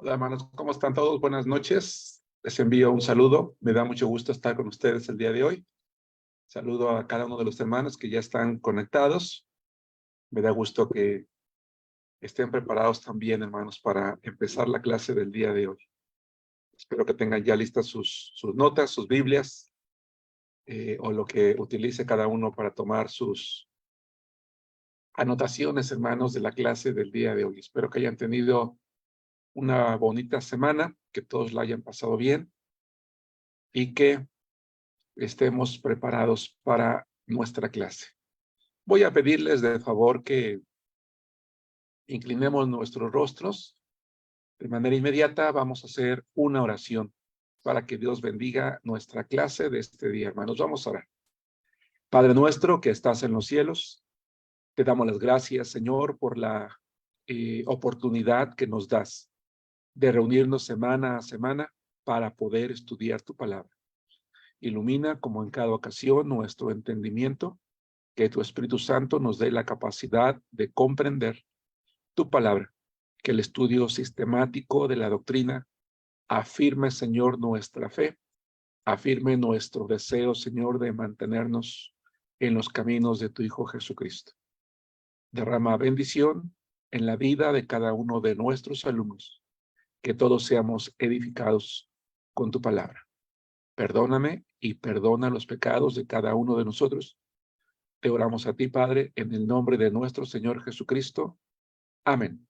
Hola hermanos, ¿cómo están todos? Buenas noches. Les envío un saludo. Me da mucho gusto estar con ustedes el día de hoy. Saludo a cada uno de los hermanos que ya están conectados. Me da gusto que estén preparados también, hermanos, para empezar la clase del día de hoy. Espero que tengan ya listas sus notas, sus Biblias, o lo que utilice cada uno para tomar sus anotaciones, hermanos, de la clase del día de hoy. Espero que hayan tenido una bonita semana, que todos la hayan pasado bien y que estemos preparados para nuestra clase. Voy a pedirles de favor que inclinemos nuestros rostros. De manera inmediata vamos a hacer una oración para que Dios bendiga nuestra clase de este día, hermanos. Vamos a orar. Padre nuestro que estás en los cielos, te damos las gracias, Señor, por la oportunidad que nos das de reunirnos semana a semana para poder estudiar tu palabra. Ilumina, como en cada ocasión, nuestro entendimiento, que tu Espíritu Santo nos dé la capacidad de comprender tu palabra, que el estudio sistemático de la doctrina afirme, Señor, nuestra fe, afirme nuestro deseo, Señor, de mantenernos en los caminos de tu Hijo Jesucristo. Derrama bendición en la vida de cada uno de nuestros alumnos, que todos seamos edificados con tu palabra. Perdóname y perdona los pecados de cada uno de nosotros. Te oramos a ti, Padre, en el nombre de nuestro Señor Jesucristo. Amén.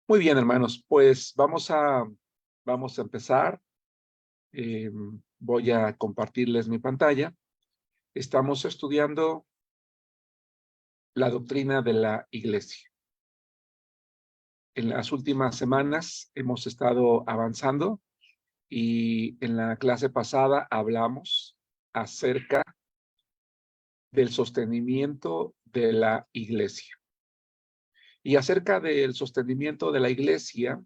Muy bien, hermanos, pues vamos a empezar. Voy a compartirles mi pantalla. Estamos estudiando la doctrina de la Iglesia. En las últimas semanas hemos estado avanzando y en la clase pasada hablamos acerca del sostenimiento de la Iglesia. Y acerca del sostenimiento de la Iglesia,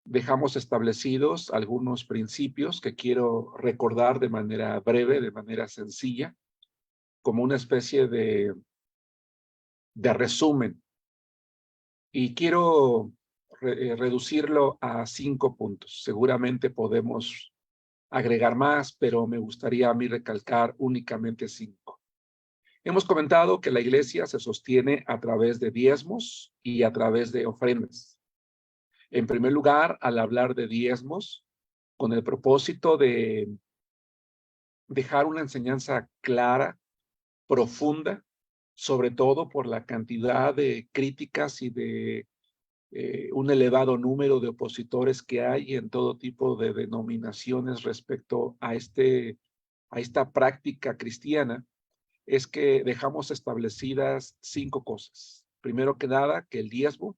dejamos establecidos algunos principios que quiero recordar de manera breve, de manera sencilla, como una especie de resumen. Y quiero reducirlo a 5 puntos. Seguramente podemos agregar más, pero me gustaría a mí recalcar únicamente 5. Hemos comentado que la iglesia se sostiene a través de diezmos y a través de ofrendas. En primer lugar, al hablar de diezmos, con el propósito de dejar una enseñanza clara, profunda, sobre todo por la cantidad de críticas y de un elevado número de opositores que hay en todo tipo de denominaciones respecto a esta práctica cristiana, es que dejamos establecidas 5 cosas. Primero que nada, que el diezmo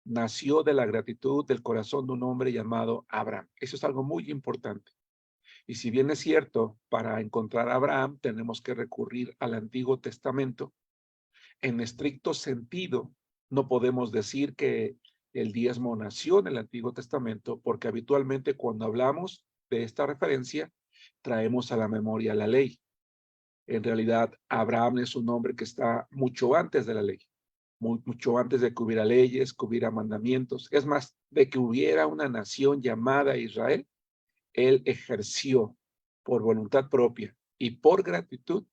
nació de la gratitud del corazón de un hombre llamado Abraham. Eso es algo muy importante. Y si bien es cierto, para encontrar a Abraham tenemos que recurrir al Antiguo Testamento, en estricto sentido no podemos decir que el diezmo nació en el Antiguo Testamento, porque habitualmente cuando hablamos de esta referencia traemos a la memoria la ley. En realidad, Abraham es un hombre que está mucho antes de la ley, mucho antes de que hubiera leyes, que hubiera mandamientos. Es más, de que hubiera una nación llamada Israel, él ejerció por voluntad propia y por gratitud.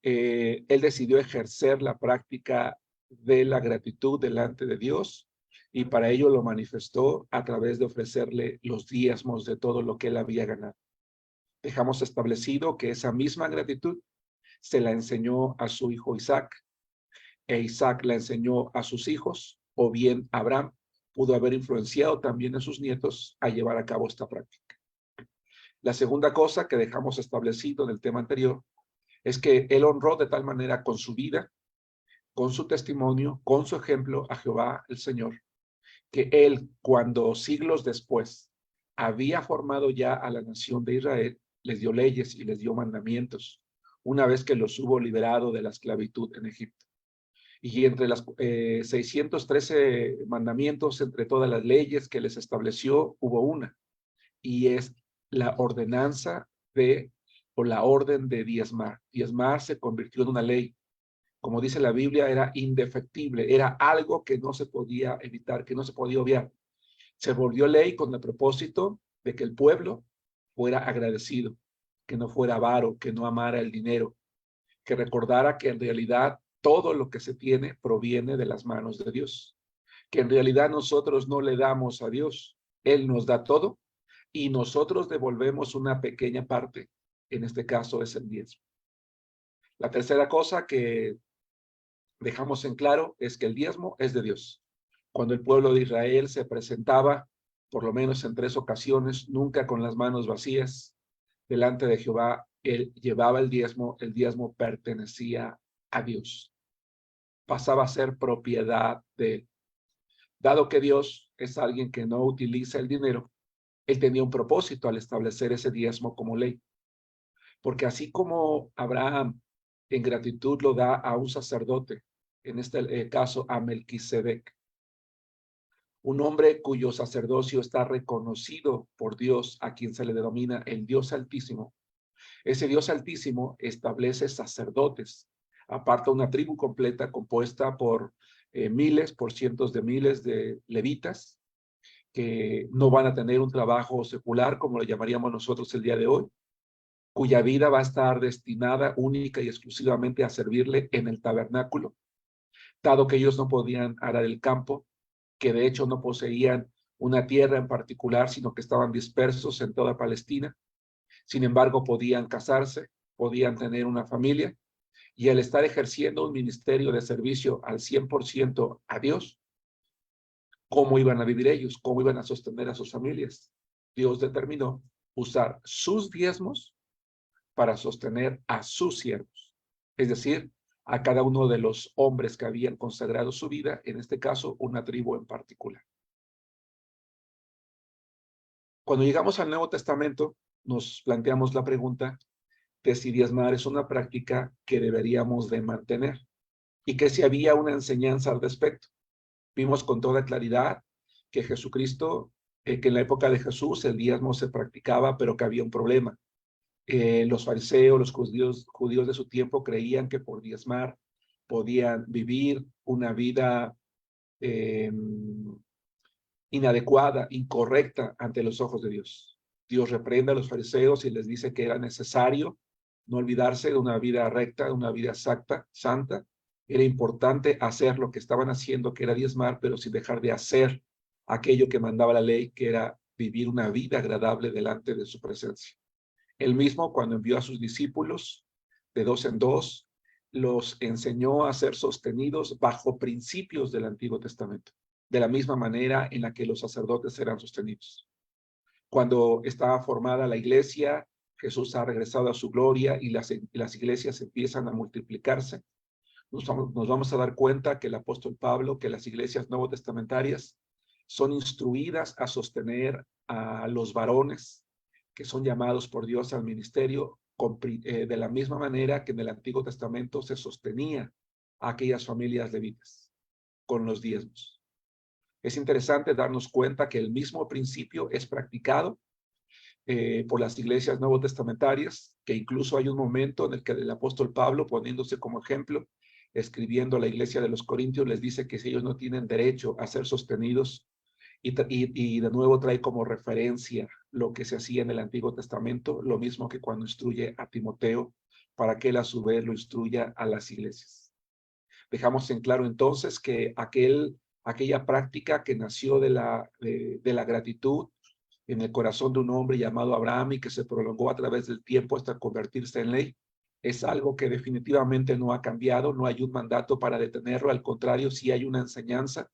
Él decidió ejercer la práctica de la gratitud delante de Dios y para ello lo manifestó a través de ofrecerle los diezmos de todo lo que él había ganado. Dejamos establecido que esa misma gratitud se la enseñó a su hijo Isaac, e Isaac la enseñó a sus hijos, o bien Abraham pudo haber influenciado también a sus nietos a llevar a cabo esta práctica. La segunda cosa que dejamos establecido en el tema anterior es que él honró de tal manera con su vida, con su testimonio, con su ejemplo a Jehová el Señor, que él, cuando siglos después había formado ya a la nación de Israel, les dio leyes y les dio mandamientos, una vez que los hubo liberado de la esclavitud en Egipto. Y entre las 613 mandamientos, entre todas las leyes que les estableció, hubo una, y es la ordenanza o la orden de diezmar. Diezmar se convirtió en una ley, Como dice la Biblia, era indefectible, era algo que no se podía evitar, que no se podía obviar. Se volvió ley con el propósito de que el pueblo fuera agradecido, que no fuera avaro, que no amara el dinero, que recordara que en realidad todo lo que se tiene proviene de las manos de Dios, que en realidad nosotros no le damos a Dios, Él nos da todo y nosotros devolvemos una pequeña parte, en este caso es el diezmo. La tercera cosa que dejamos en claro es que el diezmo es de Dios. Cuando el pueblo de Israel se presentaba, por lo menos en 3 ocasiones, nunca con las manos vacías, delante de Jehová, él llevaba el diezmo pertenecía a Dios, pasaba a ser propiedad de él. Dado que Dios es alguien que no utiliza el dinero, él tenía un propósito al establecer ese diezmo como ley, porque así como Abraham en gratitud lo da a un sacerdote, en este caso a Melquisedec, un hombre cuyo sacerdocio está reconocido por Dios, a quien se le denomina el Dios Altísimo. Ese Dios Altísimo establece sacerdotes, aparta una tribu completa compuesta por miles, por cientos de miles de levitas, que no van a tener un trabajo secular, como lo llamaríamos nosotros el día de hoy, cuya vida va a estar destinada única y exclusivamente a servirle en el tabernáculo, dado que ellos no podían arar el campo, que de hecho no poseían una tierra en particular, sino que estaban dispersos en toda Palestina. Sin embargo, podían casarse, podían tener una familia, y al estar ejerciendo un ministerio de servicio al 100% a Dios, ¿cómo iban a vivir ellos? ¿Cómo iban a sostener a sus familias? Dios determinó usar sus diezmos para sostener a sus siervos, es decir, a cada uno de los hombres que habían consagrado su vida, en este caso, una tribu en particular. Cuando llegamos al Nuevo Testamento, nos planteamos la pregunta de si diezmar es una práctica que deberíamos de mantener y que si había una enseñanza al respecto. Vimos con toda claridad que Jesucristo, que en la época de Jesús el diezmo se practicaba, pero que había un problema. Los fariseos, los judíos de su tiempo creían que por diezmar podían vivir una vida eh, inadecuada, incorrecta ante los ojos de Dios. Dios reprende a los fariseos y les dice que era necesario no olvidarse de una vida recta, de una vida exacta, santa. Era importante hacer lo que estaban haciendo, que era diezmar, pero sin dejar de hacer aquello que mandaba la ley, que era vivir una vida agradable delante de su presencia. Él mismo, cuando envió a sus discípulos de 2 en 2, los enseñó a ser sostenidos bajo principios del Antiguo Testamento, de la misma manera en la que los sacerdotes eran sostenidos. Cuando estaba formada la iglesia, Jesús ha regresado a su gloria y las iglesias empiezan a multiplicarse. Nos vamos a dar cuenta que el apóstol Pablo, que las iglesias nuevo testamentarias son instruidas a sostener a los varones que son llamados por Dios al ministerio, de la misma manera que en el Antiguo Testamento se sostenía a aquellas familias levitas con los diezmos. Es interesante darnos cuenta que el mismo principio es practicado por las iglesias nuevo testamentarias, que incluso hay un momento en el que el apóstol Pablo, poniéndose como ejemplo, escribiendo a la iglesia de los Corintios, les dice que si ellos no tienen derecho a ser sostenidos, y de nuevo trae como referencia lo que se hacía en el Antiguo Testamento, lo mismo que cuando instruye a Timoteo, para que él a su vez lo instruya a las iglesias. Dejamos en claro entonces que aquella práctica que nació de la gratitud en el corazón de un hombre llamado Abraham y que se prolongó a través del tiempo hasta convertirse en ley, es algo que definitivamente no ha cambiado, no hay un mandato para detenerlo, al contrario, sí hay una enseñanza.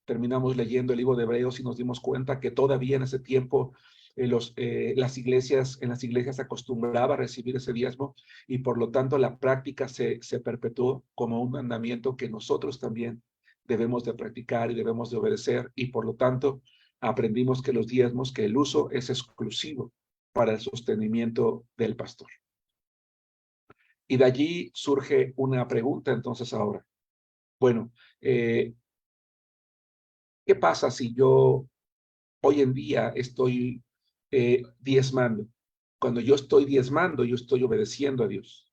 Terminamos leyendo el libro de Hebreos y nos dimos cuenta que todavía en ese tiempo en las iglesias se acostumbraba a recibir ese diezmo y por lo tanto la práctica se perpetuó como un mandamiento que nosotros también debemos de practicar y debemos de obedecer, y por lo tanto aprendimos que los diezmos, que el uso es exclusivo para el sostenimiento del pastor. Y de allí surge una pregunta entonces ahora. Bueno, ¿qué pasa si yo hoy en día estoy diezmando? Cuando yo estoy diezmando, yo estoy obedeciendo a Dios.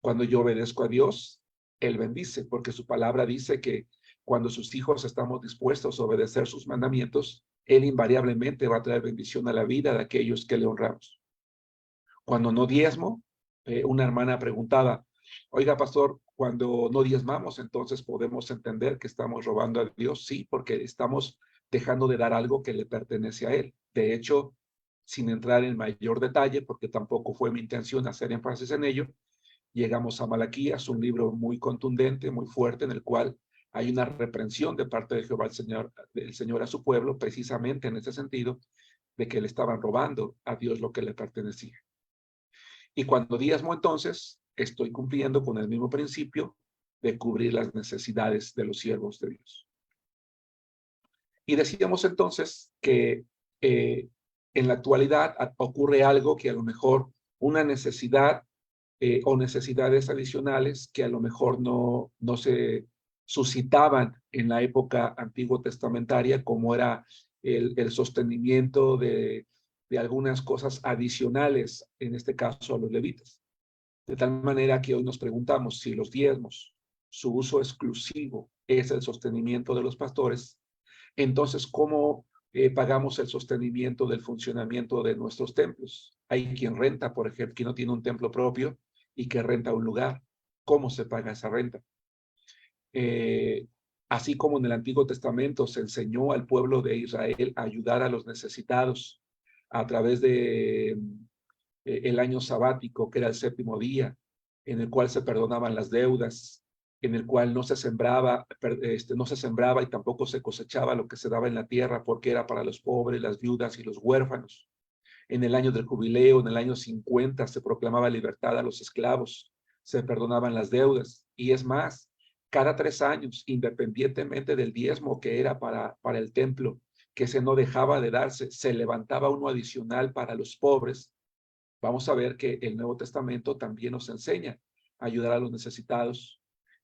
Cuando yo obedezco a Dios, Él bendice, porque su palabra dice que cuando sus hijos estamos dispuestos a obedecer sus mandamientos, Él invariablemente va a traer bendición a la vida de aquellos que le honramos. Cuando no diezmo, una hermana preguntaba, oiga, pastor, cuando no diezmamos, entonces podemos entender que estamos robando a Dios. Sí, porque estamos dejando de dar algo que le pertenece a Él. De hecho, sin entrar en mayor detalle, porque tampoco fue mi intención hacer énfasis en ello, llegamos a Malaquías, un libro muy contundente, muy fuerte, en el cual hay una reprensión de parte de Jehová el Señor a su pueblo, precisamente en ese sentido, de que le estaban robando a Dios lo que le pertenecía. Y cuando diezmo, entonces, estoy cumpliendo con el mismo principio de cubrir las necesidades de los siervos de Dios. Y decíamos entonces que en la actualidad ocurre algo que a lo mejor una necesidad o necesidades adicionales que a lo mejor no se suscitaban en la época antiguo testamentaria, como era el sostenimiento de algunas cosas adicionales, en este caso a los levitas. De tal manera que hoy nos preguntamos si los diezmos, su uso exclusivo es el sostenimiento de los pastores, entonces, ¿cómo pagamos el sostenimiento del funcionamiento de nuestros templos? Hay quien renta, por ejemplo, quien no tiene un templo propio y que renta un lugar. ¿Cómo se paga esa renta? Así como en el Antiguo Testamento se enseñó al pueblo de Israel a ayudar a los necesitados a través de el año sabático, que era el séptimo día, en el cual se perdonaban las deudas, en el cual no se sembraba y tampoco se cosechaba lo que se daba en la tierra, porque era para los pobres, las viudas y los huérfanos. En el año del jubileo, en el año 50, se proclamaba libertad a los esclavos, se perdonaban las deudas, y es más, cada 3 años, independientemente del diezmo que era para el templo, que se no dejaba de darse, se levantaba uno adicional para los pobres. Vamos a ver que el Nuevo Testamento también nos enseña a ayudar a los necesitados.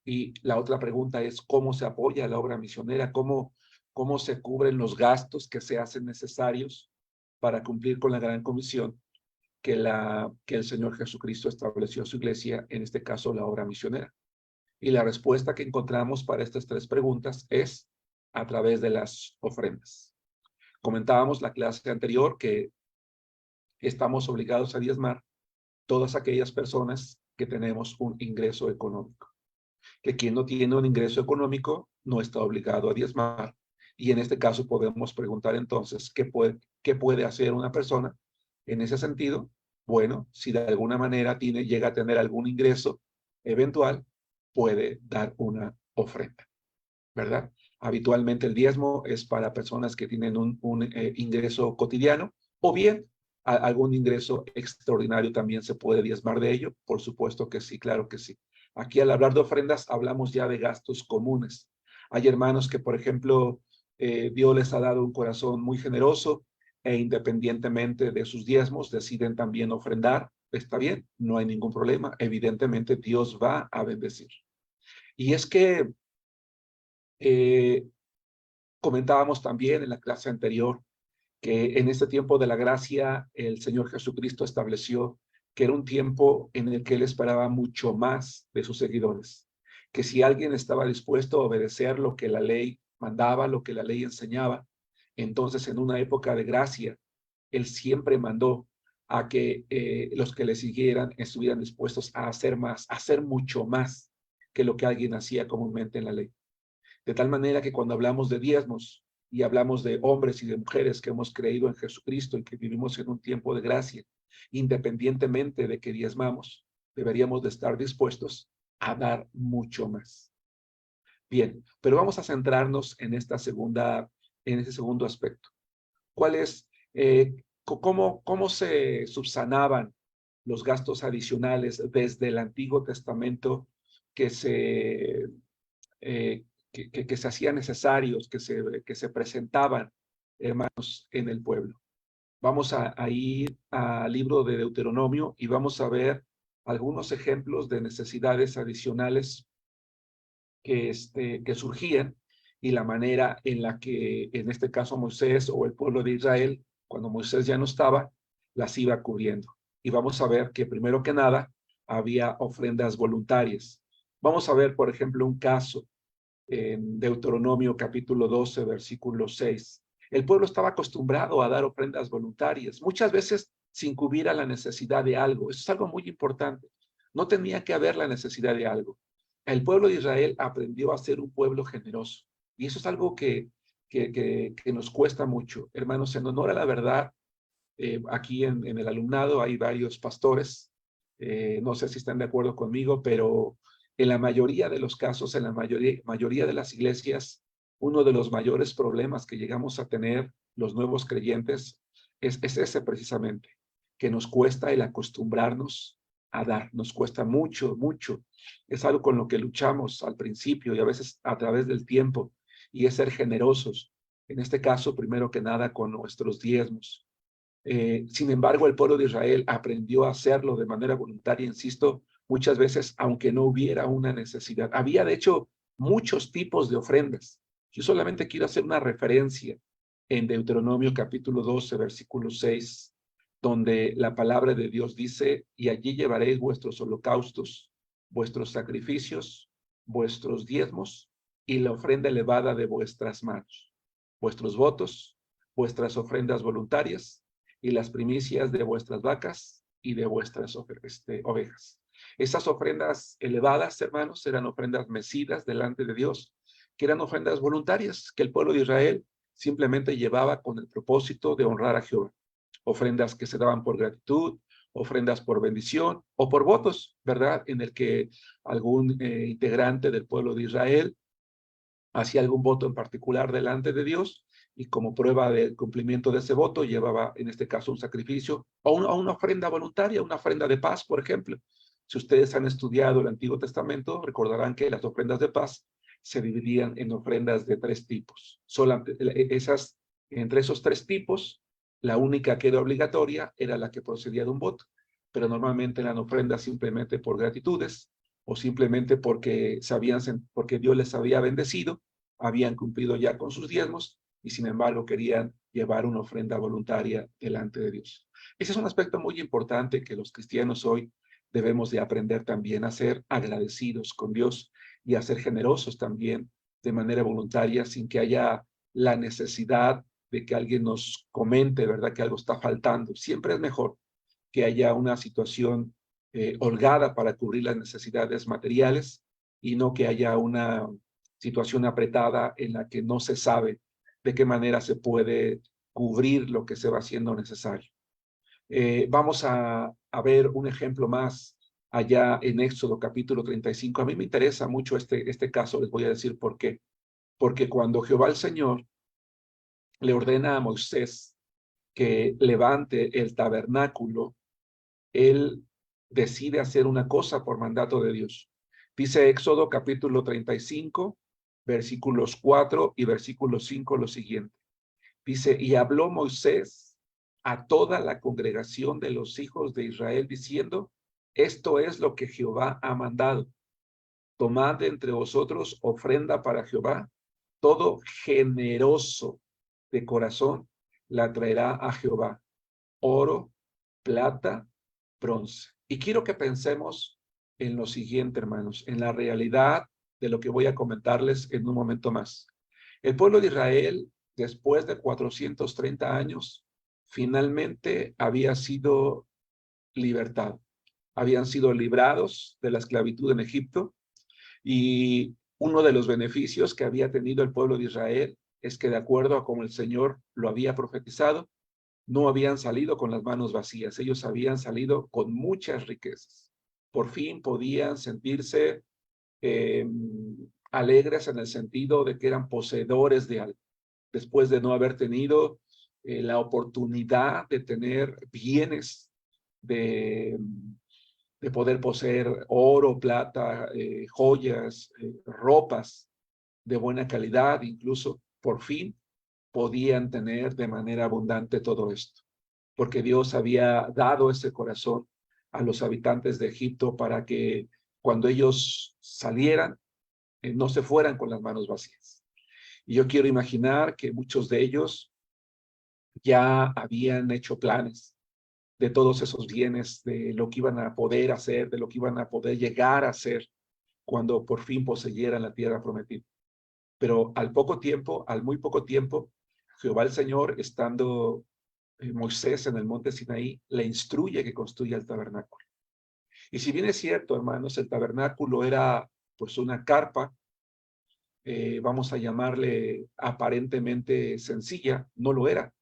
Y la otra pregunta es, ¿cómo se apoya la obra misionera? ¿Cómo se cubren los gastos que se hacen necesarios para cumplir con la gran comisión que el Señor Jesucristo estableció a su iglesia, en este caso la obra misionera? Y la respuesta que encontramos para estas 3 preguntas es a través de las ofrendas. Comentábamos la clase anterior que estamos obligados a diezmar todas aquellas personas que tenemos un ingreso económico. Que quien no tiene un ingreso económico no está obligado a diezmar. Y en este caso podemos preguntar entonces, ¿qué puede hacer una persona en ese sentido? Bueno, si de alguna manera llega a tener algún ingreso eventual, puede dar una ofrenda, ¿verdad? Habitualmente el diezmo es para personas que tienen un ingreso cotidiano, o bien algún ingreso extraordinario también se puede diezmar de ello. Por supuesto que sí, claro que sí. Aquí al hablar de ofrendas hablamos ya de gastos comunes. Hay hermanos que, por ejemplo, Dios les ha dado un corazón muy generoso e independientemente de sus diezmos deciden también ofrendar. Está bien, no hay ningún problema. Evidentemente Dios va a bendecir. Y es que comentábamos también en la clase anterior que en este tiempo de la gracia el Señor Jesucristo estableció que era un tiempo en el que Él esperaba mucho más de sus seguidores, que si alguien estaba dispuesto a obedecer lo que la ley mandaba, lo que la ley enseñaba, entonces en una época de gracia, Él siempre mandó a que los que le siguieran estuvieran dispuestos a hacer más, a hacer mucho más que lo que alguien hacía comúnmente en la ley. De tal manera que cuando hablamos de diezmos y hablamos de hombres y de mujeres que hemos creído en Jesucristo y que vivimos en un tiempo de gracia, independientemente de que diezmamos, deberíamos de estar dispuestos a dar mucho más. Bien, pero vamos a centrarnos en ese segundo aspecto. ¿Cuál es, cómo se subsanaban los gastos adicionales desde el Antiguo Testamento que se eh, que se hacían necesarios, que se presentaban, hermanos, en el pueblo? Vamos a ir al libro de Deuteronomio y vamos a ver algunos ejemplos de necesidades adicionales que surgían y la manera en la que, en este caso, Moisés o el pueblo de Israel, cuando Moisés ya no estaba, las iba cubriendo. Y vamos a ver que primero que nada había ofrendas voluntarias. Vamos a ver, por ejemplo, un caso en Deuteronomio capítulo 12, versículo 6. El pueblo estaba acostumbrado a dar ofrendas voluntarias, muchas veces sin cubrir a la necesidad de algo. Eso es algo muy importante. No tenía que haber la necesidad de algo. El pueblo de Israel aprendió a ser un pueblo generoso. Y eso es algo que nos cuesta mucho. Hermanos, en honor a la verdad, aquí en el alumnado hay varios pastores. No sé si están de acuerdo conmigo, pero en la mayoría de los casos, en la mayoría de las iglesias, uno de los mayores problemas que llegamos a tener los nuevos creyentes es ese precisamente, que nos cuesta el acostumbrarnos a dar, nos cuesta mucho, mucho. Es algo con lo que luchamos al principio y a veces a través del tiempo, y es ser generosos. En este caso, primero que nada, con nuestros diezmos. Sin embargo, el pueblo de Israel aprendió a hacerlo de manera voluntaria, insisto, muchas veces, aunque no hubiera una necesidad. Había, de hecho, muchos tipos de ofrendas. Yo solamente quiero hacer una referencia en Deuteronomio capítulo 12, versículo 6, donde la palabra de Dios dice, y allí llevaréis vuestros holocaustos, vuestros sacrificios, vuestros diezmos y la ofrenda elevada de vuestras manos, vuestros votos, vuestras ofrendas voluntarias y las primicias de vuestras vacas y de vuestras ovejas. Esas ofrendas elevadas, hermanos, eran ofrendas mecidas delante de Dios, que eran ofrendas voluntarias que el pueblo de Israel simplemente llevaba con el propósito de honrar a Jehová. Ofrendas que se daban por gratitud, ofrendas por bendición o por votos, ¿verdad? En el que algún integrante del pueblo de Israel hacía algún voto en particular delante de Dios y como prueba del cumplimiento de ese voto llevaba en este caso un sacrificio o una ofrenda voluntaria, una ofrenda de paz, por ejemplo. Si ustedes han estudiado el Antiguo Testamento, recordarán que las ofrendas de paz se dividían en ofrendas de tres tipos. Entre esos tres tipos, la única que era obligatoria era la que procedía de un voto, pero normalmente eran ofrendas simplemente por gratitudes o simplemente porque Dios les había bendecido, habían cumplido ya con sus diezmos y sin embargo querían llevar una ofrenda voluntaria delante de Dios. Ese es un aspecto muy importante que los cristianos hoy debemos de aprender también a ser agradecidos con Dios y a ser generosos también de manera voluntaria sin que haya la necesidad de que alguien nos comente, ¿verdad? Que algo está faltando. Siempre es mejor que haya una situación holgada para cubrir las necesidades materiales y no que haya una situación apretada en la que no se sabe de qué manera se puede cubrir lo que se va haciendo necesario. Vamos a ver un ejemplo más allá en Éxodo capítulo 35. A mí me interesa mucho este caso, les voy a decir por qué. Porque cuando Jehová el Señor le ordena a Moisés que levante el tabernáculo, él decide hacer una cosa por mandato de Dios. Dice Éxodo capítulo 35, versículos 4 y versículo 5 lo siguiente. Dice, y habló Moisés a toda la congregación de los hijos de Israel diciendo, esto es lo que Jehová ha mandado. Tomad de entre vosotros ofrenda para Jehová, todo generoso de corazón la traerá a Jehová. Oro, plata, bronce. Y quiero que pensemos en lo siguiente, hermanos, en la realidad de lo que voy a comentarles en un momento más. El pueblo de Israel, después de 430 años, finalmente había sido libertado. Habían sido librados de la esclavitud en Egipto y uno de los beneficios que había tenido el pueblo de Israel es que de acuerdo a como el Señor lo había profetizado, no habían salido con las manos vacías, ellos habían salido con muchas riquezas. Por fin podían sentirse eh, alegres en el sentido de que eran poseedores de algo, después de no haber tenido la oportunidad de tener bienes, de, de poder poseer oro, plata, joyas, ropas de buena calidad, incluso por fin podían tener de manera abundante todo esto, porque Dios había dado ese corazón a los habitantes de Egipto para que cuando ellos salieran, no se fueran con las manos vacías. Y yo quiero imaginar que muchos de ellos ya habían hecho planes de todos esos bienes, de lo que iban a poder hacer, de lo que iban a poder llegar a hacer. cuando por fin poseyeran la tierra prometida. Pero al muy poco tiempo, Jehová el Señor, estando Moisés en el monte Sinaí, le instruye que construya el tabernáculo. Y si bien es cierto, hermanos, el tabernáculo era pues una carpa, vamos a llamarle aparentemente sencilla, no lo era,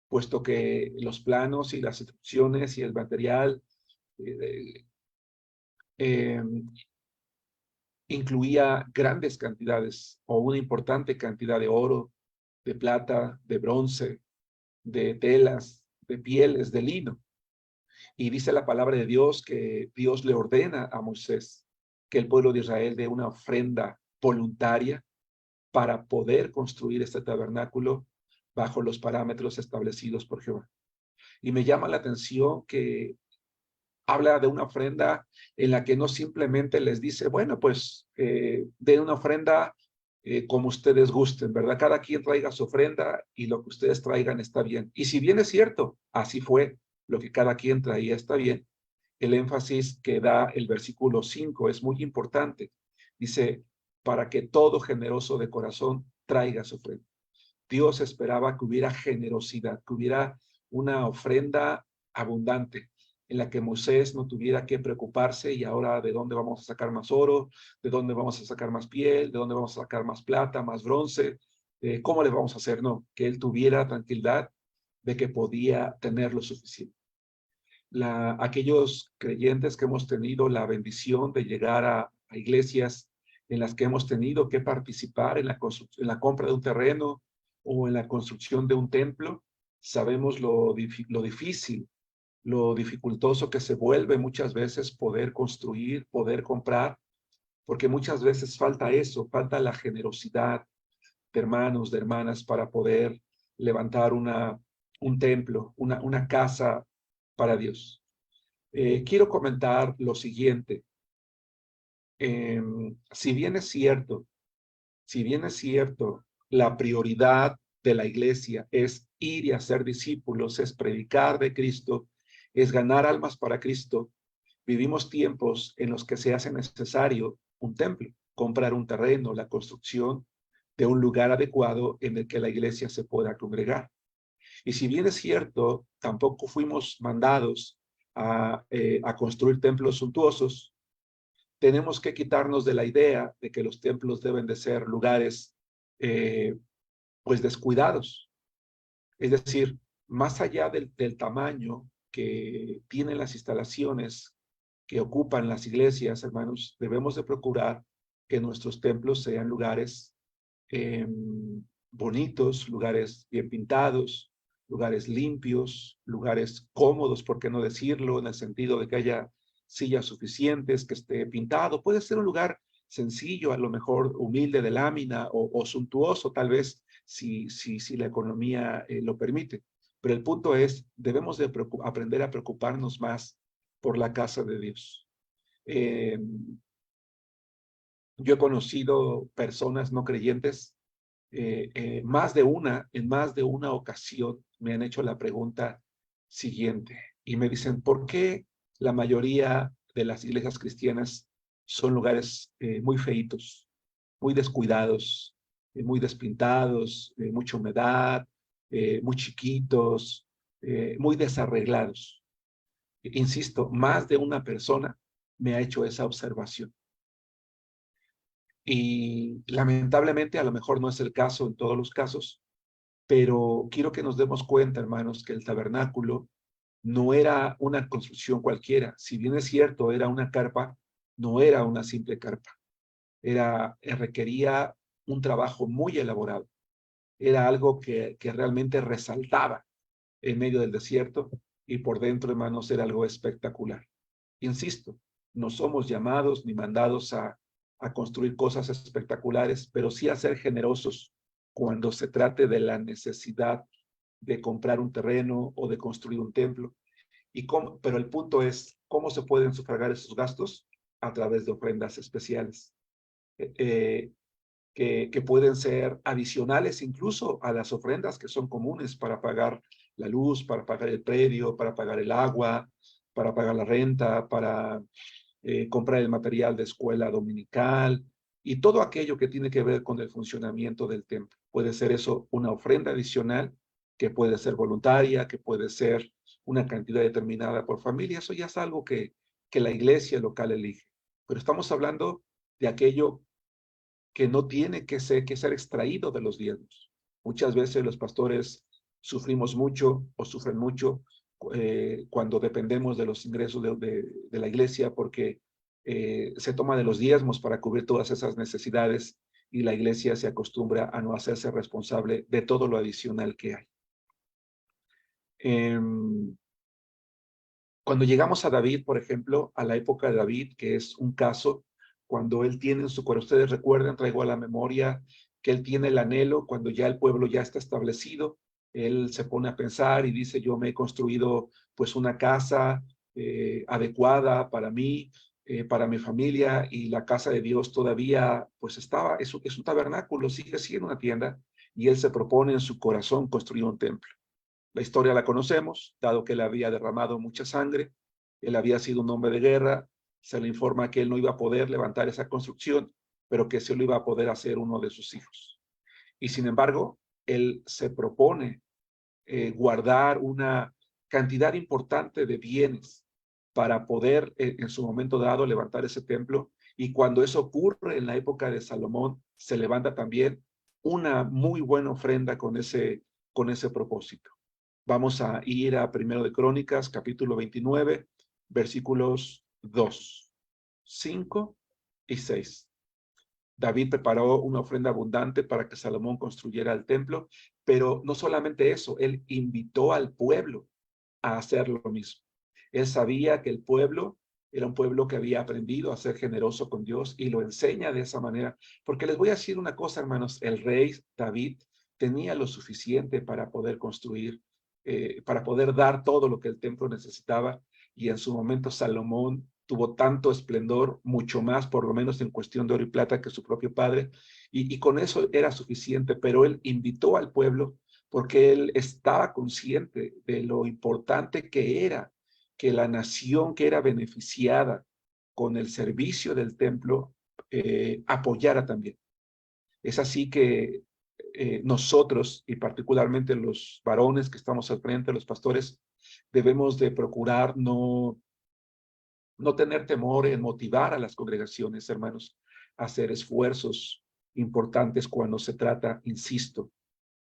puesto que los planos y las instrucciones y el material eh, eh, incluía grandes cantidades o una importante cantidad de oro, de plata, de bronce, de telas, de pieles, de lino. Y dice la palabra de Dios que Dios le ordena a Moisés que el pueblo de Israel dé una ofrenda voluntaria para poder construir este tabernáculo bajo los parámetros establecidos por Jehová. Y me llama la atención que habla de una ofrenda en la que no simplemente les dice, bueno, pues den una ofrenda como ustedes gusten, ¿verdad? Cada quien traiga su ofrenda y lo que ustedes traigan está bien. Y si bien es cierto, así fue, lo que cada quien traía está bien, el énfasis que da el versículo 5 es muy importante. Dice, para que todo generoso de corazón traiga su ofrenda. Dios esperaba que hubiera generosidad, que hubiera una ofrenda abundante en la que Moisés no tuviera que preocuparse y ahora de dónde vamos a sacar más oro, de dónde vamos a sacar más piel, de dónde vamos a sacar más plata, más bronce, cómo le vamos a hacer, no, que él tuviera tranquilidad de que podía tener lo suficiente. Aquellos creyentes que hemos tenido la bendición de llegar a iglesias en las que hemos tenido que participar en la compra de un terreno o en la construcción de un templo, sabemos lo difícil, lo dificultoso que se vuelve muchas veces poder construir, poder comprar, porque muchas veces falta eso, falta la generosidad de hermanos, de hermanas para poder levantar un templo, una casa para Dios. Quiero comentar lo siguiente. Si bien es cierto, la prioridad de la iglesia es ir y hacer discípulos, es predicar de Cristo, es ganar almas para Cristo, vivimos tiempos en los que se hace necesario un templo, comprar un terreno, la construcción de un lugar adecuado en el que la iglesia se pueda congregar. Y si bien es cierto, tampoco fuimos mandados a construir templos suntuosos, tenemos que quitarnos de la idea de que los templos deben de ser lugares pues descuidados. Es decir, más allá del tamaño que tienen las instalaciones que ocupan las iglesias, hermanos, debemos de procurar que nuestros templos sean lugares bonitos, lugares bien pintados, lugares limpios, lugares cómodos, por qué no decirlo, en el sentido de que haya sillas suficientes, que esté pintado. Puede ser un lugar sencillo, a lo mejor humilde de lámina o suntuoso, tal vez, si la economía lo permite. Pero el punto es, debemos de aprender a preocuparnos más por la casa de Dios. Yo he conocido personas no creyentes, en más de una ocasión me han hecho la pregunta siguiente y me dicen, ¿por qué la mayoría de las iglesias cristianas son lugares muy feitos, muy descuidados, muy despintados, mucha humedad, muy chiquitos, muy desarreglados? Insisto, más de una persona me ha hecho esa observación. Y lamentablemente, a lo mejor no es el caso en todos los casos, pero quiero que nos demos cuenta, hermanos, que el tabernáculo no era una construcción cualquiera. Si bien es cierto, era una carpa, no era una simple carpa. Requería un trabajo muy elaborado. Era algo que realmente resaltaba en medio del desierto y por dentro, hermanos, era algo espectacular. Insisto, no somos llamados ni mandados a construir cosas espectaculares, pero sí a ser generosos cuando se trate de la necesidad de comprar un terreno o de construir un templo. Pero el punto es, ¿cómo se pueden sufragar esos gastos? A través de ofrendas especiales, que pueden ser adicionales incluso a las ofrendas que son comunes para pagar la luz, para pagar el predio, para pagar el agua, para pagar la renta, para comprar el material de escuela dominical y todo aquello que tiene que ver con el funcionamiento del templo. Puede ser eso una ofrenda adicional, que puede ser voluntaria, que puede ser una cantidad determinada por familia. Eso ya es algo que la iglesia local elige. Pero estamos hablando de aquello que no tiene que ser extraído de los diezmos. Muchas veces los pastores sufrimos mucho o sufren mucho cuando dependemos de los ingresos de la iglesia, porque se toma de los diezmos para cubrir todas esas necesidades y la iglesia se acostumbra a no hacerse responsable de todo lo adicional que hay. Cuando llegamos a David, por ejemplo, a la época de David, que es un caso, cuando él tiene en su corazón, ustedes recuerdan, traigo a la memoria que él tiene el anhelo, cuando ya el pueblo ya está establecido, él se pone a pensar y dice, yo me he construido pues una casa adecuada para mí, para mi familia, y la casa de Dios todavía pues es un tabernáculo, sigue siendo una tienda, y él se propone en su corazón construir un templo. La historia la conocemos, dado que él había derramado mucha sangre, él había sido un hombre de guerra, se le informa que él no iba a poder levantar esa construcción, pero que sí lo iba a poder hacer uno de sus hijos. Y sin embargo, él se propone guardar una cantidad importante de bienes para poder en su momento dado levantar ese templo. Y cuando eso ocurre en la época de Salomón, se levanta también una muy buena ofrenda con ese propósito. Vamos a ir a Primero de Crónicas, capítulo 29, versículos 2, 5 y 6. David preparó una ofrenda abundante para que Salomón construyera el templo, pero no solamente eso, él invitó al pueblo a hacer lo mismo. Él sabía que el pueblo era un pueblo que había aprendido a ser generoso con Dios y lo enseña de esa manera. Porque les voy a decir una cosa, hermanos, el rey David tenía lo suficiente para poder construir, para poder dar todo lo que el templo necesitaba, y en su momento Salomón tuvo tanto esplendor, mucho más, por lo menos en cuestión de oro y plata, que su propio padre, y con eso era suficiente, pero él invitó al pueblo porque él estaba consciente de lo importante que era que la nación que era beneficiada con el servicio del templo apoyara también. Es así que nosotros, y particularmente los varones que estamos al frente, los pastores, debemos de procurar no tener temor en motivar a las congregaciones, hermanos, a hacer esfuerzos importantes cuando se trata, insisto,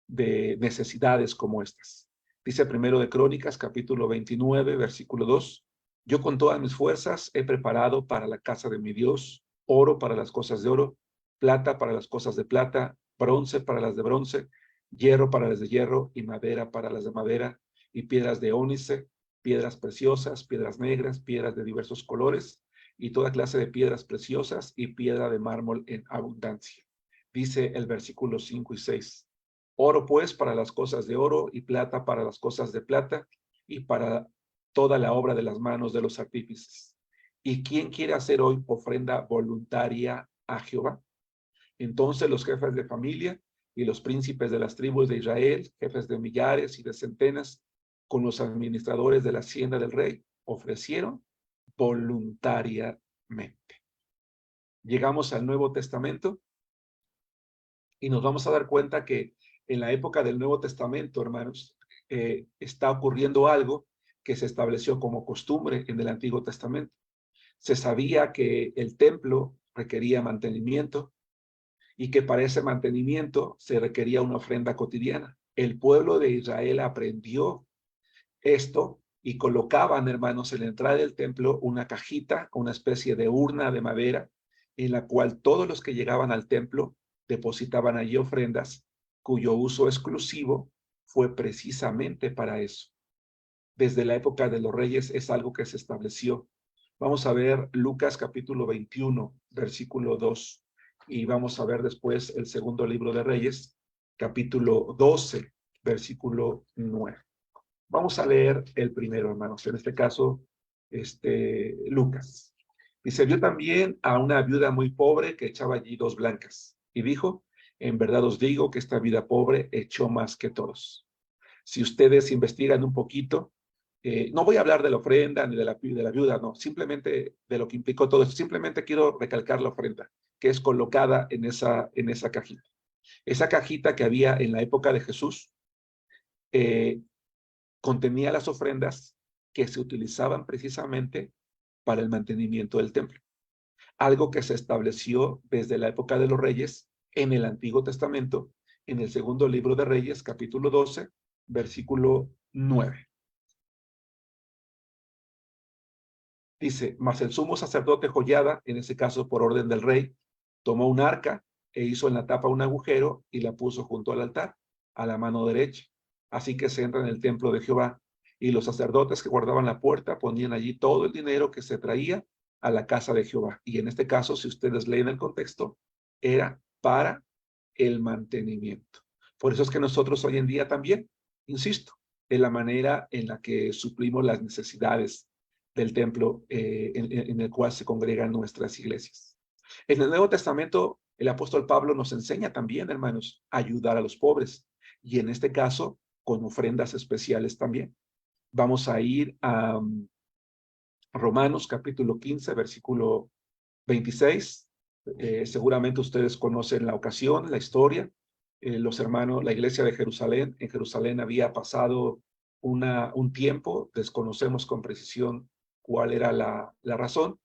de necesidades como estas. Dice Primero de Crónicas, capítulo 29, versículo 2, yo con todas mis fuerzas he preparado para la casa de mi Dios oro para las cosas de oro, plata para las cosas de plata, bronce para las de bronce, hierro para las de hierro y madera para las de madera, y piedras de ónice, piedras preciosas, piedras negras, piedras de diversos colores, y toda clase de piedras preciosas y piedra de mármol en abundancia. Dice el versículo 5 y 6. Oro pues para las cosas de oro y plata para las cosas de plata y para toda la obra de las manos de los artífices. ¿Y quién quiere hacer hoy ofrenda voluntaria a Jehová? Entonces los jefes de familia y los príncipes de las tribus de Israel, jefes de millares y de centenas, con los administradores de la hacienda del rey, ofrecieron voluntariamente. Llegamos al Nuevo Testamento y nos vamos a dar cuenta que en la época del Nuevo Testamento, hermanos, está ocurriendo algo que se estableció como costumbre en el Antiguo Testamento. Se sabía que el templo requería mantenimiento y que para ese mantenimiento se requería una ofrenda cotidiana. El pueblo de Israel aprendió esto y colocaban, hermanos, en la entrada del templo una cajita, una especie de urna de madera, en la cual todos los que llegaban al templo depositaban allí ofrendas, cuyo uso exclusivo fue precisamente para eso. Desde la época de los reyes es algo que se estableció. Vamos a ver Lucas capítulo 21, versículo 2, y vamos a ver después el segundo libro de Reyes, capítulo 12, versículo 9. Vamos a leer el primero, hermanos, en este caso, Lucas. Dice, vio también a una viuda muy pobre que echaba allí 2 blancas, y dijo, en verdad os digo que esta viuda pobre echó más que todos. Si ustedes investigan un poquito, No voy a hablar de la ofrenda ni de la viuda, no, simplemente de lo que implicó todo esto. Simplemente quiero recalcar la ofrenda que es colocada en esa cajita. Esa cajita que había en la época de Jesús contenía las ofrendas que se utilizaban precisamente para el mantenimiento del templo. Algo que se estableció desde la época de los reyes en el Antiguo Testamento, en el segundo libro de Reyes, capítulo 12, versículo 9. Dice, mas el sumo sacerdote Joiada, en ese caso por orden del rey, tomó un arca e hizo en la tapa un agujero y la puso junto al altar, a la mano derecha. Así que se entra en el templo de Jehová. Y los sacerdotes que guardaban la puerta ponían allí todo el dinero que se traía a la casa de Jehová. Y en este caso, si ustedes leen el contexto, era para el mantenimiento. Por eso es que nosotros hoy en día también, insisto, en la manera en la que suplimos las necesidades del templo en el cual se congregan nuestras iglesias. En el Nuevo Testamento, el apóstol Pablo nos enseña también, hermanos, a ayudar a los pobres, y en este caso, con ofrendas especiales también. Vamos a ir a Romanos capítulo 15, versículo 26. Seguramente ustedes conocen la ocasión, la historia. Los hermanos, la iglesia de Jerusalén, en Jerusalén había pasado un tiempo, desconocemos con precisión cuál era la razón,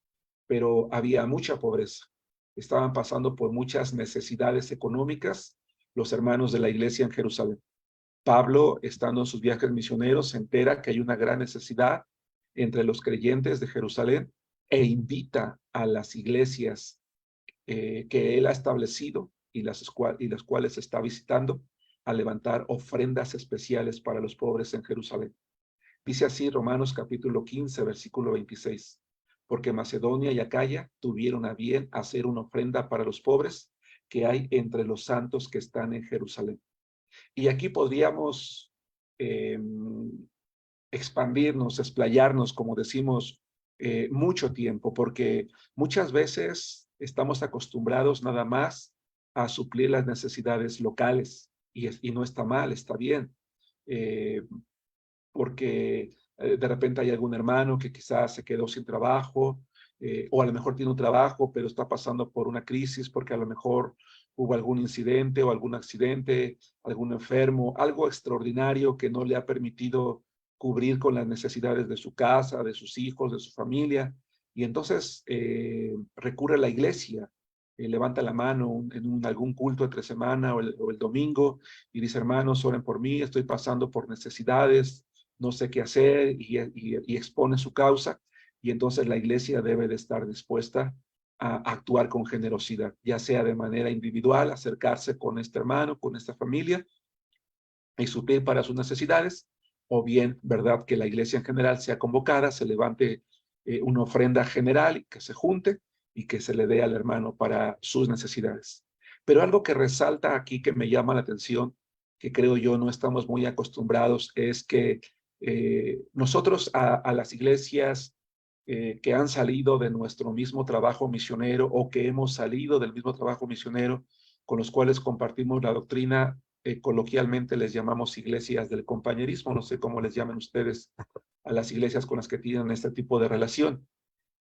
pero había mucha pobreza. Estaban pasando por muchas necesidades económicas los hermanos de la iglesia en Jerusalén. Pablo, estando en sus viajes misioneros, se entera que hay una gran necesidad entre los creyentes de Jerusalén e invita a las iglesias que él ha establecido y las cuales está visitando a levantar ofrendas especiales para los pobres en Jerusalén. Dice así Romanos capítulo 15, versículo 26. Porque Macedonia y Acaya tuvieron a bien hacer una ofrenda para los pobres que hay entre los santos que están en Jerusalén. Y aquí podríamos expandirnos, explayarnos, como decimos, mucho tiempo, porque muchas veces estamos acostumbrados nada más a suplir las necesidades locales y no está mal, está bien, porque de repente hay algún hermano que quizás se quedó sin trabajo, o a lo mejor tiene un trabajo, pero está pasando por una crisis porque a lo mejor hubo algún incidente o algún accidente, algún enfermo, algo extraordinario que no le ha permitido cubrir con las necesidades de su casa, de sus hijos, de su familia. Y entonces recurre a la iglesia, levanta la mano en algún culto entre semana o el domingo y dice, hermanos, oren por mí, estoy pasando por necesidades, no sé qué hacer, y expone su causa. Y entonces la iglesia debe de estar dispuesta a actuar con generosidad, ya sea de manera individual, acercarse con este hermano, con esta familia y suplir para sus necesidades, o bien, ¿verdad?, que la iglesia en general sea convocada, se levante una ofrenda general y que se junte y que se le dé al hermano para sus necesidades. Pero algo que resalta aquí que me llama la atención, que creo yo no estamos muy acostumbrados, es que nosotros a las iglesias que han salido de nuestro mismo trabajo misionero o que hemos salido del mismo trabajo misionero con los cuales compartimos la doctrina, coloquialmente les llamamos iglesias del compañerismo, no sé cómo les llaman ustedes a las iglesias con las que tienen este tipo de relación,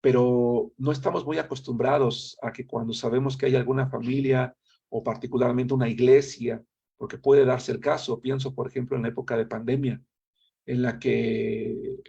pero no estamos muy acostumbrados a que cuando sabemos que hay alguna familia o particularmente una iglesia, porque puede darse el caso, pienso por ejemplo en la época de pandemia, en la que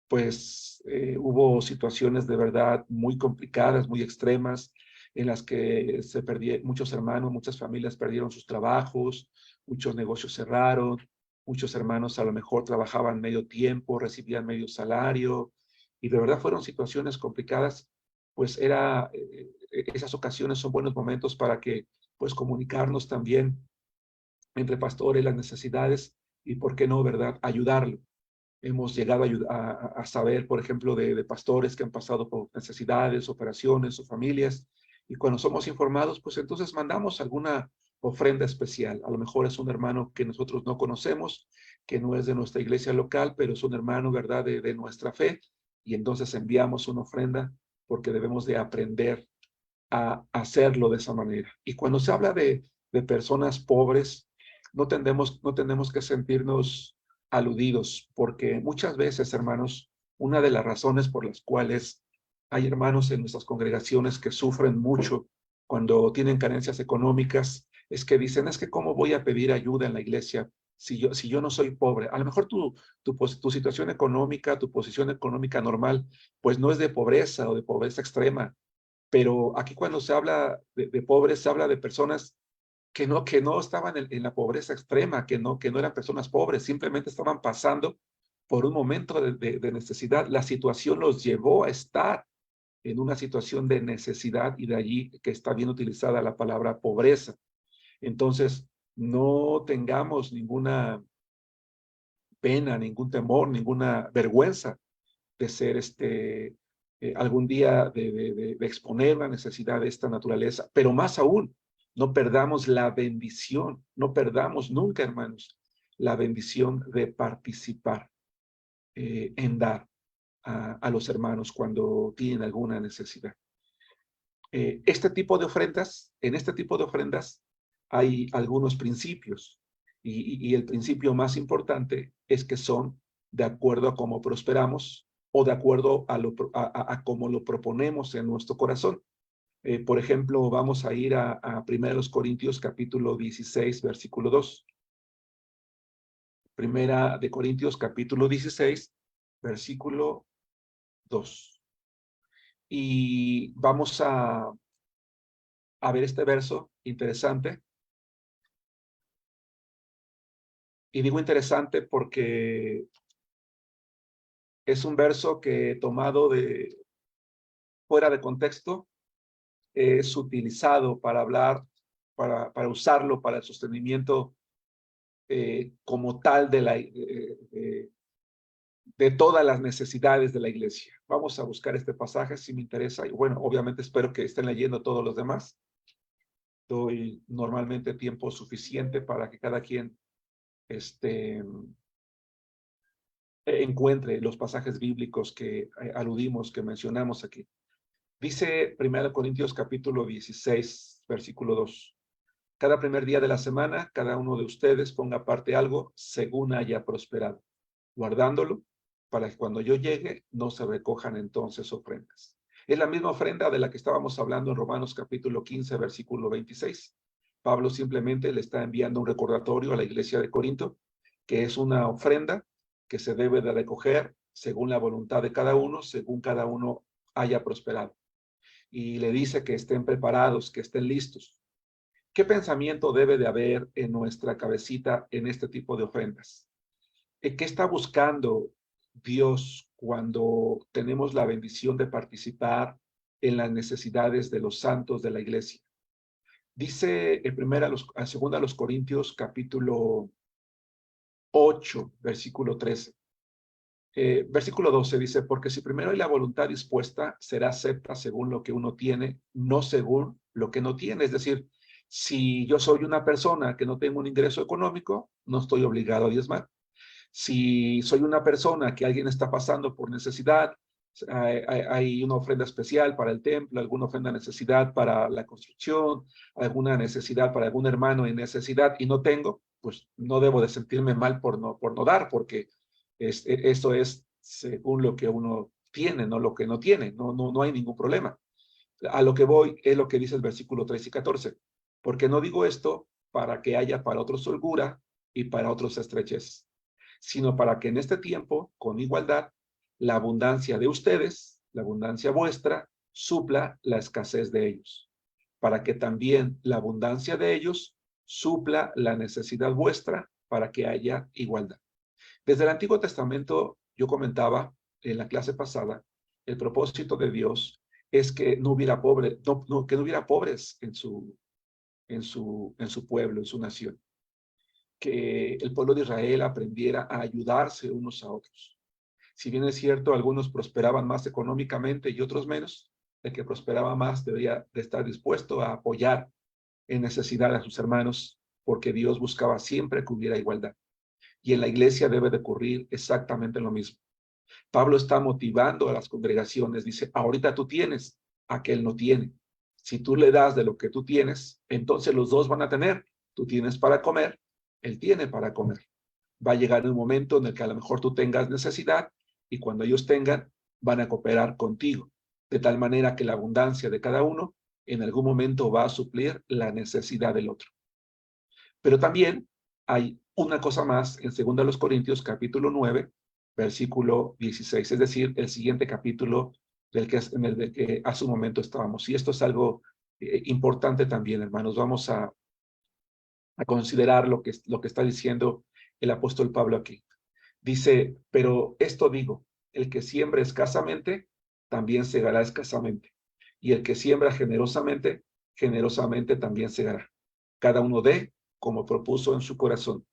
pues hubo situaciones de verdad muy complicadas, muy extremas, en las que se perdieron muchos hermanos, muchas familias perdieron sus trabajos, muchos negocios cerraron, muchos hermanos a lo mejor trabajaban medio tiempo, recibían medio salario, y de verdad fueron situaciones complicadas. Pues esas ocasiones son buenos momentos para que pues comunicarnos también entre pastores las necesidades y por qué no, ¿verdad?, ayudarlo. Hemos llegado a saber, por ejemplo, de pastores que han pasado por necesidades, operaciones o familias, y cuando somos informados, pues entonces mandamos alguna ofrenda especial. A lo mejor es un hermano que nosotros no conocemos, que no es de nuestra iglesia local, pero es un hermano, ¿verdad?, de nuestra fe, y entonces enviamos una ofrenda porque debemos de aprender a hacerlo de esa manera. Y cuando se habla de personas pobres, no tenemos que sentirnos aludidos, porque muchas veces, hermanos, una de las razones por las cuales hay hermanos en nuestras congregaciones que sufren mucho cuando tienen carencias económicas es que dicen, es que ¿cómo voy a pedir ayuda en la iglesia si yo no soy pobre? A lo mejor tu situación económica, tu posición económica normal, pues no es de pobreza o de pobreza extrema, pero aquí cuando se habla de pobres, se habla de personas que no estaban en la pobreza extrema, que no eran personas pobres, simplemente estaban pasando por un momento de necesidad. La situación los llevó a estar en una situación de necesidad y de allí que está bien utilizada la palabra pobreza. Entonces, no tengamos ninguna pena, ningún temor, ninguna vergüenza de ser algún día de exponer la necesidad de esta naturaleza, pero más aún, no perdamos la bendición, no perdamos nunca, hermanos, la bendición de participar en dar a los hermanos cuando tienen alguna necesidad. Este tipo de ofrendas, en este tipo de ofrendas hay algunos principios y el principio más importante es que son de acuerdo a cómo prosperamos o de acuerdo a cómo lo proponemos en nuestro corazón. Por ejemplo, vamos a ir a 1 Corintios capítulo 16, versículo 2. Primera de Corintios capítulo 16, versículo 2. Y vamos a ver este verso interesante. Y digo interesante porque es un verso que tomado de fuera de contexto, es utilizado para hablar, para usarlo para el sostenimiento como tal de todas las necesidades de la iglesia. Vamos a buscar este pasaje si me interesa. Y bueno, obviamente espero que estén leyendo todos los demás. Doy normalmente tiempo suficiente para que cada quien encuentre los pasajes bíblicos que aludimos, que mencionamos aquí. Dice 1 Corintios capítulo 16, versículo 2. Cada primer día de la semana, cada uno de ustedes ponga aparte algo según haya prosperado, guardándolo para que cuando yo llegue no se recojan entonces ofrendas. Es la misma ofrenda de la que estábamos hablando en Romanos capítulo 15, versículo 26. Pablo simplemente le está enviando un recordatorio a la iglesia de Corinto, que es una ofrenda que se debe de recoger según la voluntad de cada uno, según cada uno haya prosperado. Y le dice que estén preparados, que estén listos. ¿Qué pensamiento debe de haber en nuestra cabecita en este tipo de ofrendas? ¿Qué está buscando Dios cuando tenemos la bendición de participar en las necesidades de los santos de la iglesia? Dice en segunda a los Corintios capítulo 8, versículo 13. Versículo 12 dice, porque si primero hay la voluntad dispuesta, será acepta según lo que uno tiene, no según lo que no tiene. Es decir, si yo soy una persona que no tengo un ingreso económico, no estoy obligado a diezmar. Si soy una persona que alguien está pasando por necesidad, hay una ofrenda especial para el templo, alguna ofrenda necesidad para la construcción, alguna necesidad para algún hermano en necesidad y no tengo, pues no debo de sentirme mal por no dar, porque esto es según lo que uno tiene, no lo que no tiene, no hay ningún problema. A lo que voy es lo que dice el versículo 13 y 14, porque no digo esto para que haya para otros holgura y para otros estrechez, sino para que en este tiempo, con igualdad, la abundancia de ustedes, la abundancia vuestra, supla la escasez de ellos, para que también la abundancia de ellos supla la necesidad vuestra, para que haya igualdad. Desde el Antiguo Testamento, yo comentaba en la clase pasada, el propósito de Dios es que no hubiera que no hubiera pobres en su pueblo, en su nación. Que el pueblo de Israel aprendiera a ayudarse unos a otros. Si bien es cierto, algunos prosperaban más económicamente y otros menos, el que prosperaba más debería de estar dispuesto a apoyar en necesidad a sus hermanos, porque Dios buscaba siempre que hubiera igualdad. Y en la iglesia debe de ocurrir exactamente lo mismo. Pablo está motivando a las congregaciones, dice, ahorita tú tienes, aquel no tiene. Si tú le das de lo que tú tienes, entonces los dos van a tener. Tú tienes para comer, él tiene para comer. Va a llegar un momento en el que a lo mejor tú tengas necesidad y cuando ellos tengan, van a cooperar contigo, de tal manera que la abundancia de cada uno en algún momento va a suplir la necesidad del otro. Pero también hay una cosa más en 2 Corintios capítulo 9, versículo 16, es decir, el siguiente capítulo en el de que hace un momento estábamos. Y esto es algo importante también, hermanos. Vamos a considerar lo que está diciendo el apóstol Pablo aquí. Dice, pero esto digo, el que siembra escasamente, también segará escasamente. Y el que siembra generosamente, generosamente también segará. Cada uno dé como propuso en su corazón,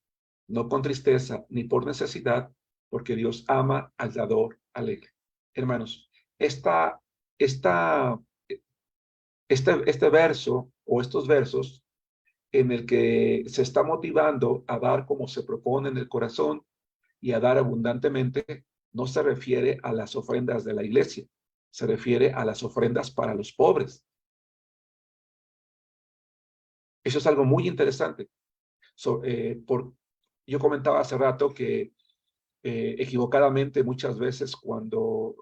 no con tristeza ni por necesidad, porque Dios ama al dador alegre. Hermanos, esta, esta, este verso o estos versos en el que se está motivando a dar como se propone en el corazón y a dar abundantemente, no se refiere a las ofrendas de la iglesia, se refiere a las ofrendas para los pobres. Eso es algo muy interesante. Yo comentaba hace rato que equivocadamente muchas veces cuando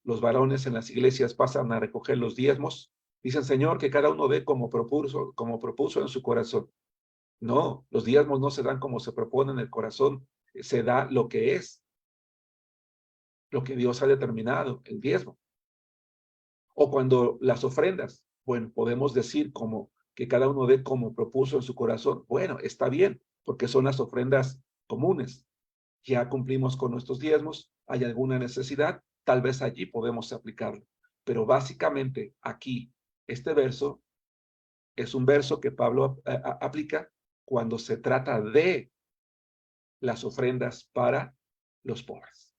los varones en las iglesias pasan a recoger los diezmos, dicen, Señor, que cada uno dé como propuso en su corazón. No, los diezmos no se dan como se propone en el corazón, se da lo que es, lo que Dios ha determinado, el diezmo. O cuando las ofrendas, bueno, podemos decir como que cada uno dé como propuso en su corazón. Bueno, está bien, porque son las ofrendas comunes. Ya cumplimos con nuestros diezmos, hay alguna necesidad, tal vez allí podemos aplicarlo. Pero básicamente aquí, este verso es un verso que Pablo aplica cuando se trata de las ofrendas para los pobres.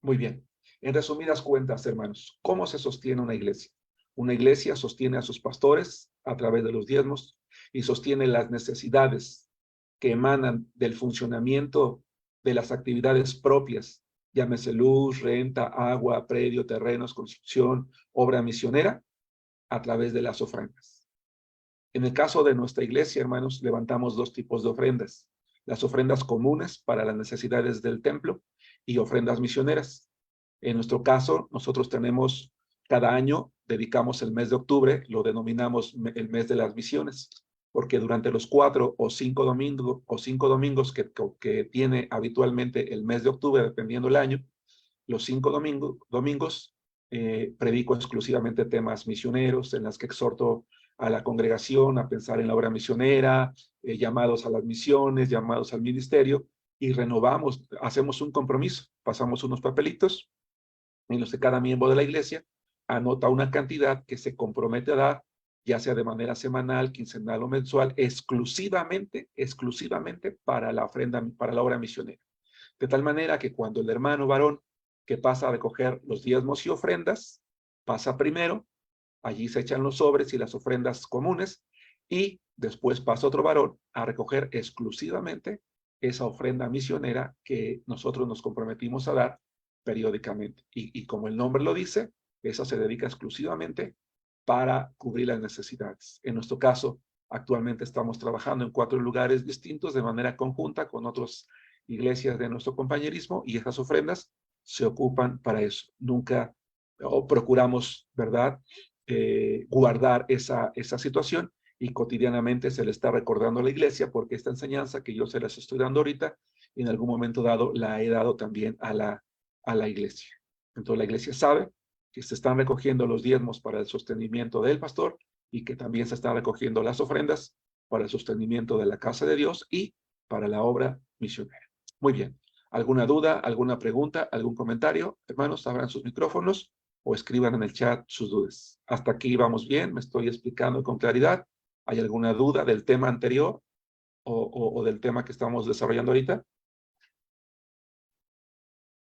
Muy bien. En resumidas cuentas, hermanos, ¿cómo se sostiene una iglesia? Una iglesia sostiene a sus pastores a través de los diezmos y sostiene las necesidades que emanan del funcionamiento de las actividades propias, llámese luz, renta, agua, predio, terrenos, construcción, obra misionera, a través de las ofrendas. En el caso de nuestra iglesia, hermanos, levantamos dos tipos de ofrendas. Las ofrendas comunes para las necesidades del templo y ofrendas misioneras. En nuestro caso, nosotros tenemos cada año, dedicamos el mes de octubre, lo denominamos el mes de las misiones, porque durante los 4 o 5 domingos que tiene habitualmente el mes de octubre, dependiendo del año, los 5 domingos predico exclusivamente temas misioneros en las que exhorto a la congregación a pensar en la obra misionera, llamados a las misiones, llamados al ministerio, y renovamos, hacemos un compromiso, pasamos unos papelitos en los que cada miembro de la iglesia anota una cantidad que se compromete a dar, ya sea de manera semanal, quincenal o mensual, exclusivamente para la ofrenda, para la obra misionera. De tal manera que cuando el hermano varón que pasa a recoger los diezmos y ofrendas, pasa primero, allí se echan los sobres y las ofrendas comunes, y después pasa otro varón a recoger exclusivamente esa ofrenda misionera que nosotros nos comprometimos a dar periódicamente. Y como el nombre lo dice, eso se dedica exclusivamente para cubrir las necesidades. En nuestro caso, actualmente estamos trabajando en 4 lugares distintos de manera conjunta con otras iglesias de nuestro compañerismo, y esas ofrendas se ocupan para eso. Nunca o procuramos, ¿verdad?, guardar esa situación, y cotidianamente se le está recordando a la iglesia, porque esta enseñanza que yo se las estoy dando ahorita, en algún momento dado la he dado también a la iglesia. Entonces la iglesia sabe que se están recogiendo los diezmos para el sostenimiento del pastor, y que también se están recogiendo las ofrendas para el sostenimiento de la casa de Dios y para la obra misionera. Muy bien. ¿Alguna duda, alguna pregunta, algún comentario? Hermanos, abran sus micrófonos o escriban en el chat sus dudas. Hasta aquí vamos bien, me estoy explicando con claridad. ¿Hay alguna duda del tema anterior o del tema que estamos desarrollando ahorita?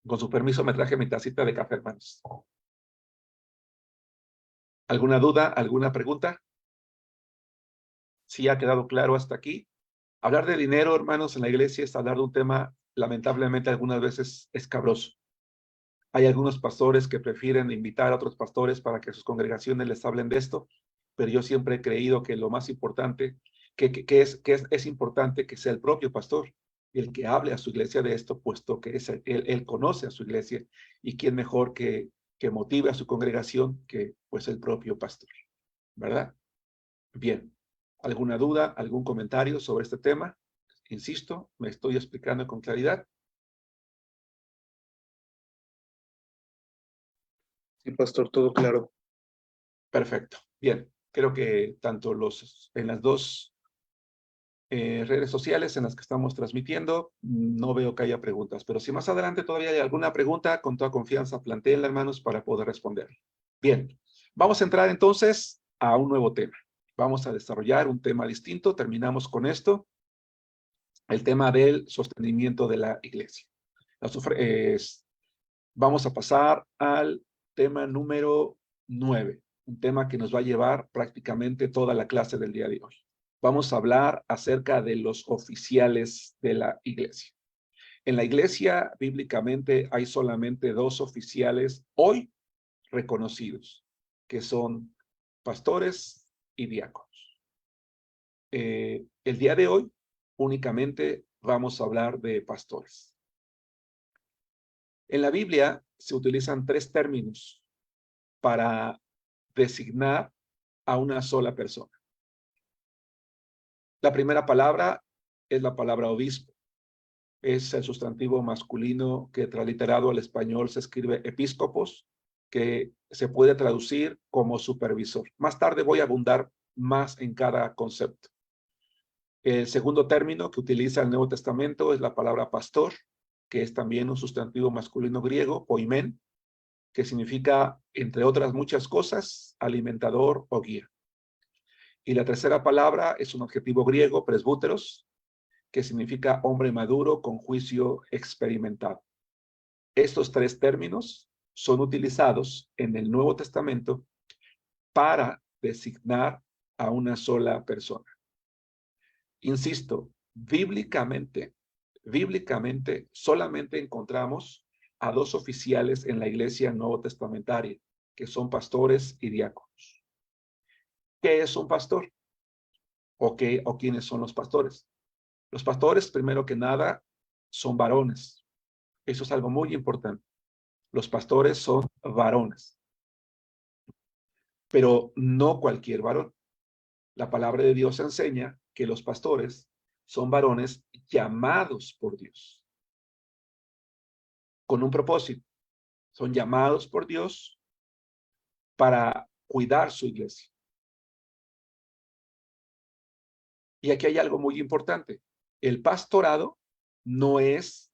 Con su permiso me traje mi tacita de café, hermanos. ¿Alguna duda, alguna pregunta? ¿Sí ha quedado claro hasta aquí? Hablar de dinero, hermanos, en la iglesia es hablar de un tema, lamentablemente, algunas veces escabroso. Hay algunos pastores que prefieren invitar a otros pastores para que sus congregaciones les hablen de esto, pero yo siempre he creído que lo más importante, que es importante que sea el propio pastor el que hable a su iglesia de esto, puesto que él conoce a su iglesia, y quién mejor que motive a su congregación que pues el propio pastor, ¿verdad? Bien, ¿alguna duda, algún comentario sobre este tema? Insisto, me estoy explicando con claridad. Sí, pastor, todo claro. Perfecto. Bien, creo que tanto en las dos redes sociales en las que estamos transmitiendo, no veo que haya preguntas, pero si más adelante todavía hay alguna pregunta, con toda confianza, plantéenla, hermanos, para poder responder. Bien, vamos a entrar entonces a un nuevo tema. Vamos a desarrollar un tema distinto. Terminamos con esto, el tema del sostenimiento de la iglesia. Vamos a pasar al tema número 9, un tema que nos va a llevar prácticamente toda la clase del día de hoy. Vamos a hablar acerca de los oficiales de la iglesia. En la iglesia, bíblicamente, hay solamente dos oficiales hoy reconocidos, que son pastores y diáconos. El día de hoy, únicamente vamos a hablar de pastores. En la Biblia se utilizan tres términos para designar a una sola persona. La primera palabra es la palabra obispo. Es el sustantivo masculino que transliterado al español se escribe episcopos, que se puede traducir como supervisor. Más tarde voy a abundar más en cada concepto. El segundo término que utiliza el Nuevo Testamento es la palabra pastor, que es también un sustantivo masculino griego, poimen, que significa, entre otras muchas cosas, alimentador o guía. Y la tercera palabra es un adjetivo griego, presbúteros, que significa hombre maduro con juicio experimentado. Estos tres términos son utilizados en el Nuevo Testamento para designar a una sola persona. Insisto, bíblicamente, solamente encontramos a dos oficiales en la iglesia nuevo testamentaria, que son pastores y diáconos. ¿Qué es un pastor? ¿O quiénes son los pastores? Los pastores, primero que nada, son varones. Eso es algo muy importante. Los pastores son varones, pero no cualquier varón. La palabra de Dios enseña que los pastores son varones llamados por Dios, con un propósito. Son llamados por Dios para cuidar su iglesia. Y aquí hay algo muy importante. El pastorado no es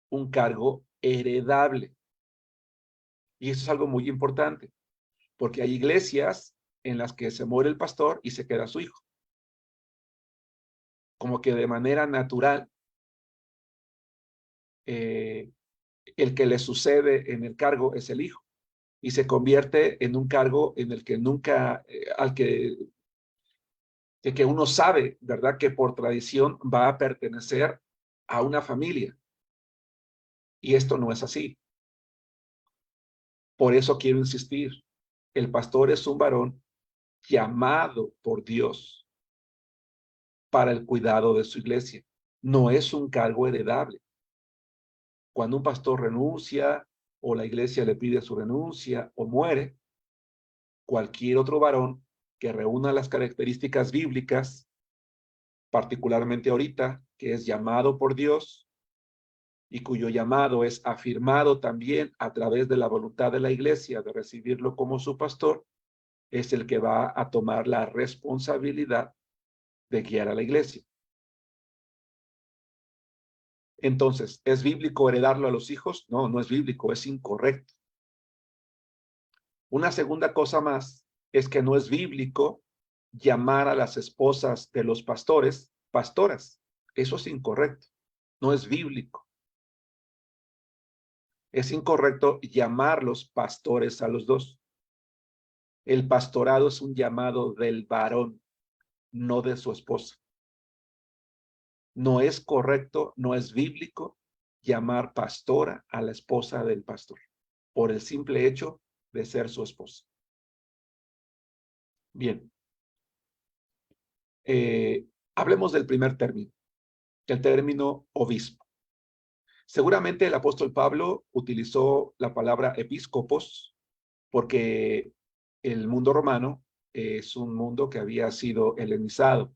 un cargo heredable. Y eso es algo muy importante, porque hay iglesias en las que se muere el pastor y se queda su hijo. Como que de manera natural, el que le sucede en el cargo es el hijo y se convierte en un cargo en el que nunca, que uno sabe, ¿verdad? Que por tradición va a pertenecer a una familia. Y esto no es así. Por eso quiero insistir, el pastor es un varón llamado por Dios para el cuidado de su iglesia. No es un cargo heredable. Cuando un pastor renuncia o la iglesia le pide su renuncia o muere, cualquier otro varón que reúna las características bíblicas, particularmente ahorita, que es llamado por Dios y cuyo llamado es afirmado también a través de la voluntad de la iglesia de recibirlo como su pastor, es el que va a tomar la responsabilidad de guiar a la iglesia. Entonces, ¿es bíblico heredarlo a los hijos? No, no es bíblico, es incorrecto. Una segunda cosa más es que no es bíblico llamar a las esposas de los pastores pastoras. Eso es incorrecto, no es bíblico. Es incorrecto llamarlos pastores a los dos. El pastorado es un llamado del varón, no de su esposa. No es correcto, no es bíblico llamar pastora a la esposa del pastor por el simple hecho de ser su esposa. Bien. Hablemos del primer término. el término obispo. Seguramente el apóstol Pablo utilizó la palabra episcopos porque el mundo romano es un mundo que había sido helenizado,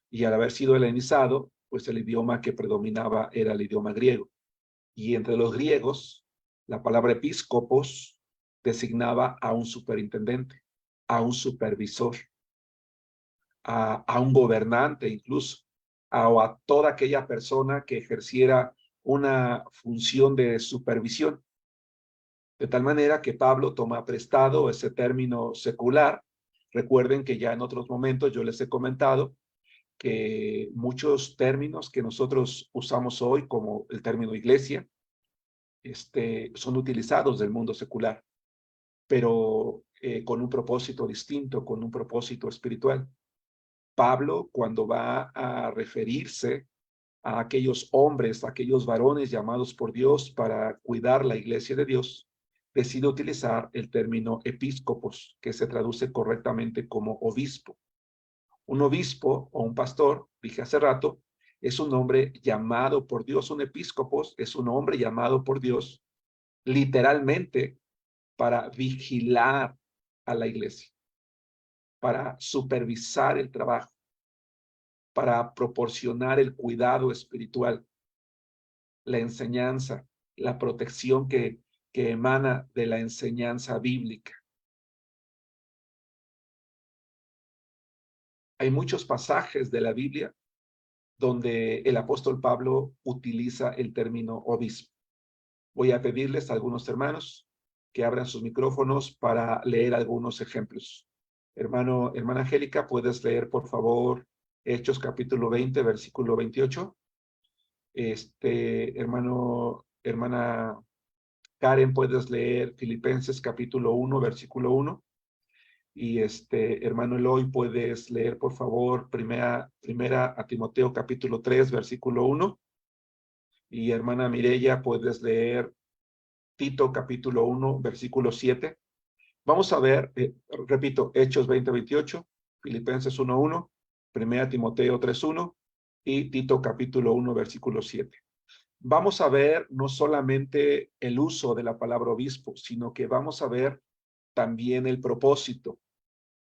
y al haber sido helenizado, pues el idioma que predominaba era el idioma griego. Y entre los griegos, la palabra episcopos designaba a un superintendente, a un supervisor, a un gobernante incluso, o a toda aquella persona que ejerciera una función de supervisión. De tal manera que Pablo toma prestado ese término secular. Recuerden que ya en otros momentos yo les he comentado que muchos términos que nosotros usamos hoy, como el término iglesia, son utilizados del mundo secular, pero con un propósito distinto, con un propósito espiritual. Pablo, cuando va a referirse a aquellos hombres, a aquellos varones llamados por Dios para cuidar la iglesia de Dios, decide utilizar el término episcopos, que se traduce correctamente como obispo. Un obispo o un pastor, dije hace rato, es un hombre llamado por Dios. Un episcopos es un hombre llamado por Dios literalmente para vigilar a la iglesia, para supervisar el trabajo, para proporcionar el cuidado espiritual, la enseñanza, la protección que emana de la enseñanza bíblica. Hay muchos pasajes de la Biblia donde el apóstol Pablo utiliza el término obispo. Voy a pedirles a algunos hermanos que abran sus micrófonos para leer algunos ejemplos. Hermana Angélica, ¿puedes leer, por favor, Hechos capítulo 20, versículo 28? Hermana Karen, ¿puedes leer Filipenses capítulo 1, versículo 1? Y hermano Eloy, ¿puedes leer, por favor, primera a Timoteo capítulo 3, versículo 1? Y hermana Mireya, ¿puedes leer Tito capítulo 1, versículo 7? Vamos a ver, repito, Hechos 20, 28, Filipenses 1, 1, primera Timoteo 3, 1 y Tito capítulo 1, versículo 7. Vamos a ver no solamente el uso de la palabra obispo, sino que vamos a ver también el propósito,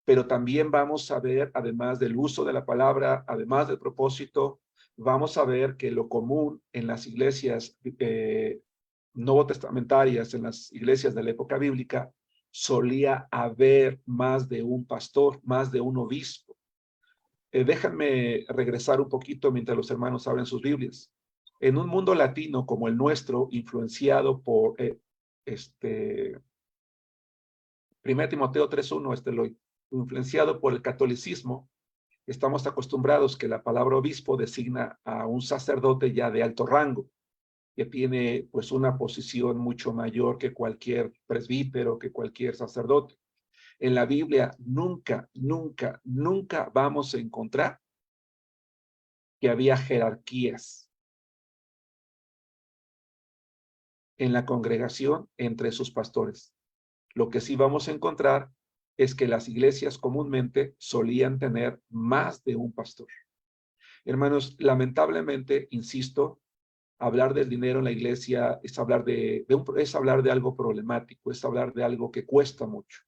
pero también vamos a ver, además del uso de la palabra, además del propósito, vamos a ver que lo común en las iglesias nuevo testamentarias, en las iglesias de la época bíblica, solía haber más de un pastor, más de un obispo. Déjenme regresar un poquito mientras los hermanos abren sus Biblias. En un mundo latino como el nuestro, influenciado por 1 Timoteo 3:1, lo influenciado por el catolicismo, estamos acostumbrados que la palabra obispo designa a un sacerdote ya de alto rango, que tiene pues una posición mucho mayor que cualquier presbítero, que cualquier sacerdote. En la Biblia nunca, nunca, nunca vamos a encontrar que había jerarquías en la congregación entre sus pastores. Lo que sí vamos a encontrar es que las iglesias comúnmente solían tener más de un pastor. Hermanos, lamentablemente, insisto, hablar del dinero en la iglesia es hablar es hablar de algo problemático, es hablar de algo que cuesta mucho.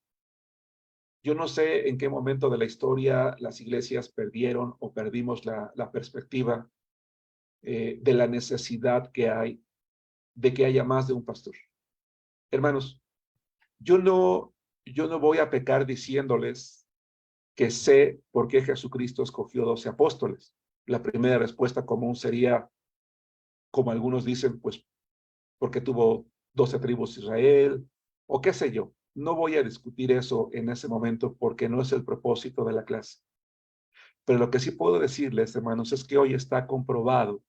Yo no sé en qué momento de la historia las iglesias perdieron o perdimos la perspectiva de la necesidad que hay de que haya más de un pastor. Hermanos, yo no voy a pecar diciéndoles que sé por qué Jesucristo escogió 12 apóstoles. La primera respuesta común sería, como algunos dicen, pues porque tuvo 12 tribus Israel, o qué sé yo. No voy a discutir eso en ese momento porque no es el propósito de la clase. Pero lo que sí puedo decirles, hermanos, es que hoy está comprobado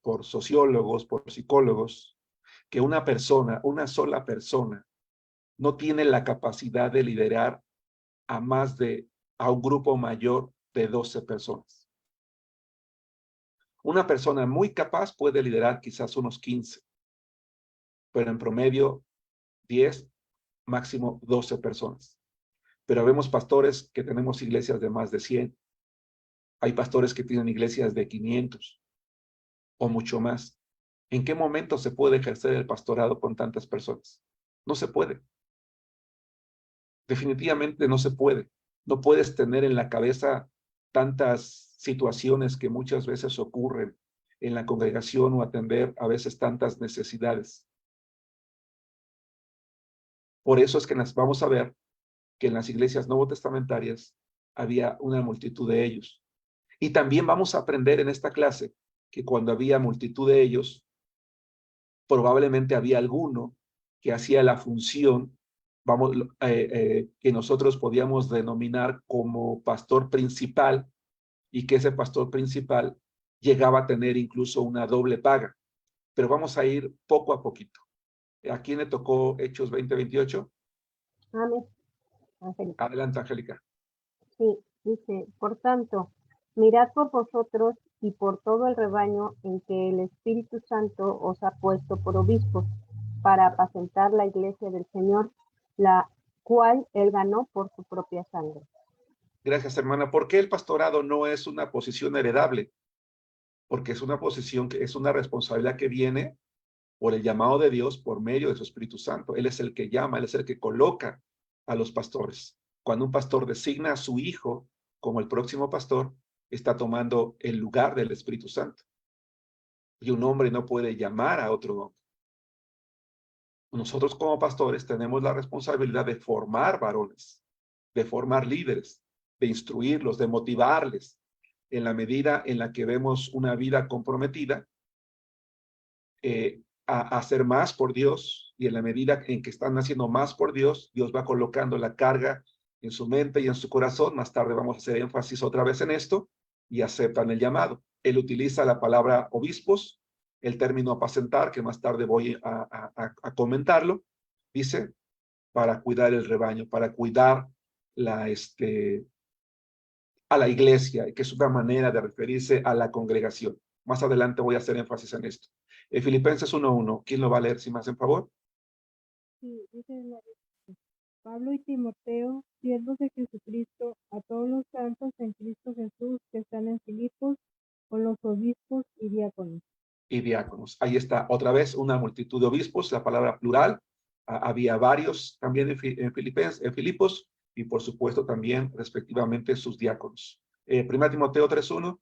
por sociólogos, por psicólogos, que una persona, una sola persona, no tiene la capacidad de liderar a un grupo mayor de 12 personas. Una persona muy capaz puede liderar quizás unos 15, pero en promedio 10, máximo 12 personas. Pero vemos pastores que tenemos iglesias de más de 100, Hay pastores que tienen iglesias de 500 o mucho más. ¿En qué momento se puede ejercer el pastorado con tantas personas? No se puede. Definitivamente no se puede. No puedes tener en la cabeza tantas situaciones que muchas veces ocurren en la congregación o atender a veces tantas necesidades. Por eso es que vamos a ver que en las iglesias novotestamentarias había una multitud de ellos. Y también vamos a aprender en esta clase que cuando había multitud de ellos, probablemente había alguno que hacía la función, que nosotros podíamos denominar como pastor principal, y que ese pastor principal llegaba a tener incluso una doble paga. Pero vamos a ir poco a poquito. ¿A quién le tocó Hechos 20:28? Amén. Angélica. Adelante, Angélica. Sí, dice, por tanto, mirad por vosotros y por todo el rebaño en que el Espíritu Santo os ha puesto por obispos, para apacentar la iglesia del Señor, la cual él ganó por su propia sangre. Gracias, hermana. ¿Por qué el pastorado no es una posición heredable? Porque es una posición que es una responsabilidad que viene por el llamado de Dios por medio de su Espíritu Santo. Él es el que llama, Él es el que coloca a los pastores. Cuando un pastor designa a su hijo como el próximo pastor, está tomando el lugar del Espíritu Santo. Y un hombre no puede llamar a otro hombre. Nosotros como pastores tenemos la responsabilidad de formar varones, de formar líderes, de instruirlos, de motivarles en la medida en la que vemos una vida comprometida a hacer más por Dios, y en la medida en que están haciendo más por Dios, Dios va colocando la carga en su mente y en su corazón. Más tarde vamos a hacer énfasis otra vez en esto y aceptan el llamado. Él utiliza la palabra obispos, el término apacentar, que más tarde voy a comentarlo, dice, para cuidar el rebaño, para cuidar a la iglesia, que es una manera de referirse a la congregación. Más adelante voy a hacer énfasis en esto. Filipenses 1:1, ¿quién lo va a leer si me hacen favor? Sí, dice Pablo y Timoteo, siervos de Jesucristo, a todos los santos en Cristo Jesús que están en Filipos, con los obispos y diáconos. Y diáconos. Ahí está otra vez una multitud de obispos, la palabra plural. Había varios también en Filipos, y por supuesto también respectivamente sus diáconos. 1 Timoteo 3:1.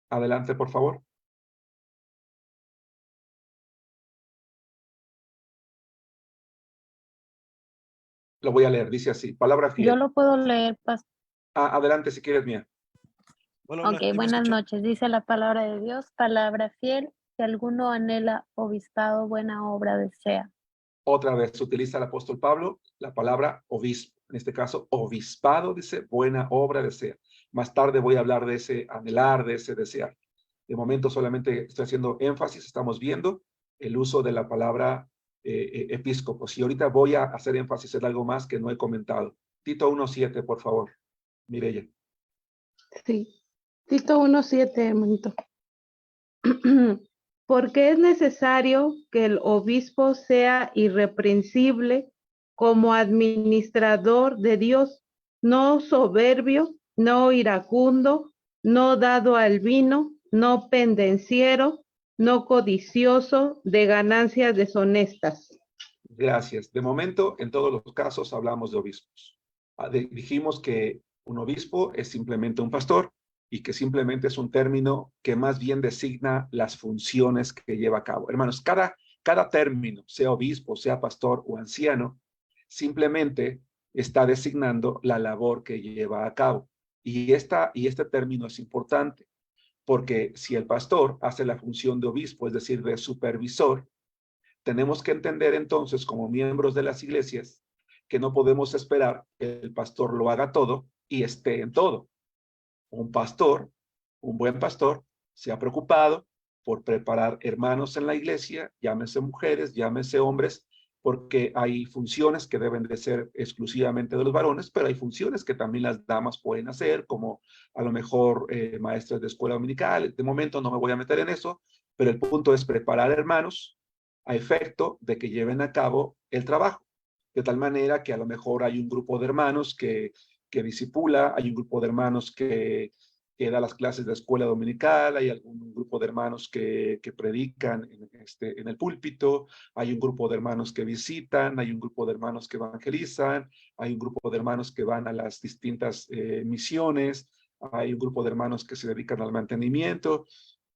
Adelante, por favor. Lo voy a leer, dice así, palabra fiel. Yo lo puedo leer, pastor. Adelante si quieres, Mía. Hola, hola, Ok, ¿sí me buenas escuchan? noches. Dice la palabra de Dios, palabra fiel, si alguno anhela obispado, buena obra desea. Otra vez utiliza el apóstol Pablo la palabra obispo. En este caso, obispado, dice, buena obra desea. Más tarde voy a hablar de ese anhelar, de ese desear. De momento solamente estoy haciendo énfasis, estamos viendo el uso de la palabra episcopos. Y ahorita voy a hacer énfasis en algo más que no he comentado. Tito 1:7, por favor. Mireya. Sí, Tito 1:7, hermanito. Porque es necesario que el obispo sea irreprensible como administrador de Dios, no soberbio, no iracundo, no dado al vino, no pendenciero, no codicioso de ganancias deshonestas. Gracias. De momento, en todos los casos hablamos de obispos. Dijimos que un obispo es simplemente un pastor, y que simplemente es un término que más bien designa las funciones que lleva a cabo. Hermanos, cada término, sea obispo, sea pastor o anciano, simplemente está designando la labor que lleva a cabo. Y este término es importante, porque si el pastor hace la función de obispo, es decir, de supervisor, tenemos que entender entonces, como miembros de las iglesias, que no podemos esperar que el pastor lo haga todo y esté en todo. Un pastor, un buen pastor, se ha preocupado por preparar hermanos en la iglesia, llámese mujeres, llámese hombres, porque hay funciones que deben de ser exclusivamente de los varones, pero hay funciones que también las damas pueden hacer, como a lo mejor maestras de escuela dominical. De momento no me voy a meter en eso, pero el punto es preparar hermanos a efecto de que lleven a cabo el trabajo. De tal manera que a lo mejor hay un grupo de hermanos que discipula, hay un grupo de hermanos que da las clases de escuela dominical, hay algún grupo de hermanos que predican en el púlpito, hay un grupo de hermanos que visitan, hay un grupo de hermanos que evangelizan, hay un grupo de hermanos que van a las distintas misiones, hay un grupo de hermanos que se dedican al mantenimiento.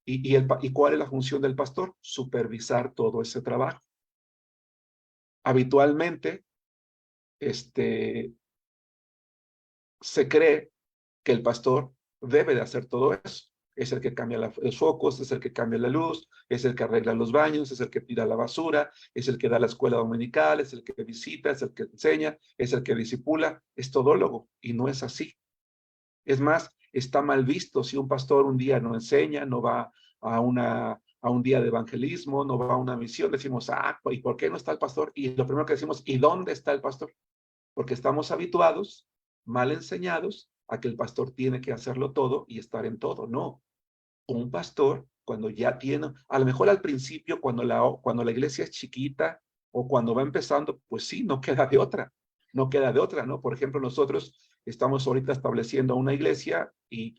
¿Y cuál es la función del pastor? Supervisar todo ese trabajo. Habitualmente, se cree que el pastor debe de hacer todo eso. Es el que cambia los focos, es el que cambia la luz, es el que arregla los baños, es el que tira la basura, es el que da la escuela dominical, es el que visita, es el que enseña, es el que discipula, es todólogo, y no es así. Es más, está mal visto si un pastor un día no enseña, no va a un día de evangelismo, no va a una misión, decimos, ¿y por qué no está el pastor? Y lo primero que decimos, ¿y dónde está el pastor? Porque estamos habituados, mal enseñados, a que el pastor tiene que hacerlo todo y estar en todo. No, un pastor, cuando ya tiene, a lo mejor al principio, cuando la iglesia es chiquita o cuando va empezando, pues sí, no queda de otra, ¿no? Por ejemplo, nosotros estamos ahorita estableciendo una iglesia y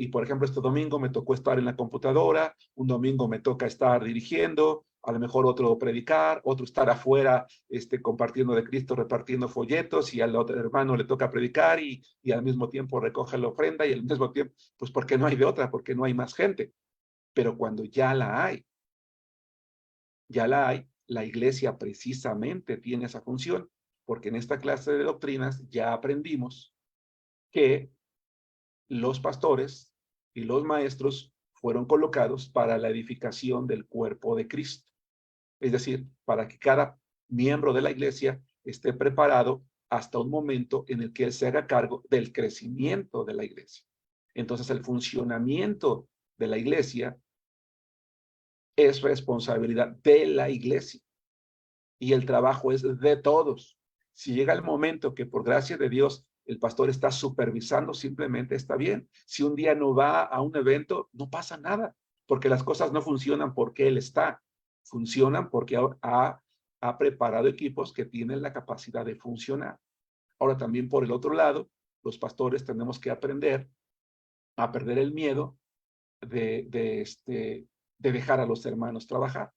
por ejemplo, este domingo me tocó estar en la computadora, un domingo me toca estar dirigiendo, a lo mejor otro predicar, otro estar afuera compartiendo de Cristo, repartiendo folletos, y al otro hermano le toca predicar y al mismo tiempo recoge la ofrenda y al mismo tiempo, pues porque no hay de otra, porque no hay más gente. Pero cuando ya la hay, la iglesia precisamente tiene esa función, porque en esta clase de doctrinas ya aprendimos que los pastores y los maestros fueron colocados para la edificación del cuerpo de Cristo. Es decir, para que cada miembro de la iglesia esté preparado hasta un momento en el que él se haga cargo del crecimiento de la iglesia. Entonces, el funcionamiento de la iglesia es responsabilidad de la iglesia y el trabajo es de todos. Si llega el momento que por gracia de Dios el pastor está supervisando, simplemente está bien. Si un día no va a un evento, no pasa nada, porque las cosas no funcionan porque él está, funcionan porque ha preparado equipos que tienen la capacidad de funcionar. Ahora también por el otro lado, los pastores tenemos que aprender a perder el miedo de dejar a los hermanos trabajar.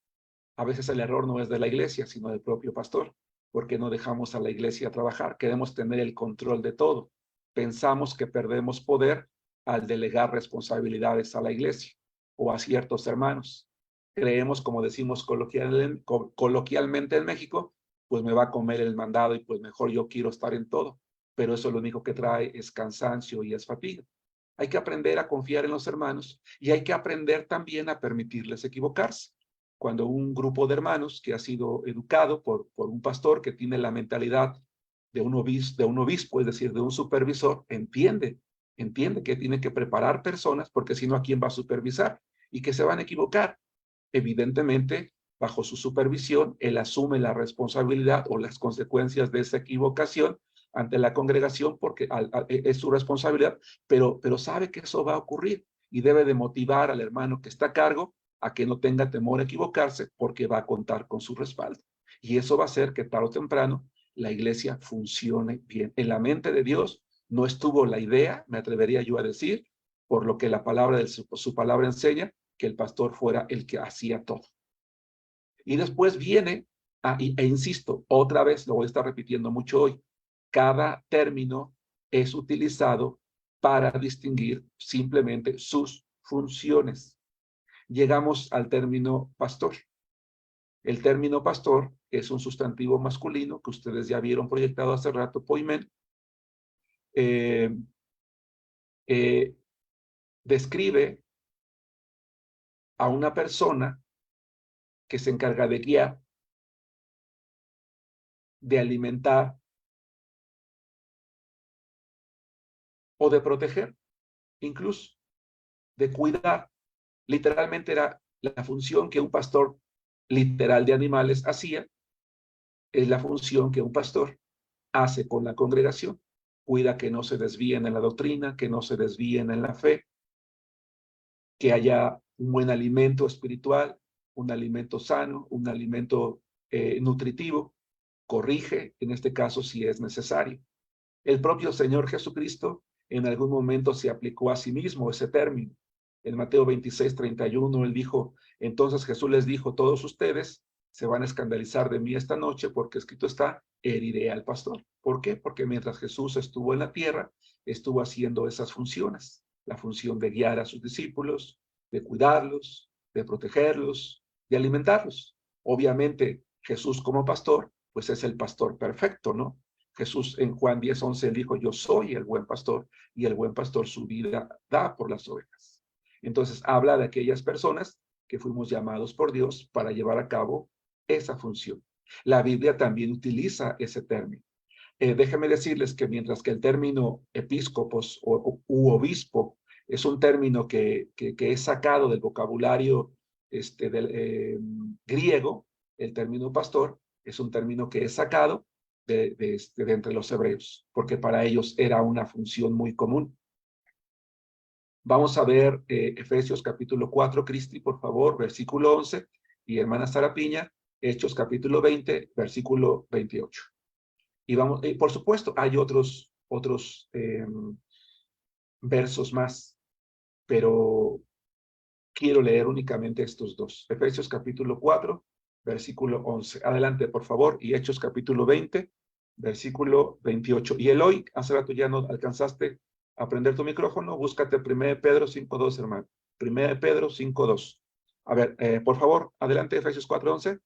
A veces el error no es de la iglesia, sino del propio pastor, porque no dejamos a la iglesia trabajar. Queremos tener el control de todo. Pensamos que perdemos poder al delegar responsabilidades a la iglesia o a ciertos hermanos. Creemos, como decimos coloquialmente en México, pues me va a comer el mandado y pues mejor yo quiero estar en todo. Pero eso lo único que trae es cansancio y es fatiga. Hay que aprender a confiar en los hermanos y hay que aprender también a permitirles equivocarse. Cuando un grupo de hermanos que ha sido educado por un pastor que tiene la mentalidad de un obispo, es decir, de un supervisor, entiende que tiene que preparar personas, porque si no, ¿a quién va a supervisar? Y que se van a equivocar. Evidentemente, bajo su supervisión, él asume la responsabilidad o las consecuencias de esa equivocación ante la congregación, porque es su responsabilidad, pero sabe que eso va a ocurrir y debe de motivar al hermano que está a cargo a que no tenga temor a equivocarse, porque va a contar con su respaldo. Y eso va a hacer que tarde o temprano la iglesia funcione bien. En la mente de Dios no estuvo la idea, me atrevería yo a decir, por lo que la palabra de su palabra enseña, que el pastor fuera el que hacía todo. Y después viene, e insisto, otra vez, lo voy a estar repitiendo mucho hoy, cada término es utilizado para distinguir simplemente sus funciones. Llegamos al término pastor. El término pastor es un sustantivo masculino que ustedes ya vieron proyectado hace rato, poimen. Describe a una persona que se encarga de guiar, de alimentar o de proteger, incluso de cuidar. Literalmente era la función que un pastor literal de animales hacía, es la función que un pastor hace con la congregación. Cuida que no se desvíen en la doctrina, que no se desvíen en la fe, que haya un buen alimento espiritual, un alimento sano, un alimento nutritivo, corrige, en este caso si es necesario. El propio Señor Jesucristo en algún momento se aplicó a sí mismo ese término. En Mateo 26:31 él dijo, entonces Jesús les dijo, todos ustedes se van a escandalizar de mí esta noche porque escrito está, heriré al pastor. ¿Por qué? Porque mientras Jesús estuvo en la tierra, estuvo haciendo esas funciones. La función de guiar a sus discípulos, de cuidarlos, de protegerlos, de alimentarlos. Obviamente Jesús como pastor, pues es el pastor perfecto, ¿no? Jesús en Juan 10:11 dijo, yo soy el buen pastor y el buen pastor su vida da por las ovejas. Entonces habla de aquellas personas que fuimos llamados por Dios para llevar a cabo esa función. La Biblia también utiliza ese término. Déjenme decirles que mientras que el término episcopos u obispo es un término que es sacado del vocabulario del griego, el término pastor es un término que es sacado de entre los hebreos, porque para ellos era una función muy común. Vamos a ver Efesios capítulo 4, Cristi, por favor, versículo 11, y hermana Sara Piña, Hechos capítulo 20, versículo 28. Y vamos, por supuesto, hay otros versos más, pero quiero leer únicamente estos dos. Efesios capítulo 4, versículo 11. Adelante, por favor, y Hechos capítulo 20, versículo 28. Y Eloy, hace rato ya no alcanzaste a prender tu micrófono, búscate 1 Pedro 5:2, hermano. 1 Pedro 5:2. A ver, por favor, adelante, Efesios 4:11.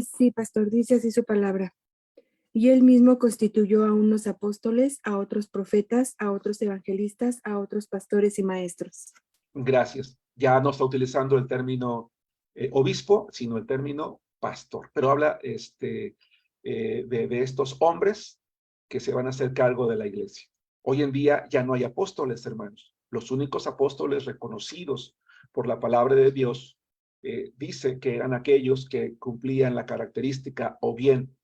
Sí, pastor, dice así su palabra. Y él mismo constituyó a unos apóstoles, a otros profetas, a otros evangelistas, a otros pastores y maestros. Gracias. Ya no está utilizando el término obispo, sino el término pastor. Pero habla de estos hombres que se van a hacer cargo de la iglesia. Hoy en día ya no hay apóstoles, hermanos. Los únicos apóstoles reconocidos por la palabra de Dios dice que eran aquellos que cumplían la característica o bien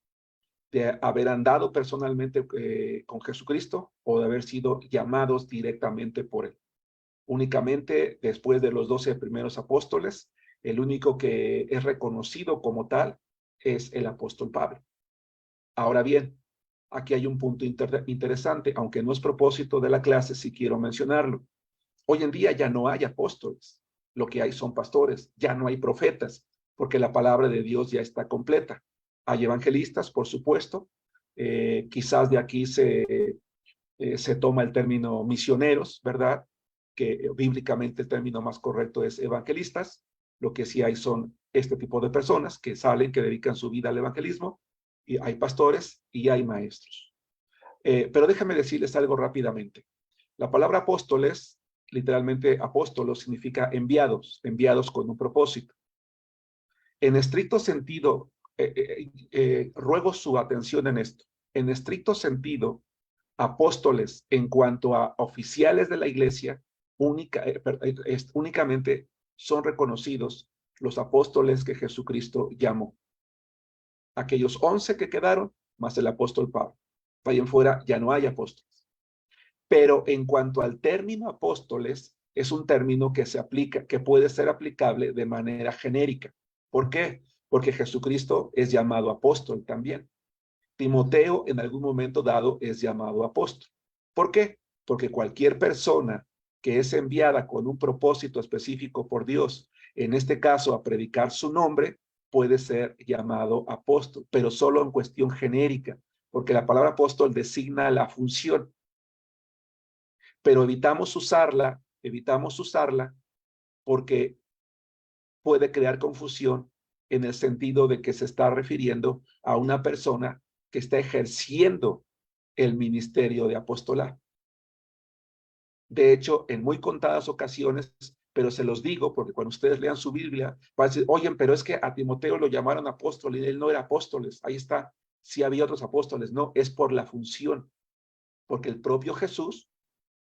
de haber andado personalmente con Jesucristo o de haber sido llamados directamente por él. Únicamente después de los 12 primeros apóstoles, el único que es reconocido como tal es el apóstol Pablo. Ahora bien, aquí hay un punto interesante, aunque no es propósito de la clase, sí quiero mencionarlo. Hoy en día ya no hay apóstoles, lo que hay son pastores, ya no hay profetas, porque la palabra de Dios ya está completa. Hay evangelistas, por supuesto, quizás de aquí se toma el término misioneros, ¿verdad? Que bíblicamente el término más correcto es evangelistas. Lo que sí hay son este tipo de personas que salen, que dedican su vida al evangelismo, y hay pastores y hay maestros. Pero déjame decirles algo rápidamente. La palabra apóstoles, literalmente apóstolos, significa enviados, enviados con un propósito. En estricto sentido, ruego su atención en esto. En estricto sentido, apóstoles en cuanto a oficiales de la iglesia, únicamente son reconocidos los apóstoles que Jesucristo llamó. Aquellos 11 que quedaron, más el apóstol Pablo. Vayan fuera, ya no hay apóstoles. Pero en cuanto al término apóstoles, es un término que se aplica, que puede ser aplicable de manera genérica. ¿Por qué? Porque Jesucristo es llamado apóstol también. Timoteo en algún momento dado es llamado apóstol. ¿Por qué? Porque cualquier persona que es enviada con un propósito específico por Dios, en este caso a predicar su nombre, puede ser llamado apóstol, pero solo en cuestión genérica, porque la palabra apóstol designa la función. Pero evitamos usarla porque puede crear confusión en el sentido de que se está refiriendo a una persona que está ejerciendo el ministerio de apostolado. De hecho, en muy contadas ocasiones, pero se los digo porque cuando ustedes lean su Biblia, van a decir, oye, pero es que a Timoteo lo llamaron apóstol y él no era apóstoles. Ahí está, sí había otros apóstoles. No, es por la función, porque el propio Jesús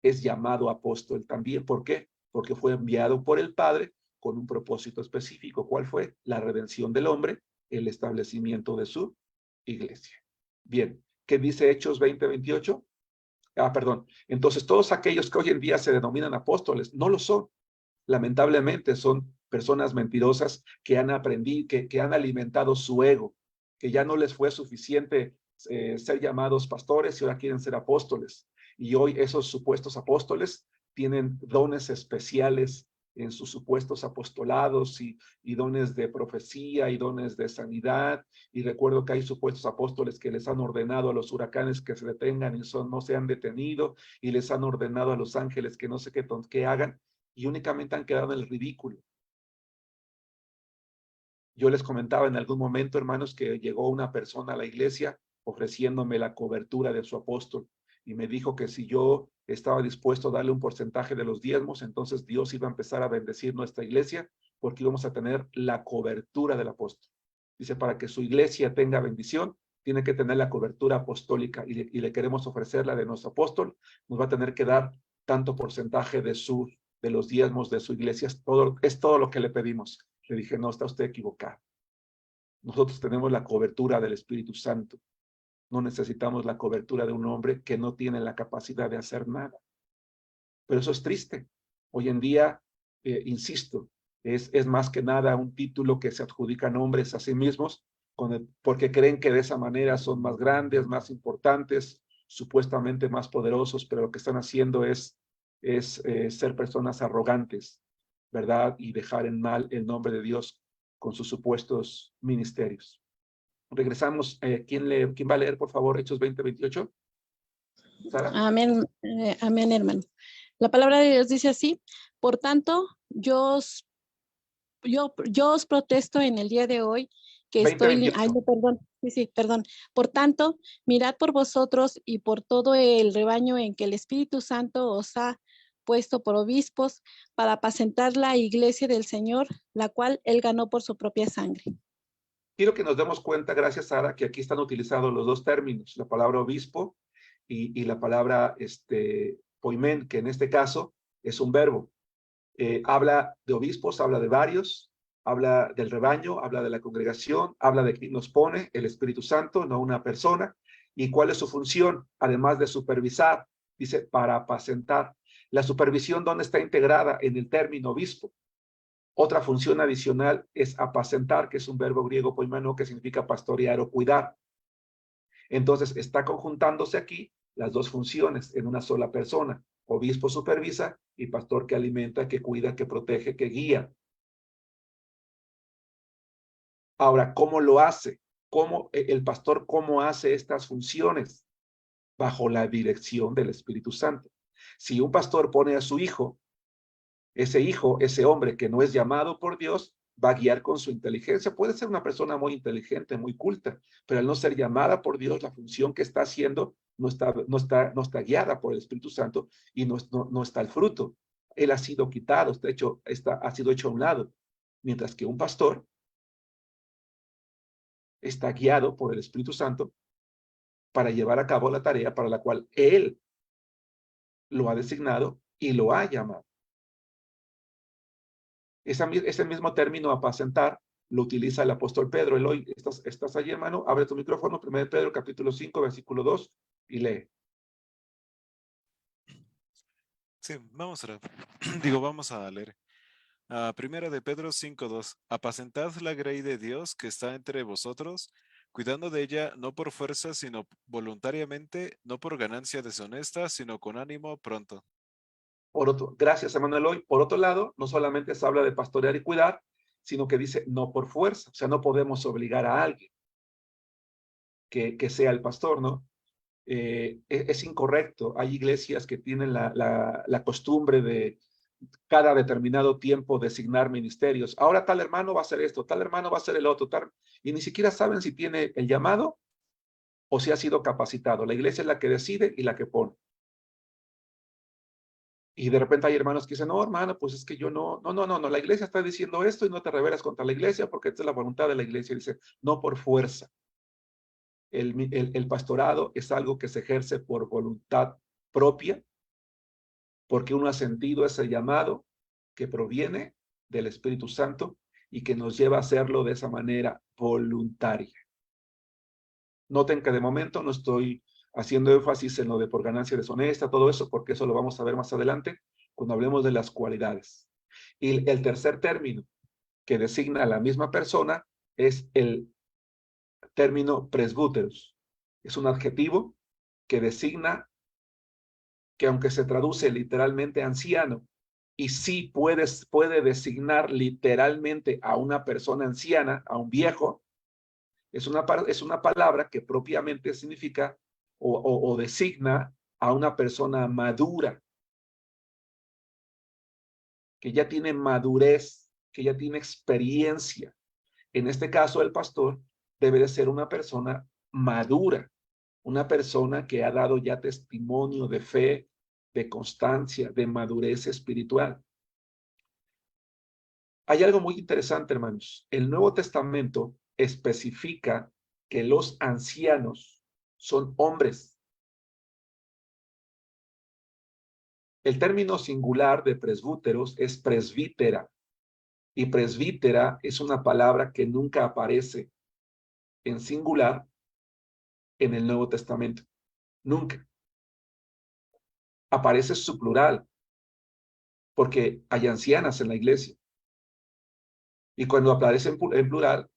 es llamado apóstol también. ¿Por qué? Porque fue enviado por el Padre con un propósito específico. ¿Cuál fue? La redención del hombre, el establecimiento de su iglesia. Bien, ¿qué dice Hechos 20:28? Perdón. Entonces, todos aquellos que hoy en día se denominan apóstoles, no lo son. Lamentablemente son personas mentirosas que han aprendido, que han alimentado su ego, que ya no les fue suficiente ser llamados pastores y ahora quieren ser apóstoles. Y hoy esos supuestos apóstoles tienen dones especiales en sus supuestos apostolados y dones de profecía y dones de sanidad. Y recuerdo que hay supuestos apóstoles que les han ordenado a los huracanes que se detengan y no se han detenido, y les han ordenado a los ángeles que no sé qué hagan, y únicamente han quedado en el ridículo. Yo les comentaba en algún momento, hermanos, que llegó una persona a la iglesia ofreciéndome la cobertura de su apóstol, y me dijo que si yo estaba dispuesto a darle un porcentaje de los diezmos, entonces Dios iba a empezar a bendecir nuestra iglesia porque íbamos a tener la cobertura del apóstol. Dice, para que su iglesia tenga bendición, tiene que tener la cobertura apostólica, y le queremos ofrecer la de nuestro apóstol. Nos va a tener que dar tanto porcentaje de los diezmos de su iglesia. Es todo lo que le pedimos. Le dije, no, está usted equivocado. Nosotros tenemos la cobertura del Espíritu Santo. No necesitamos la cobertura de un hombre que no tiene la capacidad de hacer nada. Pero eso es triste. Hoy en día, insisto, es más que nada un título que se adjudican hombres a sí mismos porque creen que de esa manera son más grandes, más importantes, supuestamente más poderosos, pero lo que están haciendo es ser personas arrogantes, ¿verdad? Y dejar en mal el nombre de Dios con sus supuestos ministerios. Regresamos. ¿Quién va a leer, por favor, Hechos 20:28? ¿Sara? Amén, amén, hermano. La palabra de Dios dice así: por tanto, yo os protesto en el día de hoy que 20:28. Ay, no, perdón. Sí, perdón. Por tanto, mirad por vosotros y por todo el rebaño en que el Espíritu Santo os ha puesto por obispos para apacentar la iglesia del Señor, la cual él ganó por su propia sangre. Quiero que nos demos cuenta, gracias Sara, que aquí están utilizados los dos términos, la palabra obispo y la palabra poimen, que en este caso es un verbo. Habla de obispos, habla de varios, habla del rebaño, habla de la congregación, habla de quien nos pone, el Espíritu Santo, no una persona. ¿Y cuál es su función? Además de supervisar, dice, para apacentar. La supervisión, ¿dónde está integrada? En el término obispo. Otra función adicional es apacentar, que es un verbo griego poimeno, que significa pastorear o cuidar. Entonces, está conjuntándose aquí las dos funciones en una sola persona. Obispo supervisa y pastor que alimenta, que cuida, que protege, que guía. Ahora, ¿cómo lo hace? El pastor cómo hace estas funciones? Bajo la dirección del Espíritu Santo. Si un pastor pone a su hijo, ese hombre que no es llamado por Dios, va a guiar con su inteligencia. Puede ser una persona muy inteligente, muy culta, pero al no ser llamada por Dios, la función que está haciendo no está guiada por el Espíritu Santo y no está el fruto. Él ha sido quitado, ha sido hecho a un lado. Mientras que un pastor está guiado por el Espíritu Santo para llevar a cabo la tarea para la cual él lo ha designado y lo ha llamado. Ese mismo término apacentar lo utiliza el apóstol Pedro. Eloy, ¿estás allí, hermano? Abre tu micrófono, 1 Pedro capítulo 5, versículo 2, y lee. Sí, vamos a leer. Primera de Pedro 5:2. Apacentad la grey de Dios que está entre vosotros, cuidando de ella no por fuerza, sino voluntariamente, no por ganancia deshonesta, sino con ánimo pronto. Gracias, hermano Eloy. Por otro lado, no solamente se habla de pastorear y cuidar, sino que dice no por fuerza. O sea, no podemos obligar a alguien que sea el pastor, ¿no? Es incorrecto. Hay iglesias que tienen la costumbre de cada determinado tiempo designar ministerios. Ahora tal hermano va a hacer esto, tal hermano va a hacer el otro, y ni siquiera saben si tiene el llamado o si ha sido capacitado. La iglesia es la que decide y la que pone. Y de repente hay hermanos que dicen, no, hermano, pues es que yo no, la iglesia está diciendo esto y no te rebelas contra la iglesia porque esta es la voluntad de la iglesia. Dice, no por fuerza. El pastorado es algo que se ejerce por voluntad propia, porque uno ha sentido ese llamado que proviene del Espíritu Santo y que nos lleva a hacerlo de esa manera voluntaria. Noten que de momento no estoy haciendo énfasis en lo de por ganancia deshonesta, todo eso, porque eso lo vamos a ver más adelante cuando hablemos de las cualidades. Y el tercer término, que designa a la misma persona es el término presbúteros. Es un adjetivo que designa, que aunque se traduce literalmente anciano, y sí puede designar literalmente a una persona anciana, a un viejo, es una palabra que propiamente significa o designa a una persona madura, que ya tiene madurez, que ya tiene experiencia. En este caso, el pastor debe de ser una persona madura, una persona que ha dado ya testimonio de fe, de constancia, de madurez espiritual. Hay algo muy interesante, hermanos. El Nuevo Testamento especifica que los ancianos son hombres. El término singular de presbúteros es presbítera, y presbítera es una palabra que nunca aparece en singular en el Nuevo Testamento. Nunca. Aparece su plural, porque hay ancianas en la iglesia. Y cuando aparece en plural,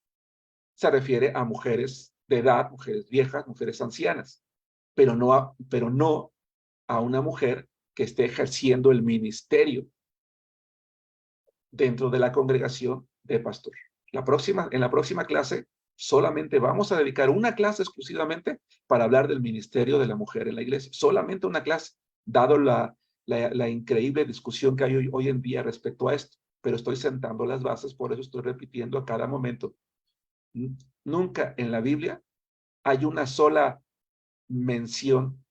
se refiere a mujeres de edad, mujeres viejas, mujeres ancianas, pero no a una mujer que esté ejerciendo el ministerio dentro de la congregación de pastor. En la próxima clase solamente vamos a dedicar una clase exclusivamente para hablar del ministerio de la mujer en la iglesia. Solamente una clase, dado la increíble discusión que hay hoy en día respecto a esto. Pero estoy sentando las bases, por eso estoy repitiendo a cada momento. Nunca en la Biblia hay una sola mención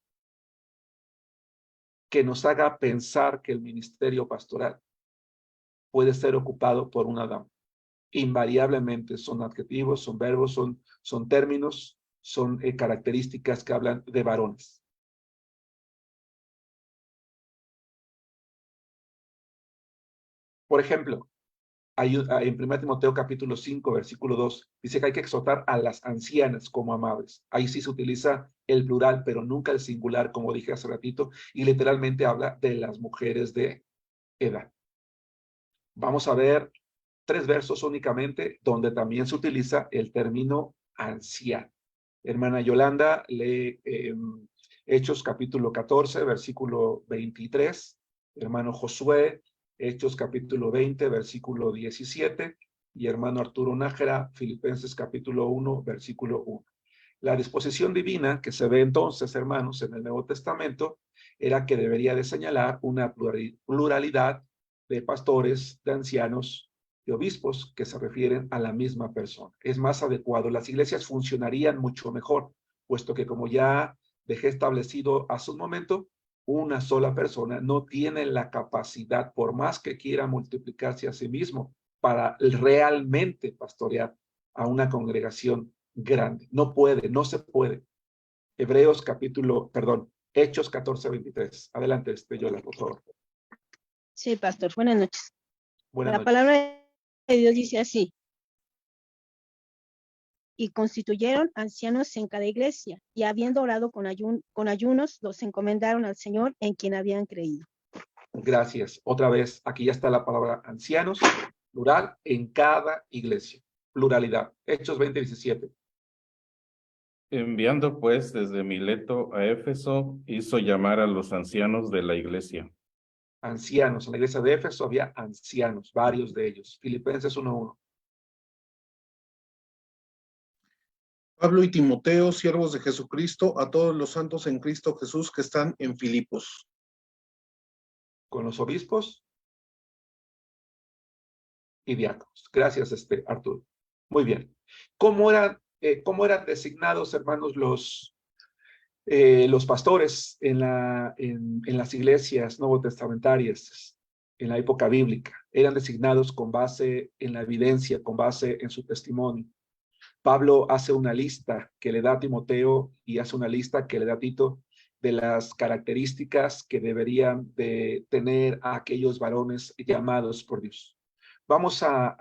que nos haga pensar que el ministerio pastoral puede ser ocupado por una dama. Invariablemente son adjetivos, son verbos, son términos, son características que hablan de varones. Por ejemplo, en 1 Timoteo capítulo 5, versículo 2, dice que hay que exhortar a las ancianas como amables. Ahí sí se utiliza el plural, pero nunca el singular, como dije hace ratito, y literalmente habla de las mujeres de edad. Vamos a ver 3 versos únicamente donde también se utiliza el término anciano. Hermana Yolanda lee Hechos capítulo 14, versículo 23. Hermano Josué, Hechos capítulo 20, versículo 17. Y hermano Arturo Nájera, Filipenses capítulo 1, versículo 1. La disposición divina que se ve entonces, hermanos, en el Nuevo Testamento, era que debería de señalar una pluralidad de pastores, de ancianos, de obispos que se refieren a la misma persona. Es más adecuado. Las iglesias funcionarían mucho mejor, puesto que como ya dejé establecido hace un momento, una sola persona no tiene la capacidad, por más que quiera multiplicarse a sí mismo, para realmente pastorear a una congregación grande. No puede, no se puede. Hechos 14, 23. Adelante, Yola, por favor. Sí, pastor. Buenas noches. Buenas noches. Palabra de Dios dice así: y constituyeron ancianos en cada iglesia, y habiendo orado con ayunos, los encomendaron al Señor en quien habían creído. Gracias. Otra vez, aquí ya está la palabra ancianos, plural, en cada iglesia. Pluralidad. Hechos 20, 17. Enviando pues desde Mileto a Éfeso, hizo llamar a los ancianos de la iglesia. Ancianos. En la iglesia de Éfeso había ancianos, varios de ellos. Filipenses 1:1. Pablo y Timoteo, siervos de Jesucristo, a todos los santos en Cristo Jesús que están en Filipos. Con los obispos y diáconos. Gracias, Arturo. Muy bien. ¿Cómo eran designados, hermanos, los pastores en las iglesias novotestamentarias en la época bíblica? Eran designados con base en la evidencia, con base en su testimonio. Pablo hace una lista que le da a Timoteo y hace una lista que le da a Tito de las características que deberían de tener a aquellos varones llamados por Dios. Vamos a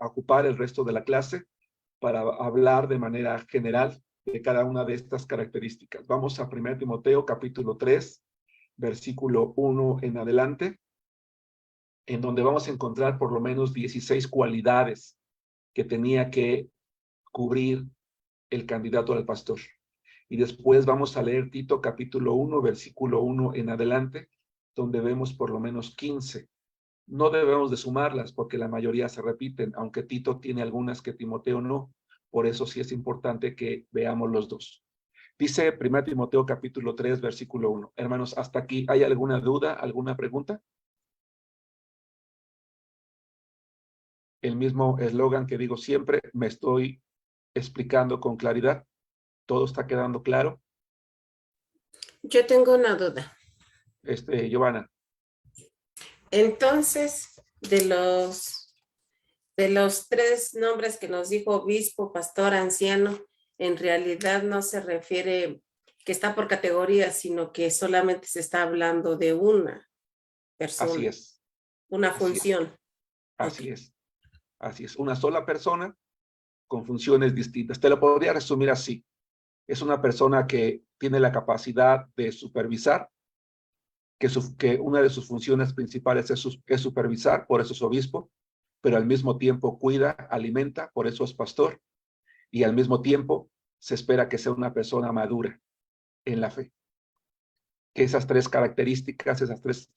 ocupar el resto de la clase para hablar de manera general de cada una de estas características. Vamos a 1 Timoteo capítulo 3, versículo 1 en adelante. en donde vamos a encontrar por lo menos 16 cualidades que tenía que cubrir el candidato al pastor. Y después vamos a leer Tito capítulo 1, versículo 1 en adelante, donde vemos por lo menos 15. No debemos de sumarlas porque la mayoría se repiten, aunque Tito tiene algunas que Timoteo no. Por eso sí es importante que veamos los dos. Dice 1 Timoteo capítulo 3, versículo 1. Hermanos, hasta aquí, ¿hay alguna duda, alguna pregunta? El mismo eslogan que digo siempre, me estoy explicando con claridad. ¿Todo está quedando claro? Yo tengo una duda. Giovanna. Entonces, de los tres nombres que nos dijo obispo, pastor, anciano, en realidad no se refiere que está por categoría, sino que solamente se está hablando de una persona. Así es. Una función. Así es. Así es. Una sola persona con funciones distintas. Te lo podría resumir así. Es una persona que tiene la capacidad de supervisar, que una de sus funciones principales es supervisar, por eso es obispo, pero al mismo tiempo cuida, alimenta, por eso es pastor, y al mismo tiempo se espera que sea una persona madura en la fe. Que esas tres características, esas tres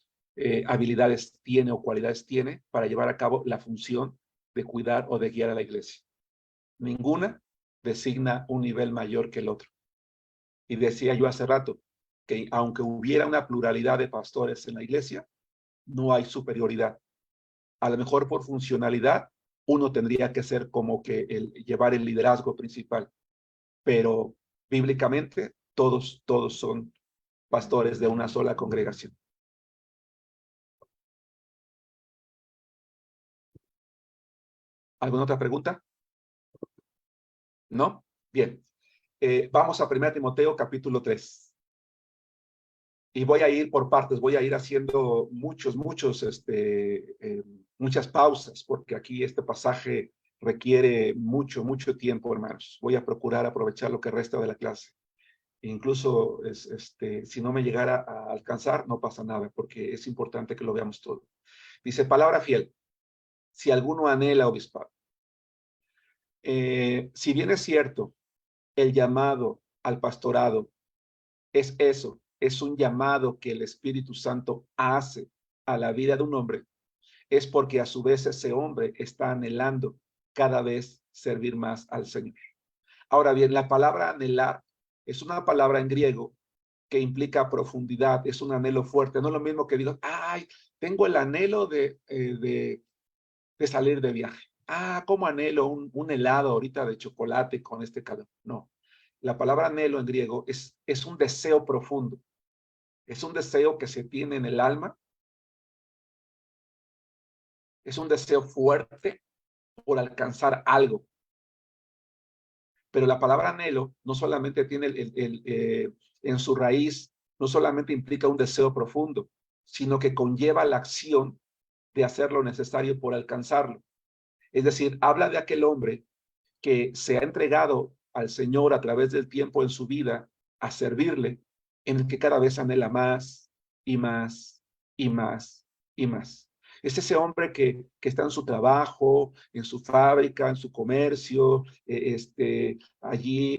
habilidades tiene o cualidades tiene para llevar a cabo la función de cuidar o de guiar a la iglesia. Ninguna designa un nivel mayor que el otro. Y decía yo hace rato que aunque hubiera una pluralidad de pastores en la iglesia, no hay superioridad. A lo mejor por funcionalidad, uno tendría que ser como que llevar el liderazgo principal, pero bíblicamente todos son pastores de una sola congregación. ¿Alguna otra pregunta? ¿No? Bien. Vamos a 1 Timoteo capítulo 3. Y voy a ir por partes, voy a ir haciendo muchas pausas, porque aquí este pasaje requiere mucho tiempo, hermanos. Voy a procurar aprovechar lo que resta de la clase. Incluso, si no me llegara a alcanzar, no pasa nada, porque es importante que lo veamos todo. Dice, palabra fiel, si alguno anhela obispado. Si bien es cierto, el llamado al pastorado es eso, es un llamado que el Espíritu Santo hace a la vida de un hombre, es porque a su vez ese hombre está anhelando cada vez servir más al Señor. Ahora bien, la palabra anhelar es una palabra en griego que implica profundidad, es un anhelo fuerte, no es lo mismo que digo, ay, tengo el anhelo de salir de viaje. ¿Cómo anhelo un helado ahorita de chocolate con este calor? No. La palabra anhelo en griego es un deseo profundo. Es un deseo que se tiene en el alma. Es un deseo fuerte por alcanzar algo. Pero la palabra anhelo no solamente tiene en su raíz, no solamente implica un deseo profundo, sino que conlleva la acción de hacer lo necesario por alcanzarlo. Es decir, habla de aquel hombre que se ha entregado al Señor a través del tiempo en su vida a servirle, en el que cada vez anhela más y más y más y más. Es ese hombre que está en su trabajo, en su fábrica, en su comercio, allí,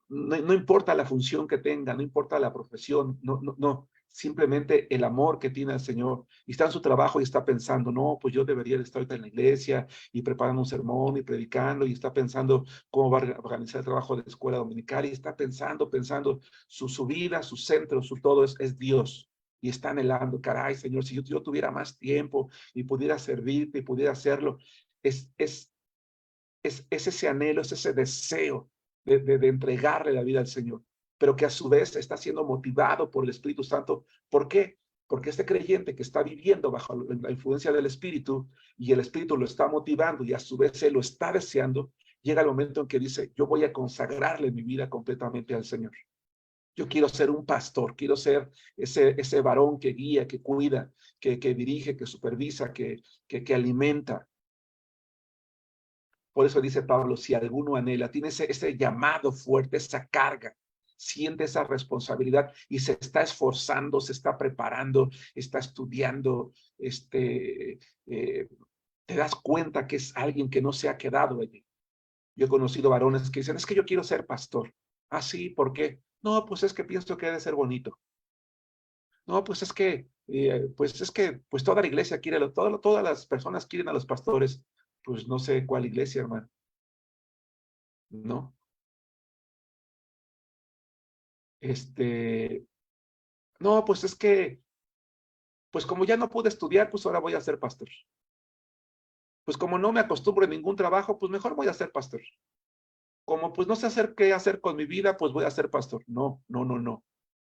no importa la función que tenga, no importa la profesión, no. Simplemente el amor que tiene al Señor, y está en su trabajo y está pensando, no, pues yo debería de estar ahorita en la iglesia y preparando un sermón y predicando, y está pensando cómo va a organizar el trabajo de la escuela dominical, y está pensando, su vida, su centro, su todo es Dios, y está anhelando, caray, Señor, si yo tuviera más tiempo y pudiera servirte y pudiera hacerlo, es ese anhelo, es ese deseo de entregarle la vida al Señor, pero que a su vez está siendo motivado por el Espíritu Santo. ¿Por qué? Porque este creyente que está viviendo bajo la influencia del Espíritu y el Espíritu lo está motivando y a su vez él lo está deseando, llega el momento en que dice, yo voy a consagrarle mi vida completamente al Señor. Yo quiero ser un pastor, quiero ser ese varón que guía, que cuida, que dirige, que supervisa, que alimenta. Por eso dice Pablo, si alguno anhela, tiene ese llamado fuerte, esa carga, siente esa responsabilidad y se está esforzando, se está preparando, está estudiando, te das cuenta que es alguien que no se ha quedado allí. Yo he conocido varones que dicen, es que yo quiero ser pastor. Ah, sí, ¿por qué? No, pues es que pienso que debe ser bonito. No, pues es que, pues toda la iglesia quiere, todas las personas quieren a los pastores. Pues no sé cuál iglesia, hermano. ¿No? No, pues es que, pues como ya no pude estudiar, pues ahora voy a ser pastor. Pues como no me acostumbro a ningún trabajo, pues mejor voy a ser pastor. Como pues no sé qué hacer con mi vida, pues voy a ser pastor. No, no, no, no. O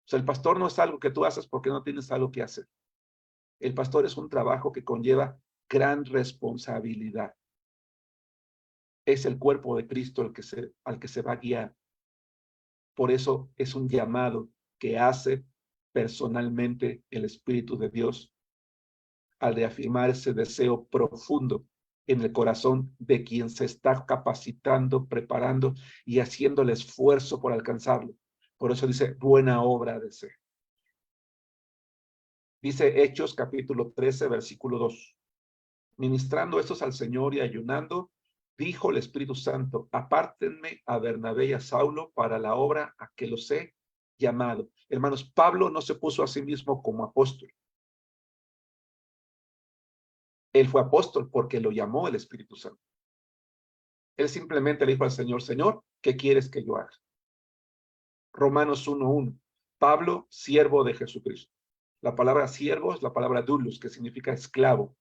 sea, el pastor no es algo que tú haces porque no tienes algo que hacer. El pastor es un trabajo que conlleva gran responsabilidad. Es el cuerpo de Cristo al que se va a guiar. Por eso es un llamado que hace personalmente el Espíritu de Dios al reafirmar ese deseo profundo en el corazón de quien se está capacitando, preparando y haciendo el esfuerzo por alcanzarlo. Por eso dice, buena obra de ser. Dice Hechos capítulo 13, versículo 2. Ministrando estos al Señor y ayunando, dijo el Espíritu Santo, apártenme a Bernabé y a Saulo para la obra a que los he llamado. Hermanos, Pablo no se puso a sí mismo como apóstol. Él fue apóstol porque lo llamó el Espíritu Santo. Él simplemente le dijo al Señor, Señor, ¿qué quieres que yo haga? Romanos 1:1. Pablo, siervo de Jesucristo. La palabra siervo es la palabra doulos, que significa esclavo.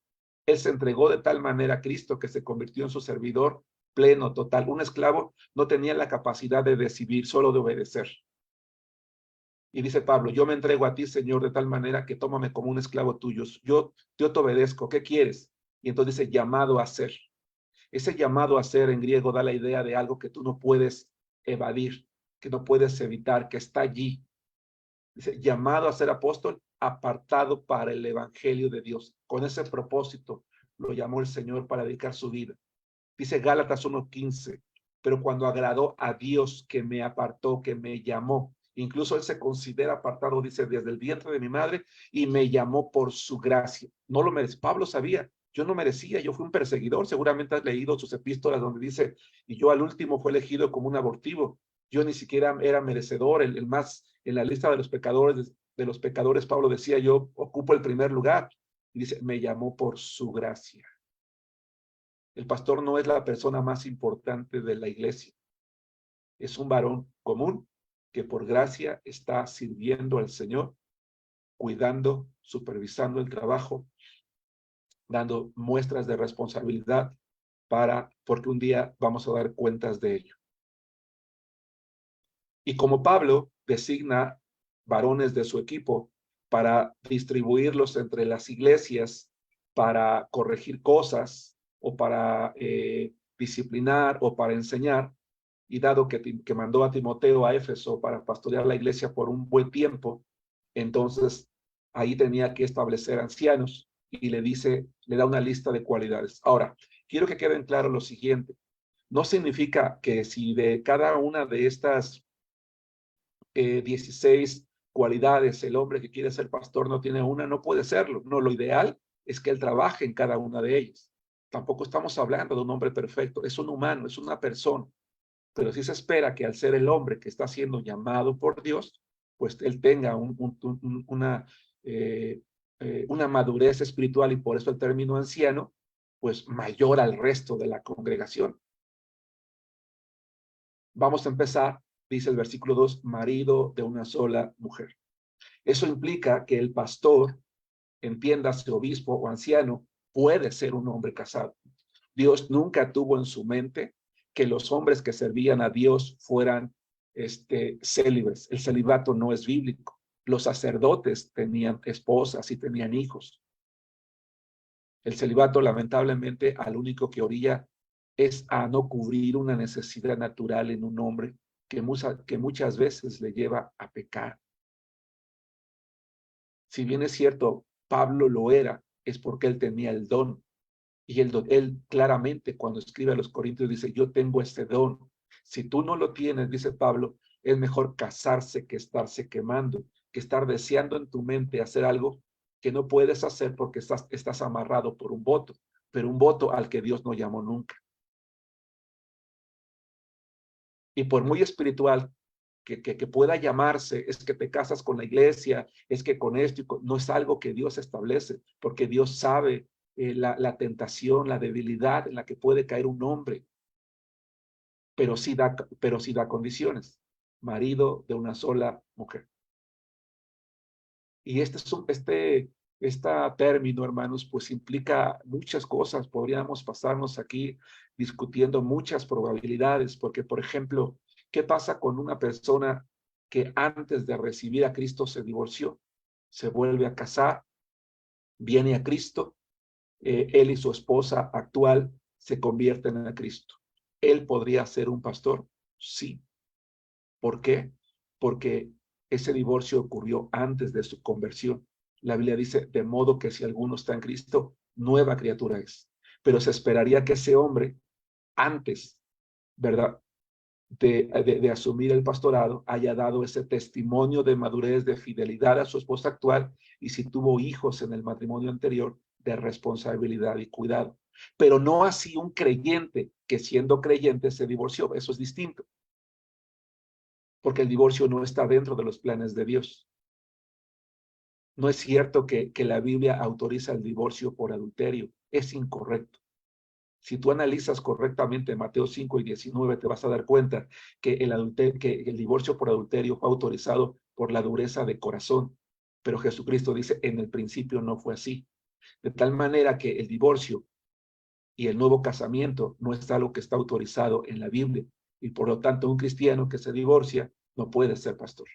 Él se entregó de tal manera a Cristo que se convirtió en su servidor pleno, total. Un esclavo no tenía la capacidad de decidir, solo de obedecer. Y dice Pablo, yo me entrego a ti, Señor, de tal manera que tómame como un esclavo tuyo. Yo te obedezco. ¿Qué quieres? Y entonces dice, llamado a ser. Ese llamado a ser en griego da la idea de algo que tú no puedes evadir, que no puedes evitar, que está allí. Dice, llamado a ser apóstol, apartado para el evangelio de Dios. Con ese propósito lo llamó el Señor para dedicar su vida. Dice Gálatas 1:15, pero cuando agradó a Dios que me apartó, que me llamó, incluso él se considera apartado, dice, desde el vientre de mi madre, y me llamó por su gracia. No lo merece. Pablo sabía, yo no merecía, yo fui un perseguidor. Seguramente has leído sus epístolas donde dice, y yo al último fue elegido como un abortivo. Yo ni siquiera era merecedor, el más, en la lista de los pecadores, Pablo decía, yo ocupo el primer lugar. Y dice, me llamó por su gracia. El pastor no es la persona más importante de la iglesia. Es un varón común que por gracia está sirviendo al Señor, cuidando, supervisando el trabajo, dando muestras de responsabilidad porque un día vamos a dar cuentas de ello. Y como Pablo designa varones de su equipo para distribuirlos entre las iglesias, para corregir cosas o para disciplinar o para enseñar, y dado que mandó a Timoteo a Éfeso para pastorear la iglesia por un buen tiempo, entonces ahí tenía que establecer ancianos y le da una lista de cualidades. Ahora, quiero que queden claro lo siguiente. No significa que si de cada una de estas 16 cualidades el hombre que quiere ser pastor no tiene una, no puede serlo. No, lo ideal es que él trabaje en cada una de ellas. Tampoco estamos hablando de un hombre perfecto, es un humano, es una persona. Pero sí se espera que al ser el hombre que está siendo llamado por Dios, pues él tenga una madurez espiritual, y por eso el término anciano, pues mayor al resto de la congregación. Vamos a empezar, dice el versículo 2, marido de una sola mujer. Eso implica que el pastor, entiéndase obispo o anciano, puede ser un hombre casado. Dios nunca tuvo en su mente que los hombres que servían a Dios fueran célibes. El celibato no es bíblico. Los sacerdotes tenían esposas y tenían hijos. El celibato, lamentablemente, al único que orilla es a no cubrir una necesidad natural en un hombre que muchas veces le lleva a pecar. Si bien es cierto, Pablo lo era, es porque él tenía el don. Y él claramente cuando escribe a los Corintios dice, yo tengo este don. Si tú no lo tienes, dice Pablo, Es mejor casarse que estarse quemando, que estar deseando en tu mente hacer algo que no puedes hacer porque estás amarrado por un voto, pero un voto al que Dios no llamó nunca. Y por muy espiritual que pueda llamarse, es que te casas con la iglesia, es que con esto, no es algo que Dios establece, porque Dios sabe la tentación, la debilidad en la que puede caer un hombre, pero sí da condiciones. Marido de una sola mujer. Y este término, hermanos, pues implica muchas cosas. Podríamos pasarnos aquí discutiendo muchas probabilidades, porque, por ejemplo, ¿qué pasa con una persona que antes de recibir a Cristo se divorció? Se vuelve a casar, viene a Cristo, él y su esposa actual se convierten a Cristo. ¿Él podría ser un pastor? Sí. ¿Por qué? Porque ese divorcio ocurrió antes de su conversión. La Biblia dice, de modo que si alguno está en Cristo, nueva criatura es. Pero se esperaría que ese hombre, antes, ¿verdad?, de asumir el pastorado, haya dado ese testimonio de madurez, de fidelidad a su esposa actual, y si tuvo hijos en el matrimonio anterior, de responsabilidad y cuidado. Pero no así un creyente que siendo creyente se divorció. Eso es distinto. Porque el divorcio no está dentro de los planes de Dios. No es cierto que la Biblia autoriza el divorcio por adulterio. Es incorrecto. Si tú analizas correctamente Mateo 5 y 19, te vas a dar cuenta que el divorcio por adulterio fue autorizado por la dureza de corazón. Pero Jesucristo dice, en el principio no fue así. De tal manera que el divorcio y el nuevo casamiento no es algo que está autorizado en la Biblia. Y por lo tanto, un cristiano que se divorcia no puede ser pastor.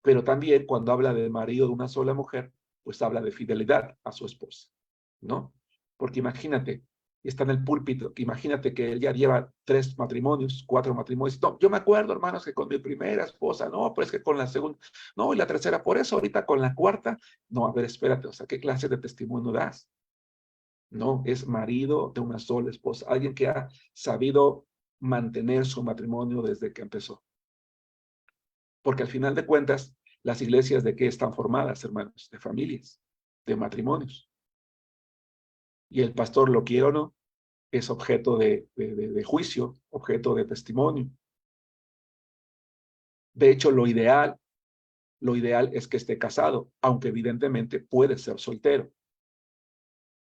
Pero también cuando habla de marido de una sola mujer, pues habla de fidelidad a su esposa, ¿no? Porque imagínate, está en el púlpito, imagínate que él ya lleva 3 matrimonios, 4 matrimonios. No, yo me acuerdo, hermanos, que con mi primera esposa, no, pero es que con la segunda, no, y la tercera, por eso ahorita con la cuarta, no, a ver, espérate, o sea, ¿qué clase de testimonio das? No, es marido de una sola esposa, alguien que ha sabido mantener su matrimonio desde que empezó. Porque al final de cuentas, las iglesias ¿de qué están formadas, hermanos? De familias, de matrimonios. Y el pastor, lo quiera o no, es objeto de juicio, objeto de testimonio. De hecho, lo ideal es que esté casado, aunque evidentemente puede ser soltero.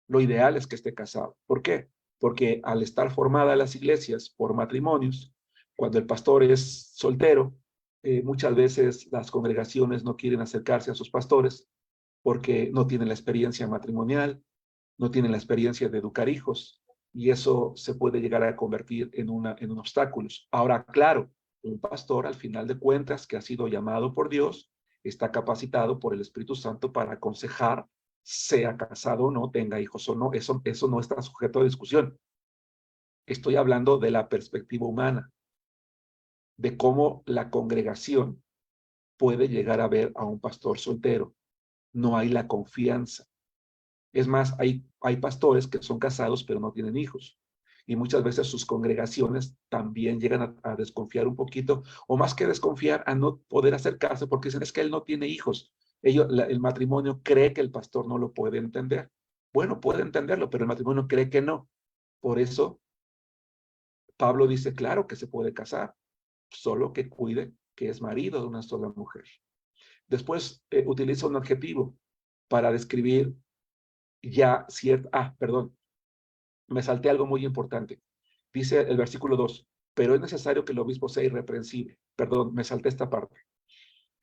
Lo ideal es que esté casado. ¿Por qué? Porque al estar formadas las iglesias por matrimonios, cuando el pastor es soltero, muchas veces las congregaciones no quieren acercarse a sus pastores porque no tienen la experiencia matrimonial, no tienen la experiencia de educar hijos, y eso se puede llegar a convertir en un obstáculo. Ahora, claro, un pastor, al final de cuentas, que ha sido llamado por Dios, está capacitado por el Espíritu Santo para aconsejar, sea casado o no, tenga hijos o no, eso no está sujeto a discusión. Estoy hablando de la perspectiva humana, de cómo la congregación puede llegar a ver a un pastor soltero. No hay la confianza. Es más, hay pastores que son casados pero no tienen hijos. Y muchas veces sus congregaciones también llegan a desconfiar un poquito, o más que desconfiar, a no poder acercarse porque dicen, es que él no tiene hijos. El matrimonio cree que el pastor no lo puede entender. Bueno, puede entenderlo, pero el matrimonio cree que no. Por eso, Pablo dice, claro que se puede casar, solo que cuide que es marido de una sola mujer. Después utiliza un adjetivo para describir ya perdón, me salté algo muy importante. Dice el versículo 2, pero es necesario que el obispo sea irreprensible. Perdón, me salté esta parte.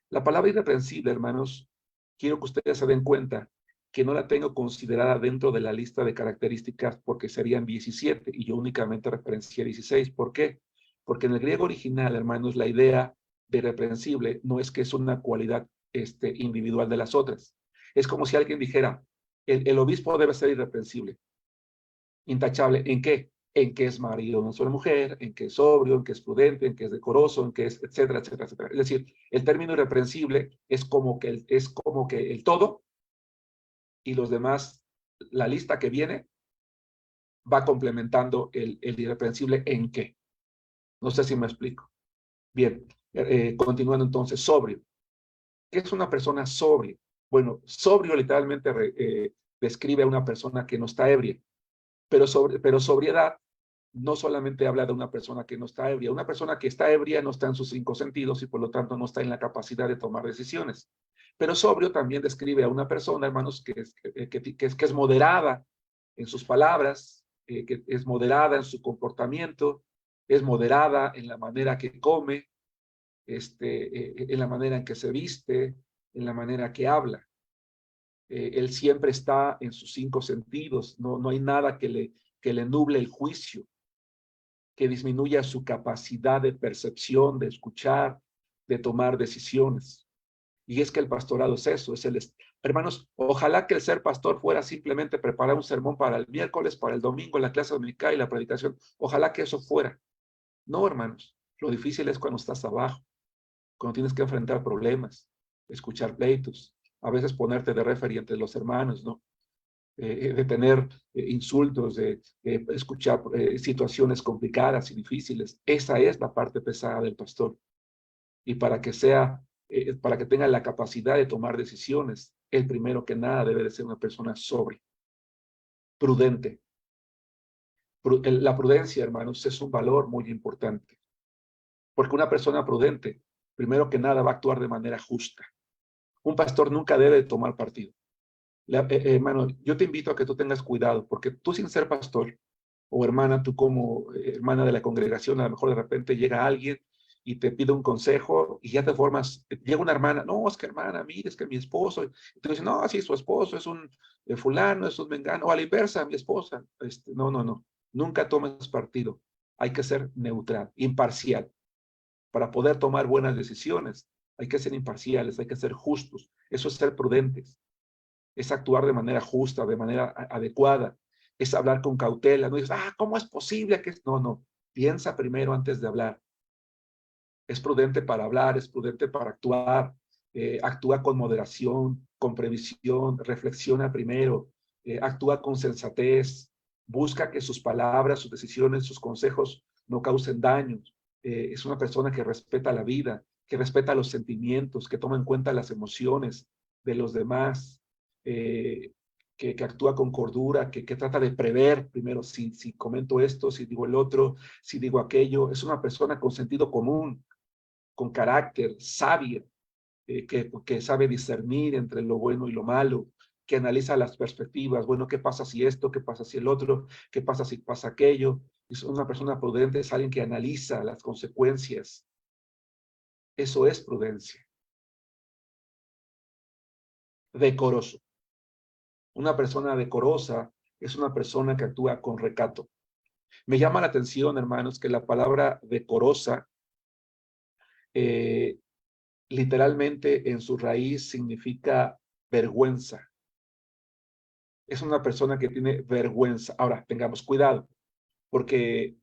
La palabra irreprensible, hermanos, quiero que ustedes se den cuenta que no la tengo considerada dentro de la lista de características porque serían 17 y yo únicamente referencié 16. ¿Por qué? Porque en el griego original, hermanos, la idea de irreprensible no es que es una cualidad individual de las otras. Es como si alguien dijera, el obispo debe ser irreprensible. Intachable, ¿en qué? En que es marido de una sola mujer, en que es sobrio, en que es prudente, en que es decoroso, en que es etcétera, etcétera, etcétera. Es decir, el término irreprensible es como que el todo y los demás, la lista que viene va complementando el irreprensible en qué. No sé si me explico. Bien, continuando entonces, sobrio. ¿Qué es una persona sobria? Bueno, sobrio literalmente describe a una persona que no está ebria, pero sobriedad no solamente habla de una persona que no está ebria. Una persona que está ebria no está en sus 5 sentidos y por lo tanto no está en la capacidad de tomar decisiones. Pero sobrio también describe a una persona, hermanos, que es moderada en sus palabras, que es moderada en su comportamiento, es moderada en la manera que come, en la manera en que se viste, en la manera que habla. Él siempre está en sus 5 sentidos, no hay nada que le nuble el juicio, que disminuya su capacidad de percepción, de escuchar, de tomar decisiones. Y es que el pastorado es eso, hermanos, ojalá que el ser pastor fuera simplemente preparar un sermón para el miércoles, para el domingo, la clase dominical y la predicación. Ojalá que eso fuera. No, hermanos, lo difícil es cuando estás abajo, cuando tienes que enfrentar problemas, escuchar pleitos, a veces ponerte de referee entre los hermanos, ¿no? De tener insultos, de escuchar situaciones complicadas y difíciles. Esa es la parte pesada del pastor. Y para que tenga la capacidad de tomar decisiones, el primero que nada debe de ser una persona sobria, prudente. La prudencia, hermanos, es un valor muy importante. Porque una persona prudente, primero que nada, va a actuar de manera justa. Un pastor nunca debe tomar partido. Hermano, yo te invito a que tú tengas cuidado, porque tú sin ser pastor, o hermana, tú como hermana de la congregación, a lo mejor de repente llega alguien y te pide un consejo y ya te formas, llega una hermana, no, es que hermana, mire, es que mi esposo, y tú dices, no, sí, su esposo es un fulano, es un mengano, o a la inversa, mi esposa, no, nunca tomes partido, hay que ser neutral, imparcial, para poder tomar buenas decisiones, hay que ser imparciales, hay que ser justos, eso es ser prudentes. Es actuar de manera justa, de manera adecuada, es hablar con cautela, no dices, ¿cómo es posible que? No, piensa primero antes de hablar. Es prudente para hablar, es prudente para actuar, actúa con moderación, con previsión, reflexiona primero, actúa con sensatez, busca que sus palabras, sus decisiones, sus consejos no causen daños. Es una persona que respeta la vida, que respeta los sentimientos, que toma en cuenta las emociones de los demás, que actúa con cordura, que trata de prever primero si comento esto, si digo el otro, si digo aquello. Es una persona con sentido común, con carácter, sabia, que sabe discernir entre lo bueno y lo malo, que analiza las perspectivas. Bueno, ¿qué pasa si esto? ¿Qué pasa si el otro? ¿Qué pasa si pasa aquello? Es una persona prudente, es alguien que analiza las consecuencias. Eso es prudencia. Decoroso. Una persona decorosa es una persona que actúa con recato. Me llama la atención, hermanos, que la palabra decorosa literalmente en su raíz significa vergüenza. Es una persona que tiene vergüenza. Ahora, tengamos cuidado, porque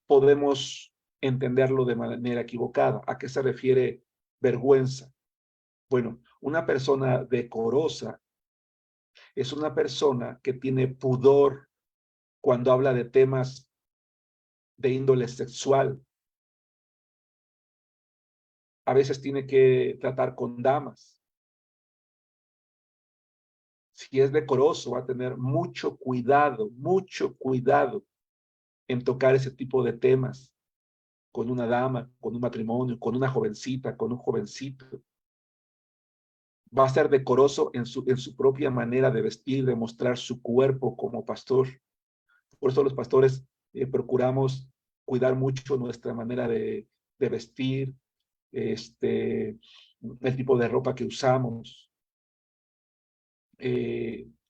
podemos entenderlo de manera equivocada. ¿A qué se refiere vergüenza? Bueno, una persona decorosa es una persona que tiene pudor cuando habla de temas de índole sexual. A veces tiene que tratar con damas. Si es decoroso, va a tener mucho cuidado en tocar ese tipo de temas con una dama, con un matrimonio, con una jovencita, con un jovencito. Va a ser decoroso en su propia manera de vestir, de mostrar su cuerpo como pastor. Por eso los pastores procuramos cuidar mucho nuestra manera de vestir, el tipo de ropa que usamos,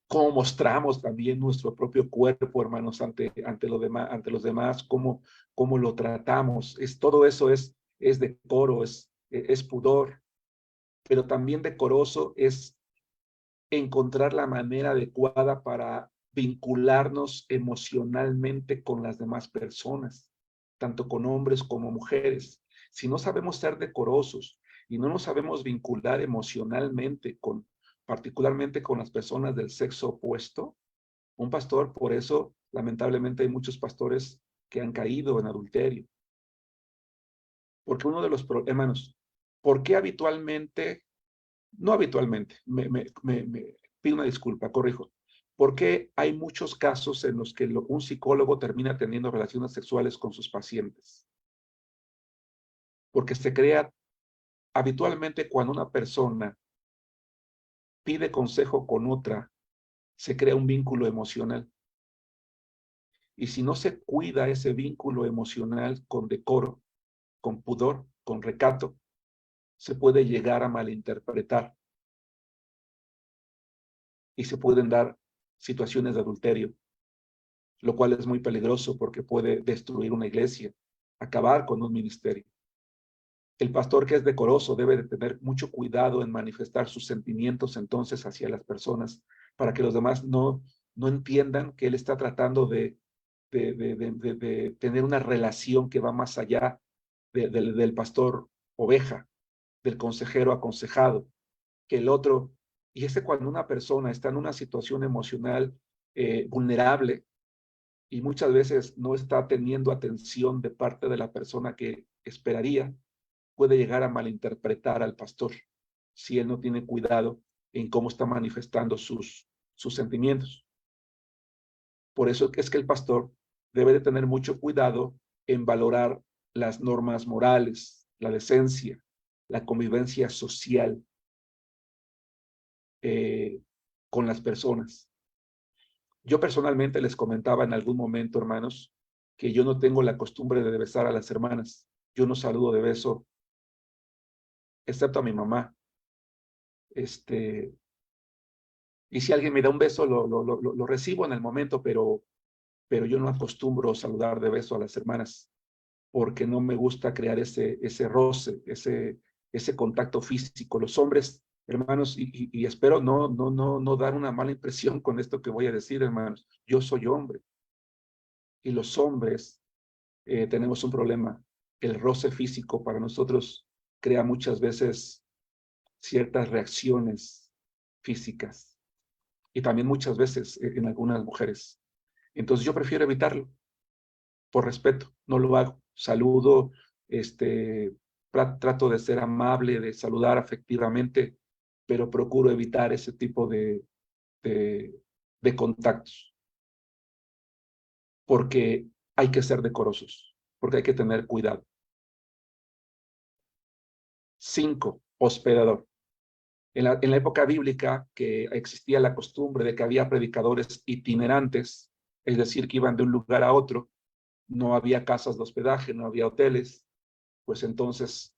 cómo mostramos también nuestro propio cuerpo, hermanos, ante los demás, cómo lo tratamos. Todo eso es decoro, es pudor, pero también decoroso es encontrar la manera adecuada para vincularnos emocionalmente con las demás personas, tanto con hombres como mujeres. Si no sabemos ser decorosos y no nos sabemos vincular emocionalmente particularmente con las personas del sexo opuesto, un pastor, por eso, lamentablemente hay muchos pastores que han caído en adulterio, Porque uno de los hermanos, ¿por qué habitualmente, no habitualmente, me pido una disculpa, corrijo, ¿por qué hay muchos casos en los que un psicólogo termina teniendo relaciones sexuales con sus pacientes? Porque se crea habitualmente cuando una persona pide consejo con otra, se crea un vínculo emocional. Y si no se cuida ese vínculo emocional con decoro, con pudor, con recato, se puede llegar a malinterpretar y se pueden dar situaciones de adulterio, lo cual es muy peligroso porque puede destruir una iglesia, acabar con un ministerio. El pastor que es decoroso debe de tener mucho cuidado en manifestar sus sentimientos entonces hacia las personas para que los demás no entiendan que él está tratando de tener una relación que va más allá del pastor oveja, del consejero aconsejado, que el otro. Y cuando una persona está en una situación emocional vulnerable y muchas veces no está teniendo atención de parte de la persona que esperaría, puede llegar a malinterpretar al pastor si él no tiene cuidado en cómo está manifestando sus sentimientos. Por eso es que el pastor debe de tener mucho cuidado en valorar las normas morales, la decencia, la convivencia social con las personas. Yo personalmente les comentaba en algún momento, hermanos, que yo no tengo la costumbre de besar a las hermanas. Yo no saludo de beso, excepto a mi mamá. Y si alguien me da un beso, lo recibo en el momento, pero yo no acostumbro saludar de beso a las hermanas, porque no me gusta crear ese roce, ese contacto físico. Los hombres, hermanos, y espero no dar una mala impresión con esto que voy a decir, hermanos. Yo soy hombre, y los hombres tenemos un problema. El roce físico para nosotros crea muchas veces ciertas reacciones físicas, y también muchas veces en algunas mujeres. Entonces yo prefiero evitarlo, por respeto, no lo hago. Saludo, trato de ser amable, de saludar afectivamente, pero procuro evitar ese tipo de contactos, porque hay que ser decorosos, porque hay que tener cuidado. 5, hospedador. En la época bíblica, que existía la costumbre de que había predicadores itinerantes, es decir, que iban de un lugar a otro, no había casas de hospedaje, no había hoteles, pues entonces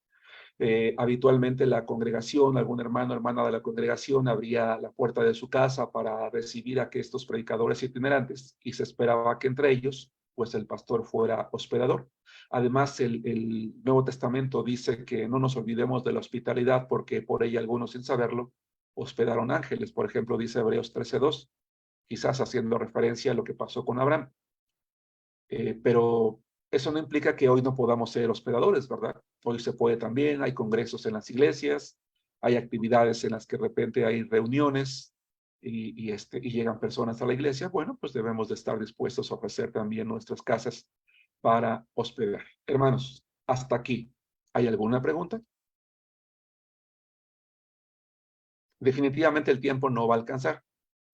habitualmente la congregación, algún hermano o hermana de la congregación abría la puerta de su casa para recibir a estos predicadores itinerantes, y se esperaba que entre ellos pues el pastor fuera hospedador. Además, el Nuevo Testamento dice que no nos olvidemos de la hospitalidad, porque por ella algunos, sin saberlo, hospedaron ángeles. Por ejemplo, dice Hebreos 13:2, quizás haciendo referencia a lo que pasó con Abraham. Pero eso no implica que hoy no podamos ser hospedadores, ¿verdad? Hoy se puede también, hay congresos en las iglesias, hay actividades en las que de repente hay reuniones y llegan personas a la iglesia. Bueno, pues debemos de estar dispuestos a ofrecer también nuestras casas para hospedar. Hermanos, hasta aquí. ¿Hay alguna pregunta? Definitivamente el tiempo no va a alcanzar.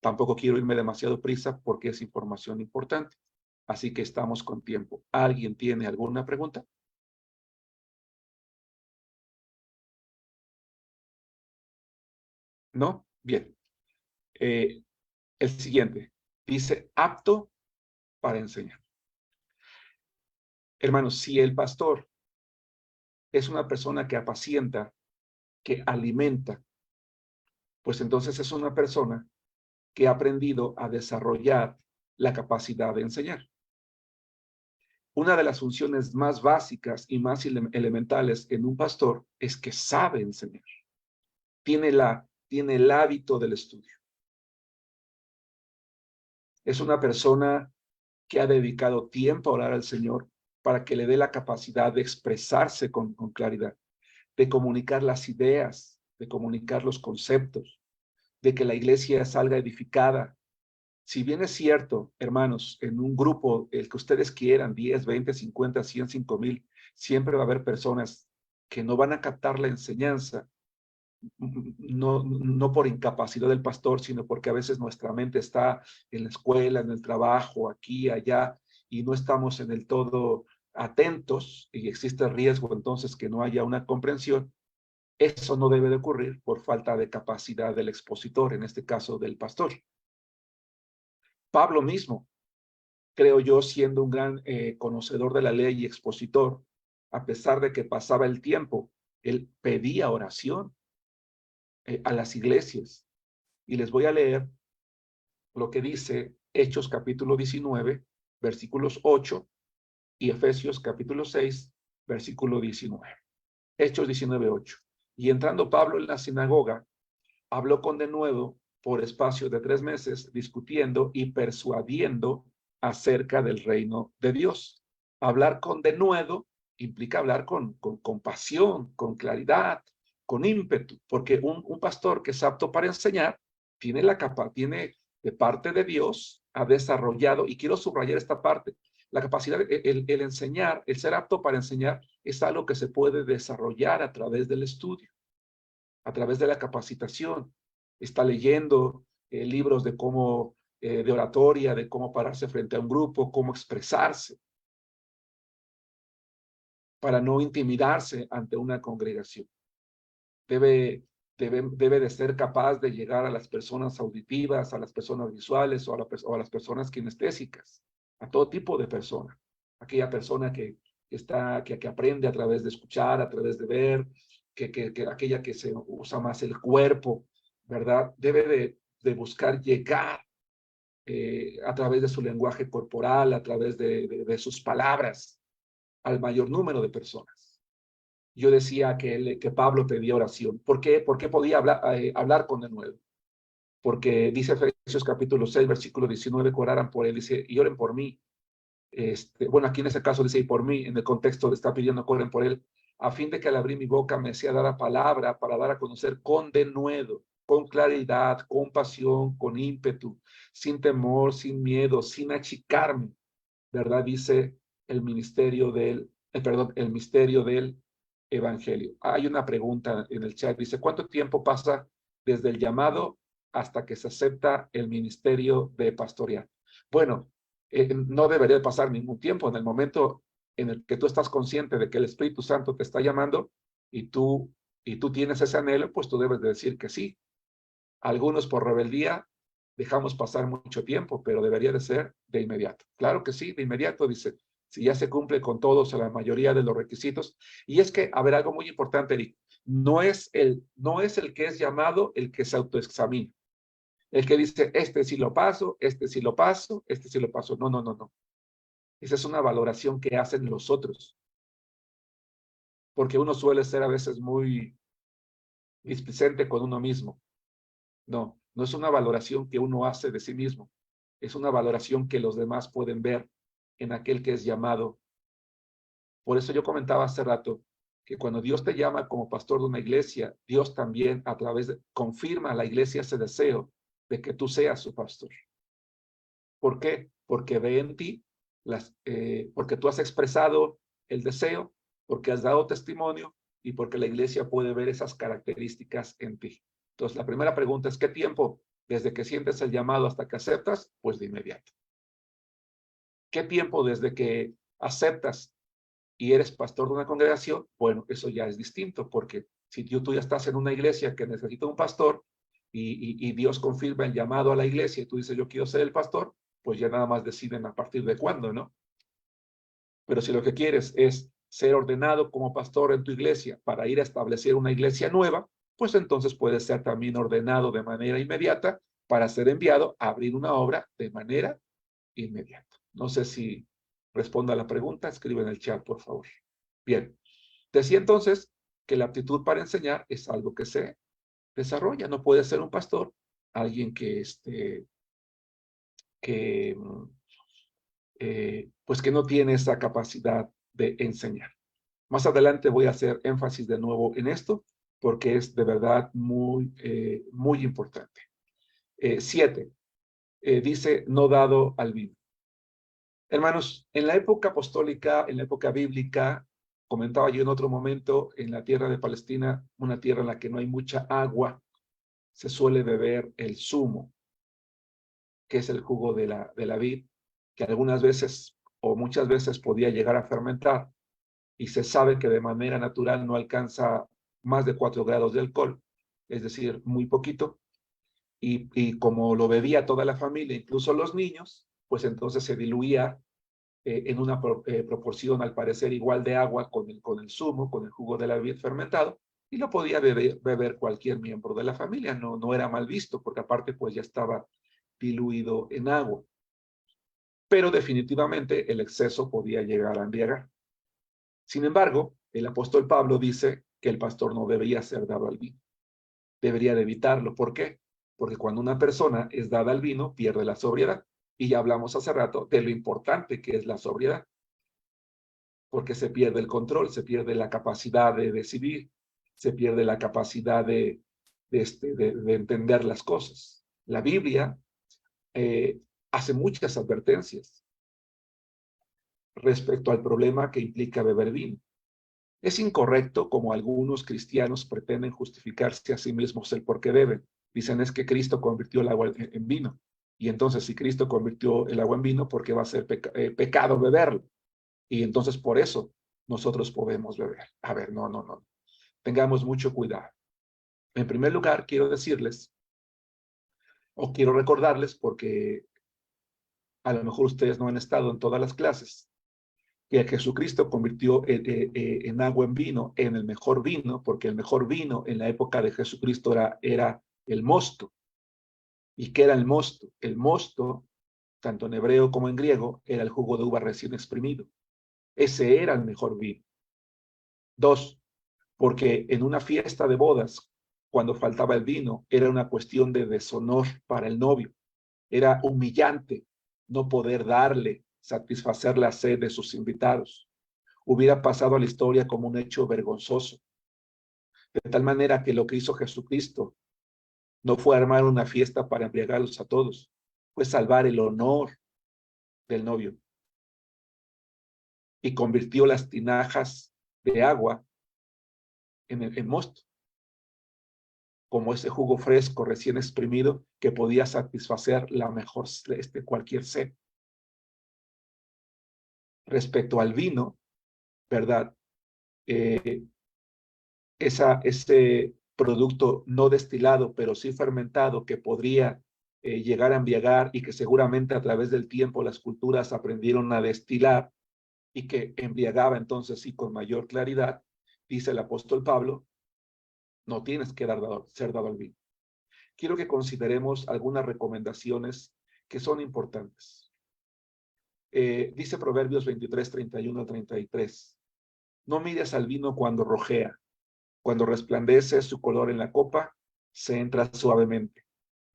Tampoco quiero irme demasiado prisa porque es información importante. Así que estamos con tiempo. ¿Alguien tiene alguna pregunta? ¿No? Bien. El siguiente. Dice, apto para enseñar. Hermanos, si el pastor es una persona que apacienta, que alimenta, pues entonces es una persona que ha aprendido a desarrollar la capacidad de enseñar. Una de las funciones más básicas y más elementales en un pastor es que sabe enseñar. Tiene el hábito del estudio. Es una persona que ha dedicado tiempo a orar al Señor para que le dé la capacidad de expresarse con claridad, de comunicar las ideas, de comunicar los conceptos, de que la iglesia salga edificada, Si bien es cierto, hermanos, en un grupo, el que ustedes quieran, 10, 20, 50, 100, 5,000, siempre va a haber personas que no van a captar la enseñanza, no por incapacidad del pastor, sino porque a veces nuestra mente está en la escuela, en el trabajo, aquí, allá, y no estamos en el todo atentos, y existe el riesgo entonces que no haya una comprensión. Eso no debe de ocurrir por falta de capacidad del expositor, en este caso del pastor. Pablo mismo, creo yo, siendo un gran conocedor de la ley y expositor, a pesar de que pasaba el tiempo, él pedía oración a las iglesias. Y les voy a leer lo que dice Hechos capítulo 19, versículos 8, y Efesios capítulo 6, versículo 19. Hechos 19, 8. Y entrando Pablo en la sinagoga, habló con denuedo por espacio de 3 meses, discutiendo y persuadiendo acerca del reino de Dios. Hablar con denuedo implica hablar con pasión, con claridad, con ímpetu, porque un pastor que es apto para enseñar tiene de parte de Dios, ha desarrollado, y quiero subrayar esta parte, la capacidad, el enseñar, el ser apto para enseñar es algo que se puede desarrollar a través del estudio, a través de la capacitación. Está leyendo libros de cómo, de oratoria, de cómo pararse frente a un grupo, cómo expresarse, para no intimidarse ante una congregación. Debe de ser capaz de llegar a las personas auditivas, a las personas visuales o a las personas kinestésicas, a todo tipo de personas. Aquella persona que aprende a través de escuchar, a través de ver, aquella que se usa más el cuerpo, ¿verdad? Debe de buscar llegar a través de su lenguaje corporal, a través de sus palabras, al mayor número de personas. Yo decía que Pablo pedía oración. ¿Por qué? ¿Por qué podía hablar con denuedo? Porque dice Efesios capítulo 6, versículo 19, que oraran por él, dice, y oren por mí. Bueno, aquí en ese caso dice, y por mí, en el contexto de está pidiendo que oren por él, a fin de que al abrir mi boca me sea dada palabra para dar a conocer con denuedo, con claridad, con pasión, con ímpetu, sin temor, sin miedo, sin achicarme, ¿verdad? Dice el misterio del evangelio. Hay una pregunta en el chat, dice, ¿cuánto tiempo pasa desde el llamado hasta que se acepta el ministerio de pastorear? Bueno, no debería pasar ningún tiempo. En el momento en el que tú estás consciente de que el Espíritu Santo te está llamando y tú tienes ese anhelo, pues tú debes de decir que sí. Algunos por rebeldía dejamos pasar mucho tiempo, pero debería de ser de inmediato. Claro que sí, de inmediato, dice, si ya se cumple con todos o la mayoría de los requisitos. Y es que, a ver, algo muy importante, Eric, no es el que es llamado el que se autoexamina. El que dice, este sí lo paso, este sí lo paso, este sí lo paso. No, no, no, no. Esa es una valoración que hacen los otros. Porque uno suele ser a veces muy displicente con uno mismo. No, no es una valoración que uno hace de sí mismo. Es una valoración que los demás pueden ver en aquel que es llamado. Por eso yo comentaba hace rato que cuando Dios te llama como pastor de una iglesia, Dios también confirma a la iglesia ese deseo de que tú seas su pastor. ¿Por qué? Porque ve en ti, porque tú has expresado el deseo, porque has dado testimonio y porque la iglesia puede ver esas características en ti. Entonces, la primera pregunta es, ¿qué tiempo desde que sientes el llamado hasta que aceptas? Pues de inmediato. ¿Qué tiempo desde que aceptas y eres pastor de una congregación? Bueno, eso ya es distinto, porque si tú ya estás en una iglesia que necesita un pastor y Dios confirma el llamado a la iglesia y tú dices, yo quiero ser el pastor, pues ya nada más deciden a partir de cuándo, ¿no? Pero si lo que quieres es ser ordenado como pastor en tu iglesia para ir a establecer una iglesia nueva, pues entonces puedes ser también ordenado de manera inmediata para ser enviado a abrir una obra de manera inmediata. No sé si responda a la pregunta, escribe en el chat, por favor. Bien, decía entonces que la aptitud para enseñar es algo que se desarrolla. No puede ser un pastor alguien pues que no tiene esa capacidad de enseñar. Más adelante voy a hacer énfasis de nuevo en esto, porque es de verdad muy, muy importante. 7. dice no dado al vino. Hermanos, en la época apostólica, en la época bíblica, comentaba yo en otro momento, en la tierra de Palestina, una tierra en la que no hay mucha agua, se suele beber el zumo, que es el jugo de la vid, que algunas veces o muchas veces podía llegar a fermentar, y se sabe que de manera natural no alcanza más de 4 grados de alcohol, es decir, muy poquito, y como lo bebía toda la familia, incluso los niños, pues entonces se diluía en una proporción al parecer igual de agua con el zumo, con el jugo de la vid fermentado, y lo podía beber cualquier miembro de la familia, no era mal visto, porque aparte pues ya estaba diluido en agua. Pero definitivamente el exceso podía llegar a embriagar. Sin embargo, el apóstol Pablo dice que el pastor no debería ser dado al vino. Debería de evitarlo. ¿Por qué? Porque cuando una persona es dada al vino, pierde la sobriedad. Y ya hablamos hace rato de lo importante que es la sobriedad. Porque se pierde el control, se pierde la capacidad de decidir, se pierde la capacidad de entender las cosas. La Biblia hace muchas advertencias respecto al problema que implica beber vino. Es incorrecto como algunos cristianos pretenden justificarse a sí mismos el por qué beben. Dicen es que Cristo convirtió el agua en vino. Y entonces si Cristo convirtió el agua en vino, ¿por qué va a ser pecado beberlo? Y entonces por eso nosotros podemos beber. A ver, no. Tengamos mucho cuidado. En primer lugar, quiero decirles, o quiero recordarles, porque a lo mejor ustedes no han estado en todas las clases, que Jesucristo convirtió en agua en vino, en el mejor vino, porque el mejor vino en la época de Jesucristo era el mosto. ¿Y qué era el mosto? El mosto, tanto en hebreo como en griego, era el jugo de uva recién exprimido. Ese era el mejor vino. 2, porque en una fiesta de bodas, cuando faltaba el vino, era una cuestión de deshonor para el novio. Era humillante no poder satisfacer la sed de sus invitados. Hubiera pasado a la historia como un hecho vergonzoso. De tal manera que lo que hizo Jesucristo no fue armar una fiesta para embriagarlos a todos, fue salvar el honor del novio. Y convirtió las tinajas de agua en mosto, como ese jugo fresco recién exprimido que podía satisfacer la mejor cualquier sed. Respecto al vino, ¿verdad? Ese producto no destilado, pero sí fermentado, que podría llegar a embriagar y que seguramente a través del tiempo las culturas aprendieron a destilar y que embriagaba entonces sí con mayor claridad, dice el apóstol Pablo, no tienes que ser dado al vino. Quiero que consideremos algunas recomendaciones que son importantes. Dice Proverbios 23, 31 a 33. No mires al vino cuando rojea. Cuando resplandece su color en la copa, se entra suavemente.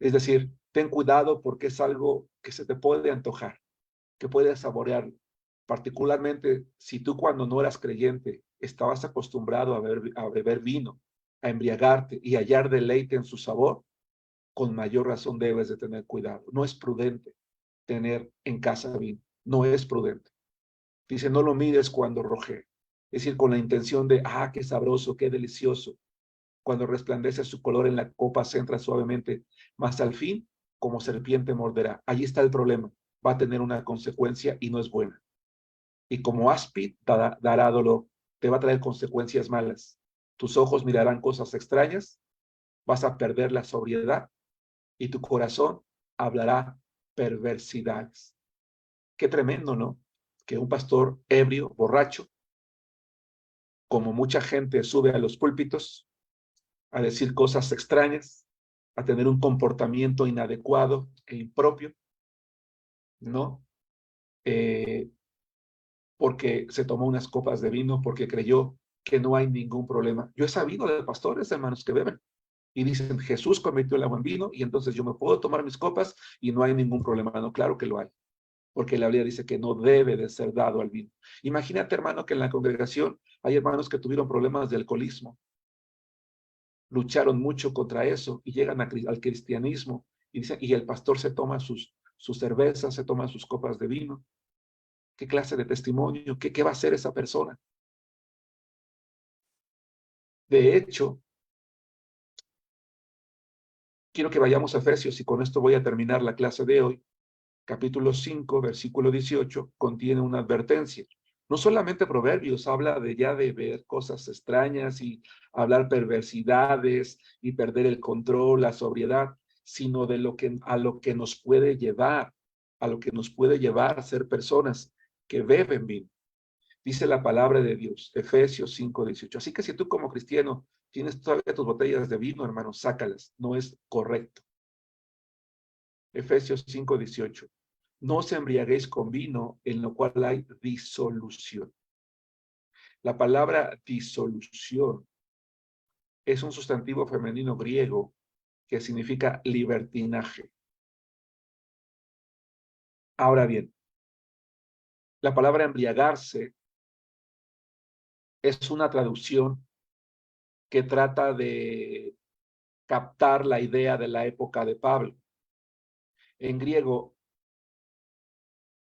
Es decir, ten cuidado porque es algo que se te puede antojar, que puedes saborear. Particularmente si tú cuando no eras creyente estabas acostumbrado a beber vino, a embriagarte y hallar deleite en su sabor, con mayor razón debes de tener cuidado. No es prudente tener en casa vino. No es prudente. Dice, no lo mires cuando rojee. Es decir, con la intención de, qué sabroso, qué delicioso. Cuando resplandece su color en la copa, se entra suavemente, mas al fin, como serpiente morderá. Allí está el problema. Va a tener una consecuencia y no es buena. Y como áspid dará dolor, te va a traer consecuencias malas. Tus ojos mirarán cosas extrañas, vas a perder la sobriedad y tu corazón hablará perversidades. Qué tremendo, ¿no? Que un pastor ebrio, borracho, como mucha gente sube a los púlpitos a decir cosas extrañas, a tener un comportamiento inadecuado e impropio, ¿no? Porque se tomó unas copas de vino, porque creyó que no hay ningún problema. Yo he sabido de pastores, hermanos, que beben y dicen, Jesús convirtió el agua en vino y entonces yo me puedo tomar mis copas y no hay ningún problema. No, claro que lo hay, porque la Biblia dice que no debe de ser dado al vino. Imagínate, hermano, que en la congregación hay hermanos que tuvieron problemas de alcoholismo, lucharon mucho contra eso y llegan al cristianismo Y dice, y el pastor se toma sus cervezas, se toma sus copas de vino. ¿Qué clase de testimonio? ¿Qué va a hacer esa persona? De hecho, quiero que vayamos a Efesios y con esto voy a terminar la clase de hoy. Capítulo 5, versículo 18, contiene una advertencia. No solamente Proverbios habla de ver cosas extrañas y hablar perversidades y perder el control, la sobriedad, sino de a lo que nos puede llevar, a ser personas que beben vino. Dice la palabra de Dios, Efesios 5, 18. Así que si tú como cristiano tienes todavía tus botellas de vino, hermano, sácalas. No es correcto. Efesios 5, 18. No os embriaguéis con vino, en lo cual hay disolución. La palabra disolución es un sustantivo femenino griego que significa libertinaje. Ahora bien, la palabra embriagarse es una traducción que trata de captar la idea de la época de Pablo. En griego,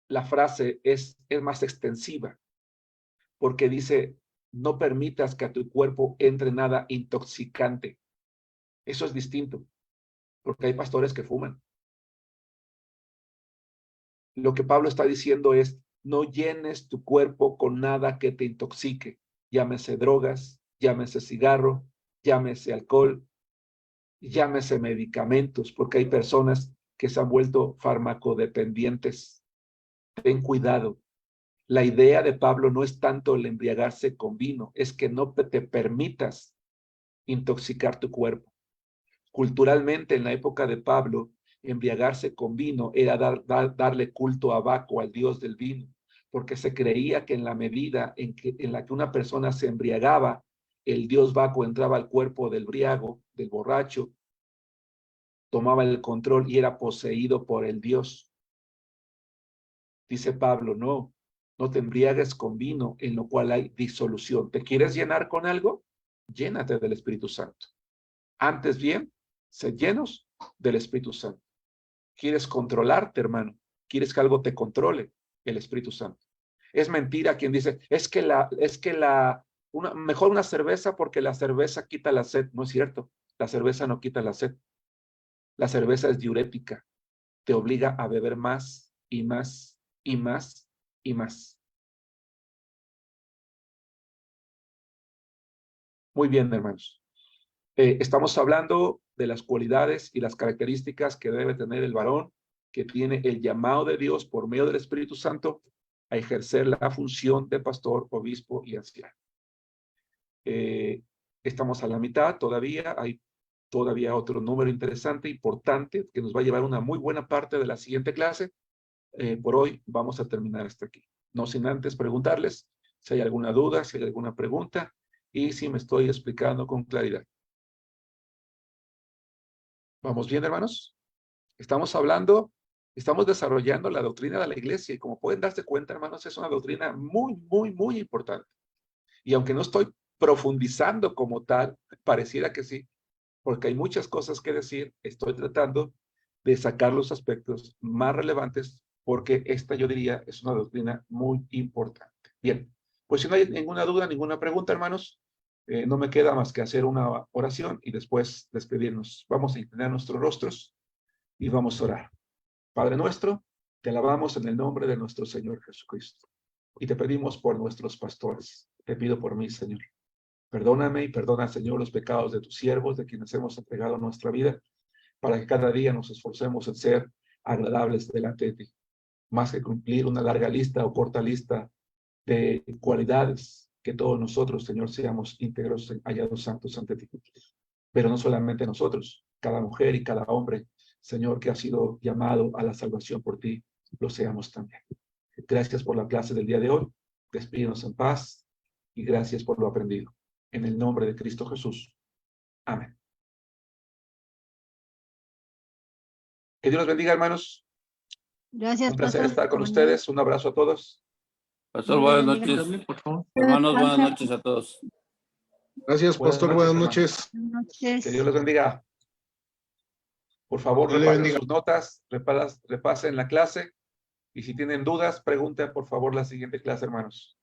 la frase es más extensiva, porque dice, no permitas que a tu cuerpo entre nada intoxicante. Eso es distinto, porque hay pastores que fuman. Lo que Pablo está diciendo es, no llenes tu cuerpo con nada que te intoxique, llámese drogas, llámese cigarro, llámese alcohol, llámese medicamentos, porque hay personas que se han vuelto farmacodependientes. Ten cuidado. La idea de Pablo no es tanto el embriagarse con vino, es que no te permitas intoxicar tu cuerpo. Culturalmente, en la época de Pablo, embriagarse con vino era darle culto a Baco, al dios del vino, porque se creía que en la medida en la que una persona se embriagaba, el dios Baco entraba al cuerpo del briago, del borracho, tomaba el control y era poseído por el dios. Dice Pablo, no te embriagues con vino, en lo cual hay disolución. ¿Te quieres llenar con algo? Llénate del Espíritu Santo. Antes bien, sed llenos del Espíritu Santo. ¿Quieres controlarte, hermano? ¿Quieres que algo te controle? El Espíritu Santo. Es mentira quien dice, mejor una cerveza porque la cerveza quita la sed. No es cierto. La cerveza no quita la sed. La cerveza es diurética. Te obliga a beber más y más y más y más. Muy bien, hermanos. Estamos hablando de las cualidades y las características que debe tener el varón que tiene el llamado de Dios por medio del Espíritu Santo a ejercer la función de pastor, obispo y anciano. Estamos a la mitad todavía, hay todavía otro número interesante, importante, que nos va a llevar una muy buena parte de la siguiente clase. Por hoy vamos a terminar hasta aquí. No sin antes preguntarles si hay alguna duda, si hay alguna pregunta y si me estoy explicando con claridad. ¿Vamos bien, hermanos? Estamos desarrollando la doctrina de la iglesia y como pueden darse cuenta, hermanos, es una doctrina muy, muy, muy importante. Y aunque no estoy profundizando como tal, pareciera que sí, porque hay muchas cosas que decir, estoy tratando de sacar los aspectos más relevantes porque esta, yo diría, es una doctrina muy importante. Bien, pues si no hay ninguna duda, ninguna pregunta, hermanos, no me queda más que hacer una oración y después despedirnos. Vamos a inclinar nuestros rostros y vamos a orar. Padre nuestro, te alabamos en el nombre de nuestro Señor Jesucristo y te pedimos por nuestros pastores. Te pido por mí, Señor. Perdóname y perdona, Señor, los pecados de tus siervos, de quienes hemos entregado nuestra vida, para que cada día nos esforcemos en ser agradables delante de ti. Más que cumplir una larga lista o corta lista de cualidades, que todos nosotros, Señor, seamos íntegros, hallados santos ante ti. Pero no solamente nosotros, cada mujer y cada hombre, Señor, que ha sido llamado a la salvación por ti, lo seamos también. Gracias por la clase del día de hoy. Despídenos en paz y gracias por lo aprendido. En el nombre de Cristo Jesús. Amén. Que Dios los bendiga, hermanos. Gracias, Un placer pastor. estar con ustedes. Un abrazo a todos. Pastor, buenas noches. Hermanos, buenas noches a todos. Gracias, pastor. Buenas noches. Buenas noches. Que Dios los bendiga. Por favor, Dios le repasen bendiga. sus notas, repasen la clase. Y si tienen dudas, pregunten por favor la siguiente clase, hermanos.